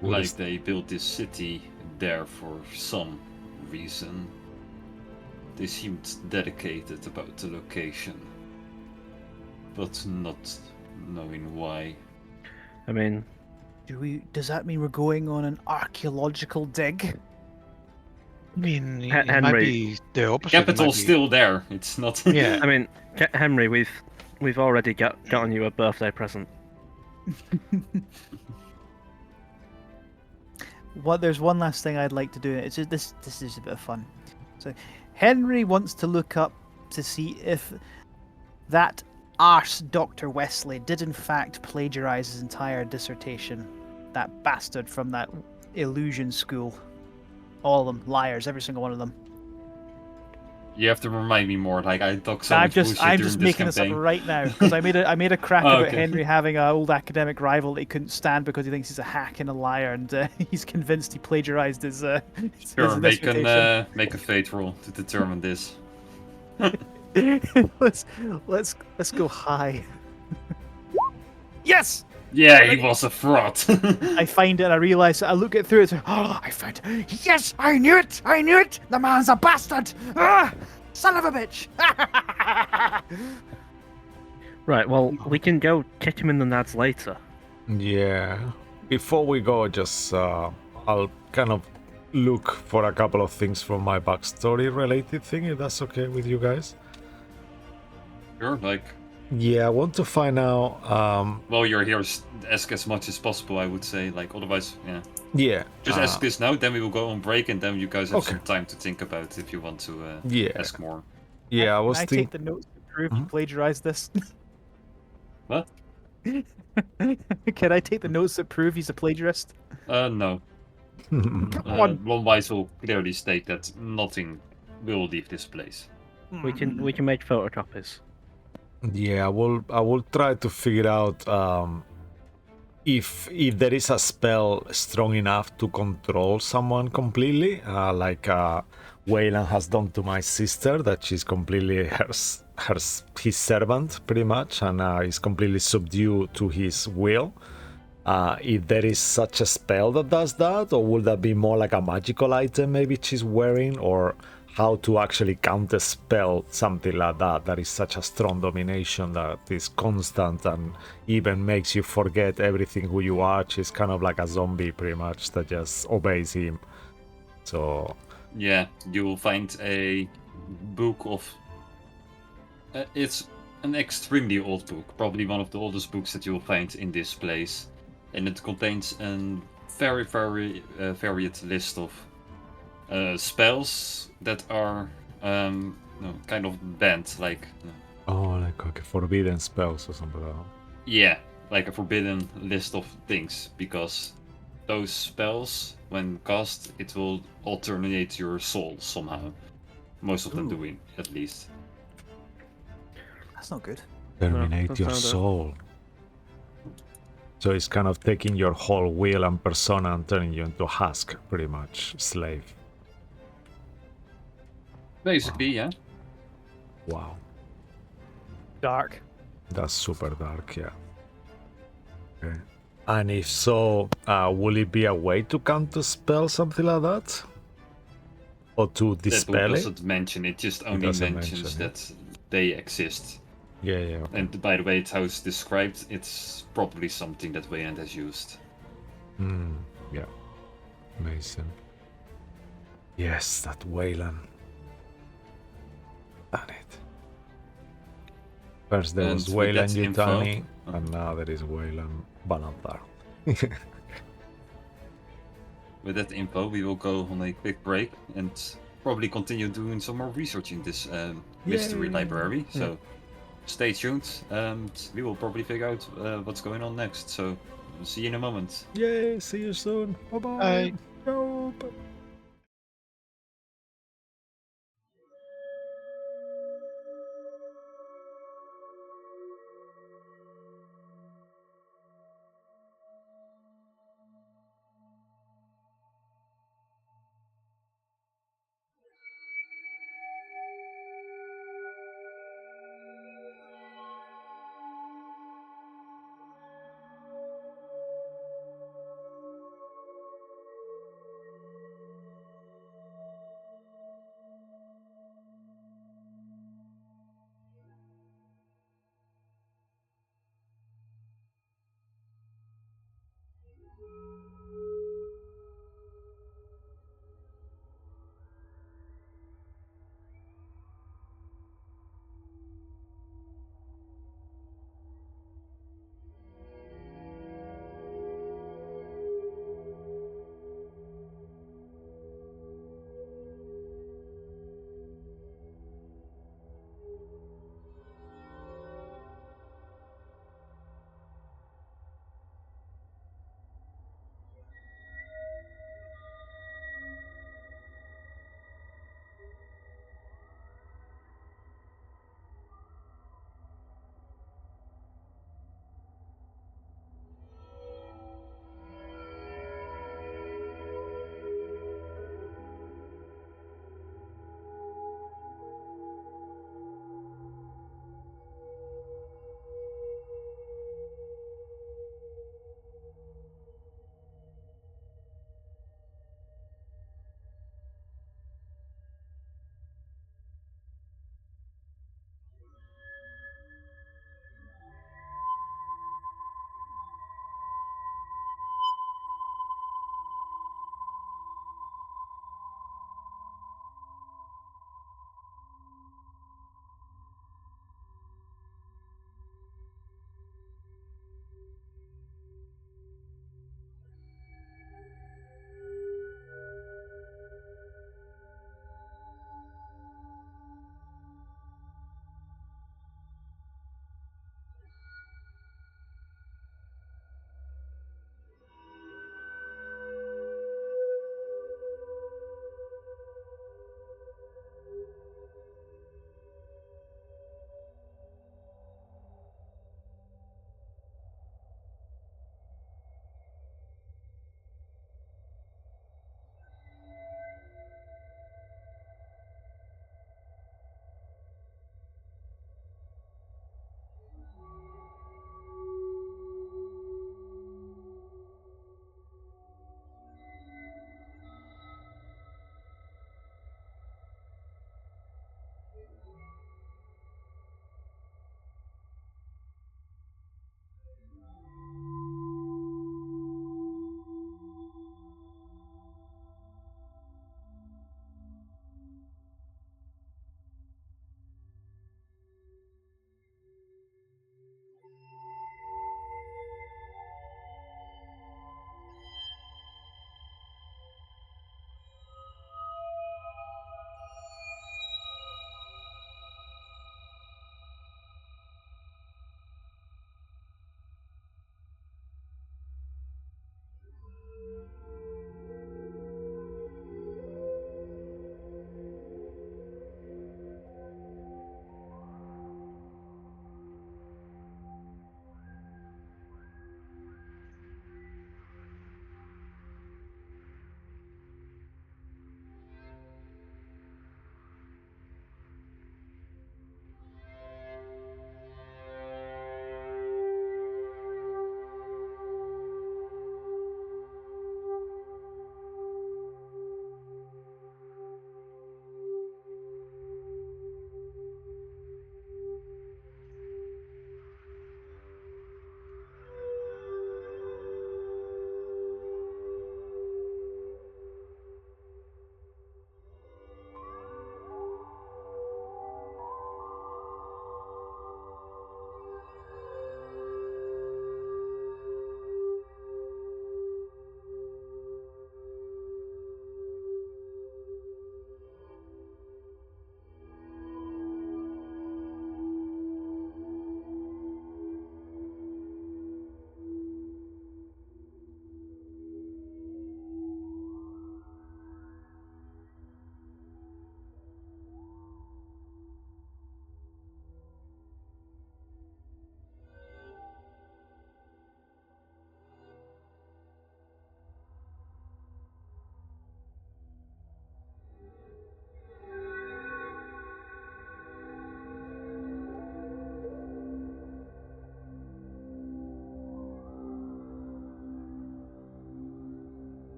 Speaker 1: Like they built this city there for some reason. They seemed dedicated about the location, but not knowing why.
Speaker 4: I mean,
Speaker 2: Does that mean we're going on an archaeological dig?
Speaker 7: I mean, it
Speaker 4: Henry,
Speaker 7: might be the opposite.
Speaker 1: Capital's still there. It's not.
Speaker 7: Yeah.
Speaker 4: I mean, Henry, we've already gotten you a birthday present.
Speaker 2: There's one last thing I'd like to do. It's just, this is a bit of fun. So, Henry wants to look up to see if that arse Dr. Wesley did in fact plagiarize his entire dissertation. That bastard from that illusion school. All of them liars, every single one of them.
Speaker 1: You have to remind me more. Like I talk so much bullshit
Speaker 2: I'm
Speaker 1: during
Speaker 2: just
Speaker 1: this
Speaker 2: making this
Speaker 1: campaign.
Speaker 2: up right now because I made a crack
Speaker 1: Oh,
Speaker 2: about
Speaker 1: okay.
Speaker 2: Henry having an old academic rival that he couldn't stand because he thinks he's a hack and a liar, and he's convinced he plagiarized his
Speaker 1: Sure, make
Speaker 2: dissertation.
Speaker 1: make a fate roll to determine this.
Speaker 2: let's go high. Yes.
Speaker 1: Yeah, he was a fraud.
Speaker 2: I find it and I realise I look it through it. Oh, I found it. Yes, I knew it. The man's a bastard. Ah, son of a bitch.
Speaker 4: Right, well, we can go kick him in the nads later.
Speaker 3: Yeah. Before we go, just I'll kind of look for a couple of things from my backstory related thing, if that's okay with you guys.
Speaker 1: Sure, like
Speaker 3: Yeah, I want to find out.
Speaker 1: While you're here, ask as much as possible, I would say. Like, otherwise, yeah.
Speaker 3: Yeah.
Speaker 1: Just ask this now, then we will go on break, and then you guys have
Speaker 3: Okay.
Speaker 1: some time to think about if you want to
Speaker 3: Yeah.
Speaker 1: ask more.
Speaker 3: Yeah, I
Speaker 2: Can
Speaker 3: was
Speaker 2: I
Speaker 3: thinking.
Speaker 2: take the notes to prove you plagiarized this?
Speaker 1: What?
Speaker 2: Can I take the notes that prove he's a plagiarist?
Speaker 1: No.
Speaker 2: Come on.
Speaker 1: Blomwise will clearly state that nothing will leave this place.
Speaker 4: We can make photocopies.
Speaker 3: Yeah, I will try to figure out if there is a spell strong enough to control someone completely, like Wayland has done to my sister, that she's completely his servant pretty much, and is completely subdued to his will. If there is such a spell that does that, or will that be more like a magical item maybe she's wearing, or how to actually counter spell something like that is such a strong domination that is constant and even makes you forget everything who you are. She's kind of like a zombie pretty much that just obeys him. So
Speaker 1: Yeah, you will find a book of... it's an extremely old book, probably one of the oldest books that you will find in this place. And it contains a very, very varied list of spells that are kind of banned, like...
Speaker 3: like okay, forbidden spells or something like that.
Speaker 1: Yeah, like a forbidden list of things, because those spells, when cast, it will alternate your soul somehow. Most of them
Speaker 2: Ooh.
Speaker 1: doing, at least.
Speaker 2: That's not good.
Speaker 3: Terminate
Speaker 4: that's
Speaker 3: your
Speaker 4: not it.
Speaker 3: soul. So it's kind of taking your whole will and persona and turning you into a husk, pretty much, slave.
Speaker 1: Basically, yeah.
Speaker 3: Wow.
Speaker 2: Dark.
Speaker 3: That's super dark, yeah. Okay. And if so, will it be a way to counter spell something like that? Or to
Speaker 1: That book
Speaker 3: dispel it?
Speaker 1: doesn't mention it, just only
Speaker 3: doesn't
Speaker 1: mentions
Speaker 3: mention it.
Speaker 1: that they exist.
Speaker 3: Yeah, yeah. Okay.
Speaker 1: And by the way, it's how it's described, it's probably something that Wayland has used.
Speaker 3: Yeah. Amazing. Yes, that Wayland. Damn it. First there
Speaker 1: And
Speaker 3: was
Speaker 1: with
Speaker 3: Wayland
Speaker 1: that info-
Speaker 3: Yutani, and now there is Wayland Balanthar.
Speaker 1: With that info, we will go on a quick break and probably continue doing some more research in this mystery
Speaker 3: Yay.
Speaker 1: library. So stay tuned, and we will probably figure out what's going on next. So see you in a moment.
Speaker 3: Yay, see you soon. Bye-bye.
Speaker 7: Bye.
Speaker 3: Ciao.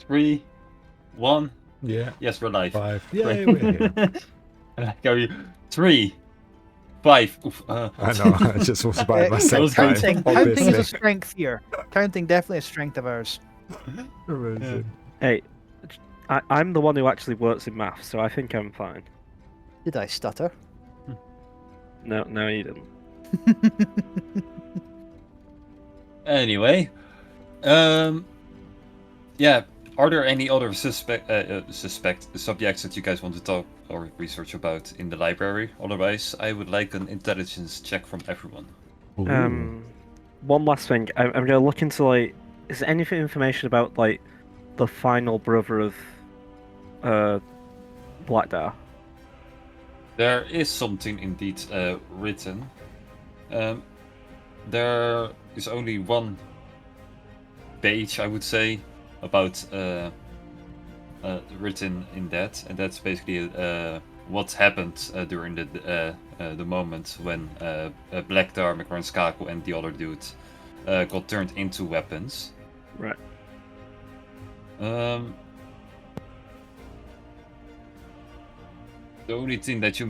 Speaker 1: 3, 1.
Speaker 3: Yeah.
Speaker 1: Yes, we're live.
Speaker 3: 5. Yay, we're here.
Speaker 1: And I go 3, 5. Oof,
Speaker 3: I know. I just was by my
Speaker 1: That
Speaker 3: same
Speaker 1: was great.
Speaker 3: time.
Speaker 2: Counting is
Speaker 3: Obviously.
Speaker 2: a strength here. Counting definitely a strength of ours.
Speaker 3: Amazing.
Speaker 4: Hey, I'm the one who actually works in maths, so I think I'm fine.
Speaker 2: Did I stutter?
Speaker 4: No, you didn't.
Speaker 1: Anyway, yeah. Are there any other suspect subjects that you guys want to talk or research about in the library? Otherwise, I would like an intelligence check from everyone.
Speaker 4: One last thing. I'm gonna look into like, is there any information about like the final brother of Blackdar?
Speaker 1: There is something indeed written. There is only one page, I would say, about written in that, and that's basically what happened during the moment when Blackdar, Skakel, and the other dude got turned into weapons.
Speaker 4: Right.
Speaker 1: The only thing that you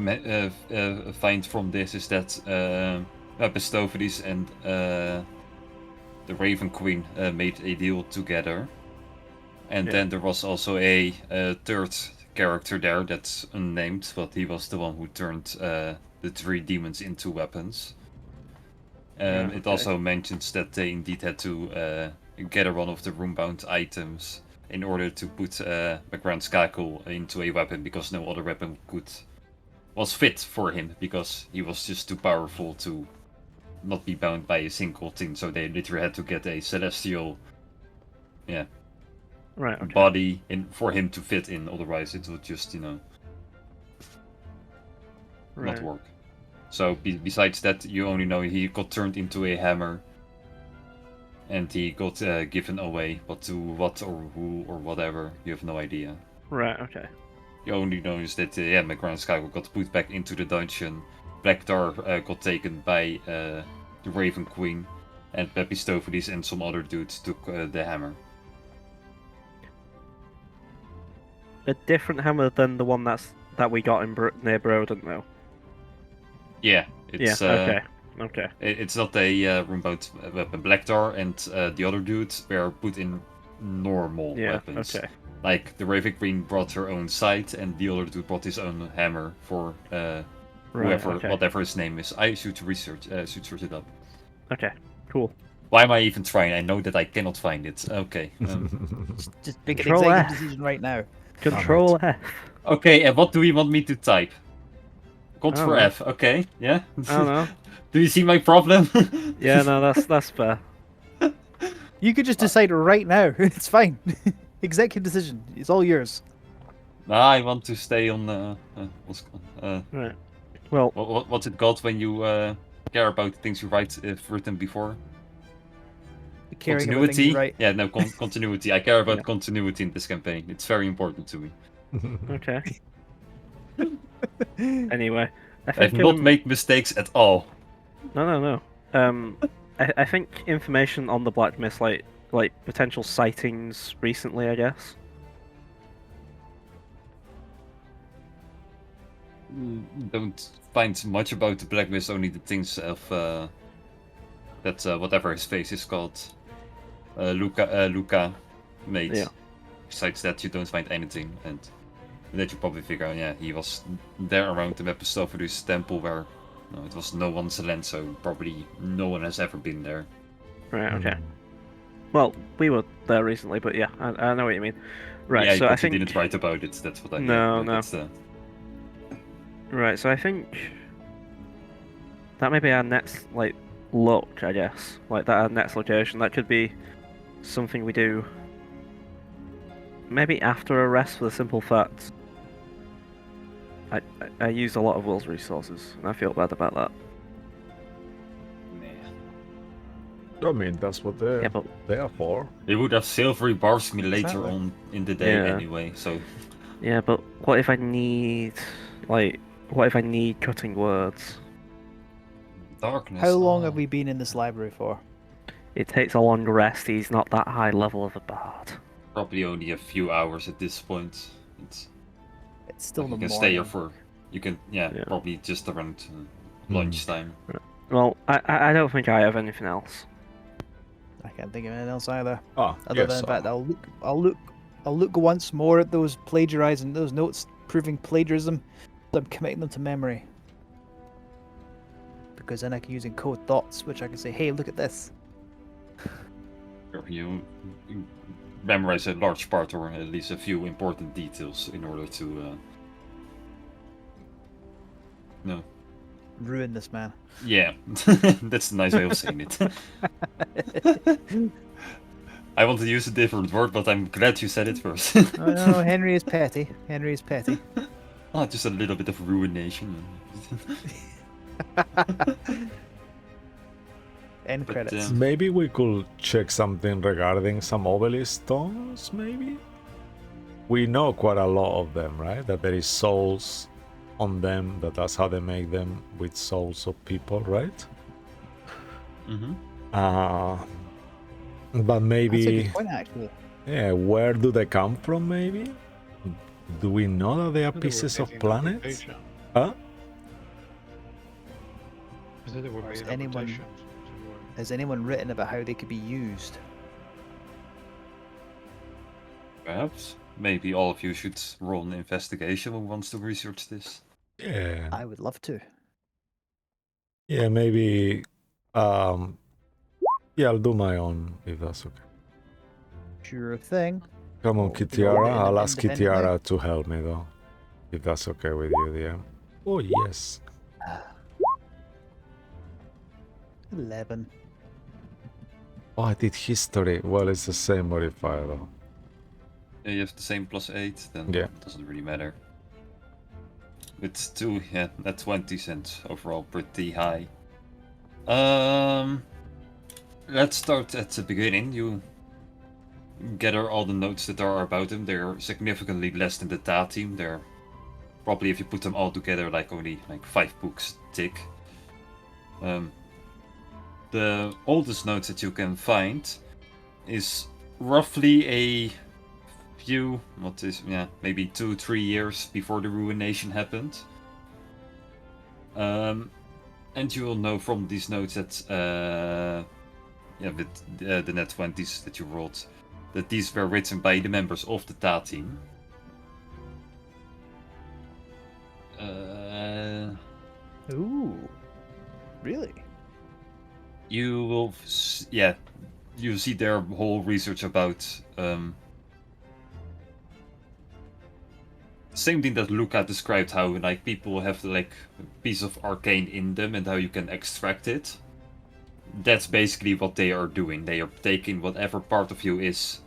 Speaker 1: find from this is that Epistopheles and the Raven Queen made a deal together. And then there was also a third character there that's unnamed, but he was the one who turned the 3 demons into weapons. It also mentions that they indeed had to gather one of the room-bound items in order to put Skakel into a weapon, because no other weapon was fit for him, because he was just too powerful to not be bound by a single thing. So they literally had to get a celestial body in for him to fit in, otherwise it would just not work. So besides that, you only know he got turned into a hammer and he got given away, but to what or who or whatever, you have no idea.
Speaker 4: Right, okay.
Speaker 1: You only know is that Skakel got put back into the dungeon, Blackdar got taken by the Raven Queen, and Epistopheles and some other dudes took the hammer.
Speaker 4: A different hammer than the one that we got in near Broden, though.
Speaker 1: Yeah, it's
Speaker 4: okay.
Speaker 1: It's not a room-bound weapon. Blackdar and the other dudes were put in normal weapons.
Speaker 4: Okay.
Speaker 1: Like the Raven Queen brought her own scythe, and the other dude brought his own hammer for whatever his name is. I should search it up.
Speaker 4: Okay, cool.
Speaker 1: Why am I even trying? I know that I cannot find it. Okay.
Speaker 2: Just make an
Speaker 4: Control
Speaker 2: executive
Speaker 4: F.
Speaker 2: decision right now.
Speaker 4: Control F.
Speaker 1: Okay, and what do you want me to type? Ctrl
Speaker 4: know.
Speaker 1: F. Okay, yeah.
Speaker 4: I don't know.
Speaker 1: Do you see my problem?
Speaker 4: Yeah, no, that's fair.
Speaker 2: You could just decide right now. It's fine. Executive decision. It's all yours.
Speaker 1: I want to stay on
Speaker 4: Right. Well,
Speaker 1: what's it called when you care about things you have written before?
Speaker 2: Caring about things you
Speaker 1: Continuity?
Speaker 2: write.
Speaker 1: Yeah, no, continuity. I care about continuity in this campaign. It's very important to me.
Speaker 4: okay. Anyway, I
Speaker 1: I've
Speaker 4: think
Speaker 1: not made mistakes at all.
Speaker 4: No. I think information on the Black Mist, like potential sightings recently, I guess.
Speaker 1: Don't find much about the Black Mist, only the things of that whatever his face is called, Luca made.
Speaker 4: Yeah.
Speaker 1: Besides that, you don't find anything, and that you probably figure out, he was there around the Epistopheles temple where it was no one's land, so probably no one has ever been there.
Speaker 4: Right. Okay. Well, we were there recently, but yeah, I know what you mean. Right.
Speaker 1: Yeah,
Speaker 4: so
Speaker 1: but
Speaker 4: I think
Speaker 1: you didn't write about it. That's what I mean.
Speaker 4: No. Right. So I think that may be our next look, I guess. Like that our next location. That could be something we do. Maybe after a rest, for the simple fact I used a lot of Will's resources, and I feel bad about that.
Speaker 3: I mean, that's what they're there for.
Speaker 1: They would have silvery bars me later
Speaker 2: Exactly.
Speaker 1: on in the day anyway, so...
Speaker 4: Yeah, but what if I need, cutting words?
Speaker 1: Darkness.
Speaker 2: How long have we been in this library for?
Speaker 4: It takes a long rest, he's not that high level of a bard.
Speaker 1: Probably only a few hours at this point. It's
Speaker 2: still
Speaker 1: like
Speaker 2: the
Speaker 1: you can
Speaker 2: morning.
Speaker 1: stay here for. You can
Speaker 4: Yeah.
Speaker 1: probably just around lunchtime.
Speaker 4: Well, I don't think I have anything else.
Speaker 2: I can't think of anything else either.
Speaker 3: Oh,
Speaker 2: Other
Speaker 3: yes.
Speaker 2: than the fact that I'll look once more at those plagiarizing those notes proving plagiarism. I'm committing them to memory. Because then I can use encode thoughts, which I can say, hey, look at this.
Speaker 1: Or you memorize a large part or at least a few important details in order to. No.
Speaker 2: Ruin this man.
Speaker 1: Yeah, that's a nice way of saying it. I want to use a different word, but I'm glad you said it first.
Speaker 2: Oh no, Henry is petty. Henry is petty.
Speaker 1: Oh, just a little bit of ruination.
Speaker 2: End
Speaker 1: But,
Speaker 2: credits.
Speaker 3: Maybe we could check something regarding some obelisk stones, maybe? We know quite a lot of them, right? That there is souls on them, that's how they make them, with souls of people, right?
Speaker 1: Mm-hmm.
Speaker 3: But maybe...
Speaker 2: That's a good point, actually.
Speaker 3: Yeah, where do they come from, maybe? Do we know that they are
Speaker 7: They were
Speaker 3: pieces of
Speaker 7: making
Speaker 3: planets?
Speaker 7: reputation.
Speaker 3: Huh?
Speaker 7: I said they were
Speaker 2: Has
Speaker 7: making
Speaker 2: anyone-
Speaker 7: reputations.
Speaker 2: Has anyone written about how they could be used?
Speaker 1: Perhaps. Maybe all of you should roll an investigation who wants to research this.
Speaker 3: Yeah.
Speaker 2: I would love to.
Speaker 3: Yeah, maybe... Yeah, I'll do my own, if that's okay.
Speaker 2: Sure thing.
Speaker 3: Come on,
Speaker 2: Well, we can all
Speaker 3: Kitiara.
Speaker 2: do it
Speaker 3: I'll ask
Speaker 2: independently.
Speaker 3: Kitiara to help me, though. If that's okay with you, DM. Oh, yes.
Speaker 2: 11.
Speaker 3: Oh, I did history. Well, it's the same modifier, though.
Speaker 1: Yeah, you have the same +8, then
Speaker 3: Yeah.
Speaker 1: it doesn't really matter. With 2, yeah, that 20 and overall pretty high. Let's start at the beginning. You gather all the notes that are about them. They're significantly less than the TA team. They're probably, if you put them all together, like only like 5 books thick. The oldest notes that you can find is roughly a few, maybe 2-3 years before the ruination happened. And you will know from these notes that, with the net 20s that you rolled, that these were written by the members of the TA team.
Speaker 2: Ooh. Really?
Speaker 1: You will, you see their whole research about same thing that Luca described, how like people have like a piece of arcane in them and how you can extract it. That's basically what they are doing. They are taking whatever part of you is,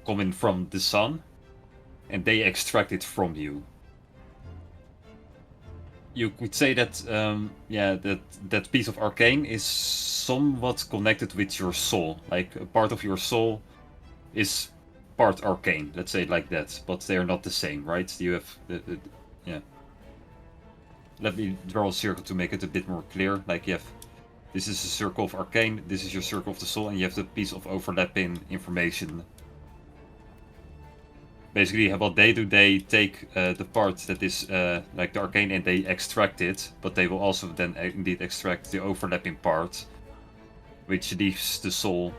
Speaker 1: coming from the sun, and they extract it from you. You could say that, that piece of arcane is somewhat connected with your soul. Like a part of your soul is part arcane, let's say it like that. But they are not the same, right? You have, Let me draw a circle to make it a bit more clear. Like you have, this is a circle of arcane, this is your circle of the soul, and you have the piece of overlapping information. Basically, what they do, they take the part that is like the arcane and they extract it, but they will also then indeed extract the overlapping part, which leaves the soul,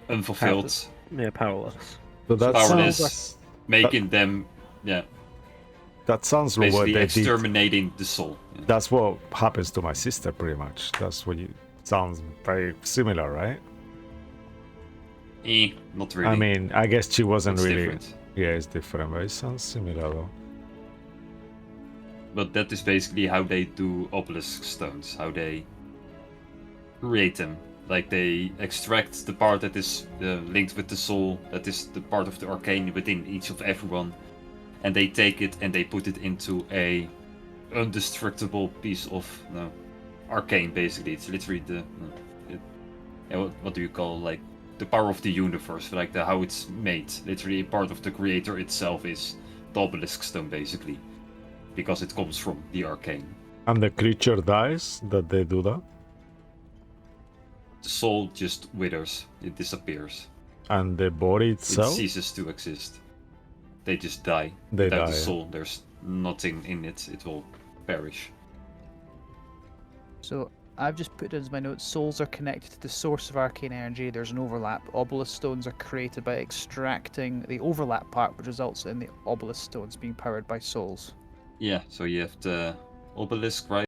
Speaker 1: unfulfilled,
Speaker 4: Powerless.
Speaker 3: So that
Speaker 1: powerless,
Speaker 3: sounds...
Speaker 1: making them,
Speaker 3: That sounds what
Speaker 1: basically
Speaker 3: they did.
Speaker 1: exterminating the soul. Yeah.
Speaker 3: That's what happens to my sister, pretty much. That's what you... Sounds very similar, right?
Speaker 1: Not really.
Speaker 3: I mean, I guess she wasn't
Speaker 1: It's
Speaker 3: really...
Speaker 1: different.
Speaker 3: Yeah, it's different, but it sounds similar, though.
Speaker 1: But that is basically how they do obelisk stones, how they create them. Like they extract the part that is linked with the soul, that is the part of the arcane within each of everyone, and they take it and they put it into a indestructible piece of arcane. Basically, it's literally the what do you call, like, the power of the universe, like how it's made. Literally, part of the creator itself is the obelisk stone, basically, because it comes from the arcane.
Speaker 3: And the creature dies that they do that?
Speaker 1: The soul just withers, it disappears.
Speaker 3: And the body
Speaker 1: It
Speaker 3: itself?
Speaker 1: ceases to exist. They just die.
Speaker 3: They
Speaker 1: Without
Speaker 3: die.
Speaker 1: the soul, there's nothing in it. It will perish.
Speaker 2: So I've just put as my notes, souls are connected to the source of arcane energy. There's an overlap. Obelisk stones are created by extracting the overlap part, which results in the obelisk stones being powered by souls.
Speaker 1: Yeah, so you have the obelisk right